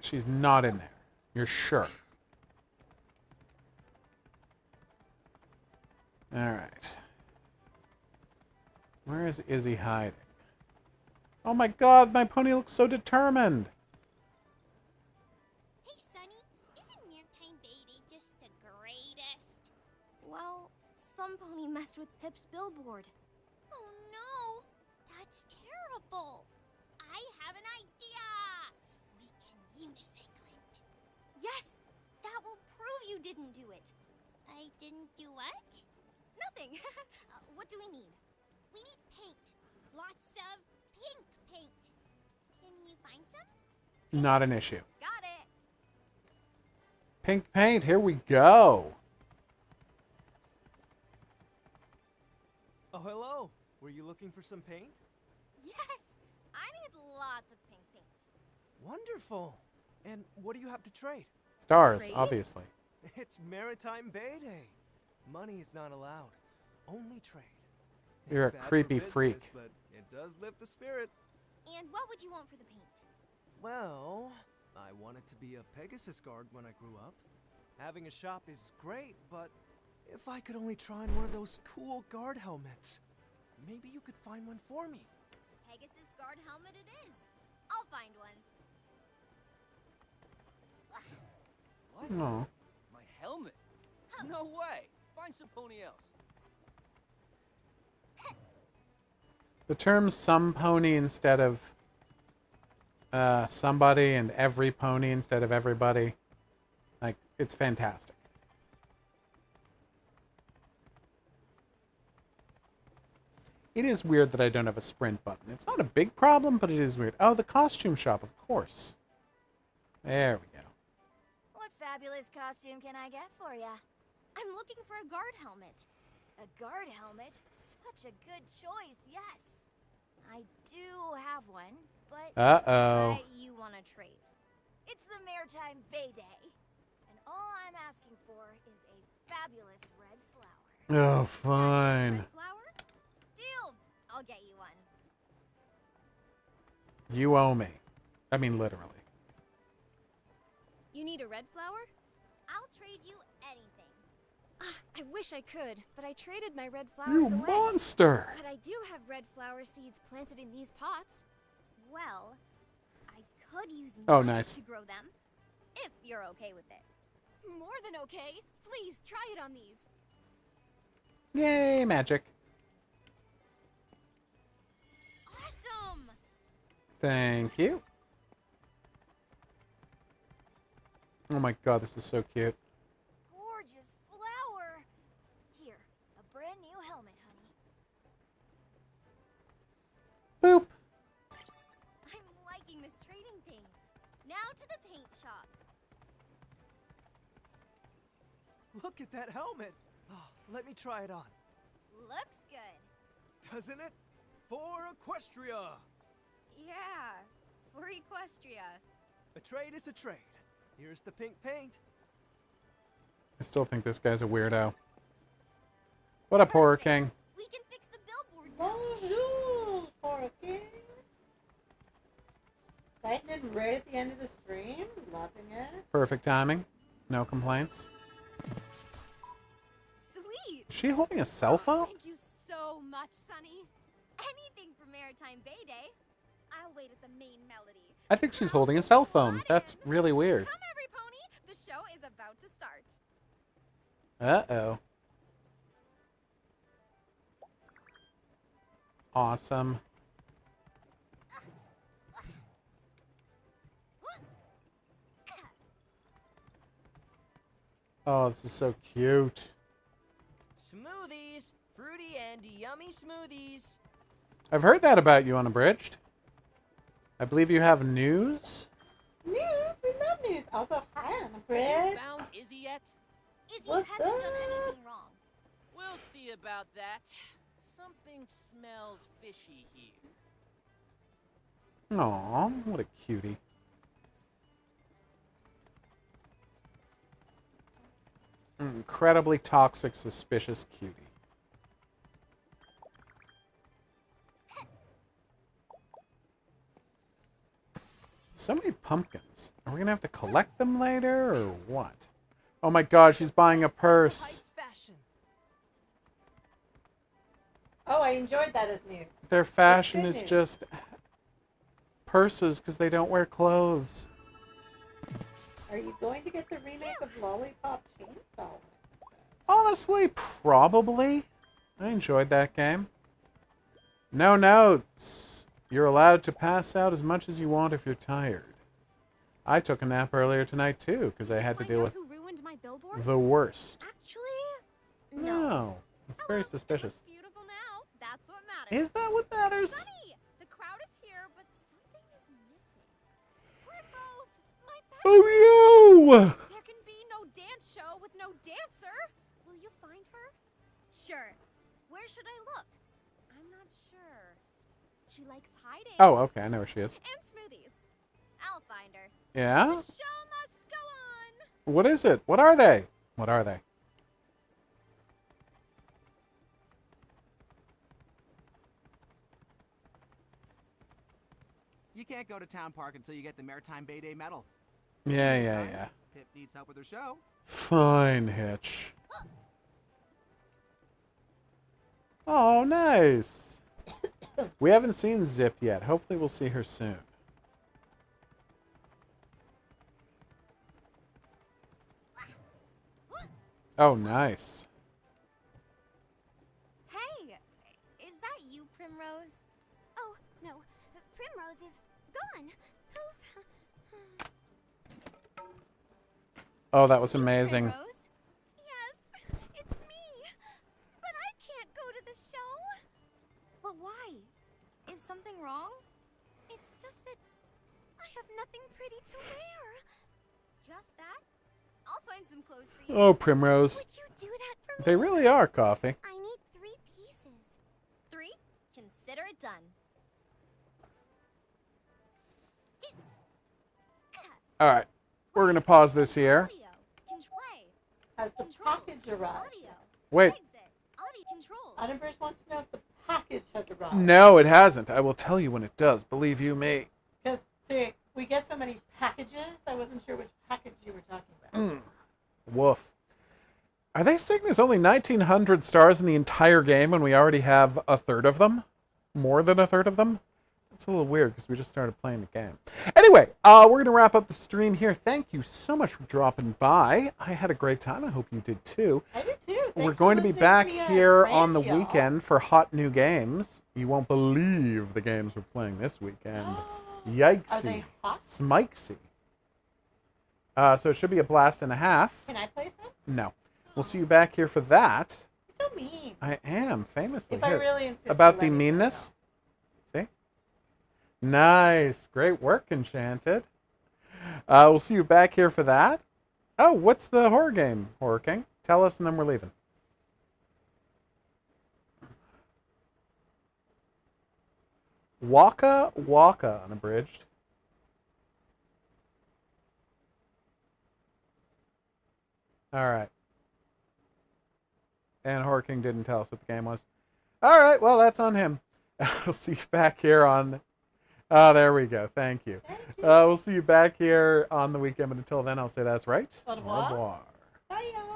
Speaker 1: She's not in there. You're sure. Alright. Where is Izzy hiding? Oh my god, my pony looks so determined!
Speaker 5: Hey, Sonny, isn't Maretime Bay just the greatest?
Speaker 7: Well, some pony messed with Pip's billboard.
Speaker 5: Oh no, that's terrible. I have an idea. We can unicycle it.
Speaker 7: Yes, that will prove you didn't do it.
Speaker 5: I didn't do what?
Speaker 7: Nothing. What do we need?
Speaker 5: We need paint. Lots of pink paint. Can you find some?
Speaker 1: Not an issue.
Speaker 7: Got it.
Speaker 1: Pink paint, here we go.
Speaker 4: Oh, hello. Were you looking for some paint?
Speaker 7: Yes, I need lots of pink paint.
Speaker 4: Wonderful. And what do you have to trade?
Speaker 1: Stars,
Speaker 7: Trade?
Speaker 1: obviously.
Speaker 4: It's Maritime Bay Day. Money is not allowed. Only trade.
Speaker 1: You're
Speaker 4: It's
Speaker 1: a
Speaker 4: bad for
Speaker 1: creepy
Speaker 4: business,
Speaker 1: freak.
Speaker 4: But it does lift the spirit.
Speaker 7: And what would you want for the paint?
Speaker 4: Well, I wanted to be a Pegasus guard when I grew up. Having a shop is great, but if I could only try on one of those cool guard helmets, maybe you could find one for me.
Speaker 7: Pegasus guard helmet it is. I'll find one.
Speaker 8: What?
Speaker 1: No.
Speaker 8: My helmet? No way. Find some pony else.
Speaker 1: The term some pony instead of somebody and every pony instead of everybody, like, it's fantastic. It is weird that I don't have a sprint button. It's not a big problem, but it is weird. Oh, the costume shop, of course. There we go.
Speaker 12: What fabulous costume can I get for ya?
Speaker 7: I'm looking for a guard helmet.
Speaker 12: A guard helmet? Such a good choice, yes. I do have one, but...
Speaker 1: Uh-oh.
Speaker 7: You want to trade.
Speaker 12: It's the Maritime Bay Day, and all I'm asking for is a fabulous red flower.
Speaker 1: Oh, fine.
Speaker 7: Red flower? Deal! I'll get you one.
Speaker 1: You owe me. I mean, literally.
Speaker 7: You need a red flower?
Speaker 12: I'll trade you anything.
Speaker 7: I wish I could, but I traded my red
Speaker 1: You
Speaker 7: flowers away.
Speaker 1: monster!
Speaker 7: But I do have red flower seeds planted in these pots. Well, I could use
Speaker 1: Oh,
Speaker 7: magic
Speaker 1: nice.
Speaker 7: to grow them, if you're okay with it. More than okay. Please try it on these.
Speaker 1: Yay, magic.
Speaker 7: Awesome!
Speaker 1: Thank you. Oh my god, this is so cute.
Speaker 12: Gorgeous flower. Here, a brand new helmet, honey.
Speaker 1: Boop.
Speaker 7: I'm liking this trading thing. Now to the paint shop.
Speaker 4: Look at that helmet. Oh, let me try it on.
Speaker 7: Looks good.
Speaker 4: Doesn't it? For Equestria.
Speaker 7: Yeah, for Equestria.
Speaker 4: A trade is a trade. Here's the pink paint.
Speaker 1: I still think this guy's a weirdo. What up, Horror King?
Speaker 7: We can fix the billboard now.
Speaker 3: Bonjour, Horror King. Sighting it right at the end of the stream. Loving it.
Speaker 1: Perfect timing. No complaints.
Speaker 7: Sweet.
Speaker 1: Is she holding a cell phone?
Speaker 7: Thank you so much, Sonny. Anything for Maritime Bay Day. I'll wait at the main melody.
Speaker 1: I think she's holding a cell phone. That's really weird.
Speaker 7: Come, every pony. The show is about to start.
Speaker 1: Uh-oh. Awesome. Oh, this is so cute.
Speaker 11: Smoothies! Fruity and yummy smoothies!
Speaker 1: I've heard that about you, Unabridged. I believe you have news?
Speaker 3: News? We love news. Also, hi, Unabridged.
Speaker 9: Found Izzy yet?
Speaker 7: Izzy
Speaker 3: What's
Speaker 7: hasn't done
Speaker 3: up?
Speaker 7: anything wrong.
Speaker 9: We'll see about that. Something smells fishy here.
Speaker 1: Aw, what a cutie. Incredibly toxic, suspicious cutie. So many pumpkins. Are we gonna have to collect them later, or what? Oh my god, she's buying a purse.
Speaker 11: Heights fashion.
Speaker 3: Oh, I enjoyed that as news.
Speaker 1: Their fashion
Speaker 3: good
Speaker 1: is
Speaker 3: news.
Speaker 1: just purses because they don't wear clothes.
Speaker 3: Are you going to get the remake of Lollipop Chainsaw?
Speaker 1: Honestly, probably. I enjoyed that game. No notes. You're allowed to pass out as much as you want if you're tired. I took a nap earlier tonight too because I had to
Speaker 7: Find
Speaker 1: deal
Speaker 7: out
Speaker 1: with
Speaker 7: who ruined my billboards?
Speaker 1: the worst.
Speaker 7: Actually,
Speaker 1: No. It's very suspicious.
Speaker 7: Beautiful now. That's what matters.
Speaker 1: Is that what matters?
Speaker 7: Sunny, the crowd is here, but something is missing. Primrose, my
Speaker 1: Oh no!
Speaker 7: There can be no dance show with no dancer. Will you find her?
Speaker 12: Sure. Where should I look?
Speaker 7: I'm not sure. She likes hiding.
Speaker 1: Oh, okay. I know where she is.
Speaker 7: And smoothies.
Speaker 12: I'll find her.
Speaker 1: Yeah?
Speaker 7: The show must go on.
Speaker 1: What is it? What are they? What are they?
Speaker 6: You can't go to Town Park until you get the Maritime Bay Day medal.
Speaker 1: Yeah.
Speaker 6: Pip needs help with her show.
Speaker 1: Fine, Hitch. Oh, nice. We haven't seen Zip yet. Hopefully we'll see her soon. Oh, nice.
Speaker 12: Hey, is that you, Primrose? Oh, no. Primrose is gone. Poof.
Speaker 1: Oh, that was amazing.
Speaker 12: Primrose? Yes, it's me. But I can't go to the show.
Speaker 7: But why? Is something wrong?
Speaker 12: It's just that I have nothing pretty to wear.
Speaker 7: Just that? I'll find some clothes for you.
Speaker 1: Oh, Primrose.
Speaker 12: Would you do that for me?
Speaker 1: They really are coffee.
Speaker 12: I need 3 pieces.
Speaker 7: 3? Consider it done.
Speaker 1: All right. We're going to pause this here.
Speaker 7: Audio. Play.
Speaker 3: Has the
Speaker 7: Controls.
Speaker 3: package arrived?
Speaker 7: Audio.
Speaker 1: Wait.
Speaker 7: Exit. Audio control.
Speaker 3: Unabridged wants to know if the package has arrived.
Speaker 1: No, it hasn't. I will tell you when it does. Believe you me.
Speaker 3: Because, see, we get so many packages, I wasn't sure which package you were talking about.
Speaker 1: Woof. Are they saying there's only 1,900 stars in the entire game when we already have a third of them? More than a third of them? It's a little weird because we just started playing the game. Anyway, we're going to wrap up the stream here. Thank you so much for dropping by. I had a great time. I hope you did too.
Speaker 3: I did too. Thanks
Speaker 1: We're
Speaker 3: for
Speaker 1: going to be
Speaker 3: listening
Speaker 1: back
Speaker 3: me,
Speaker 1: here
Speaker 3: rant,
Speaker 1: on the
Speaker 3: y'all.
Speaker 1: weekend for hot new games. You won't believe the games we're playing this weekend. Yikesy.
Speaker 3: Are they hot?
Speaker 1: Smikesy. So it should be a blast and a half.
Speaker 3: Can I play some?
Speaker 1: No. We'll see you back here for that.
Speaker 3: You're so mean.
Speaker 1: I am, famously.
Speaker 3: If I
Speaker 1: Here.
Speaker 3: really insist,
Speaker 1: About
Speaker 3: you
Speaker 1: the
Speaker 3: let me
Speaker 1: meanness? See? Nice. Great work, Enchanted. We'll see you back here for that. Oh, what's the horror game, Horror King? Tell us and then we're leaving. Waka Waka Unabridged. All right. And Horror King didn't tell us what the game was. All right, well, that's on him. I'll see you back here on... Oh, there we go. Thank you. We'll see you back here on the weekend, but until then, I'll say that's right.
Speaker 3: Au revoir.
Speaker 1: Au revoir.
Speaker 3: Bye, y'all.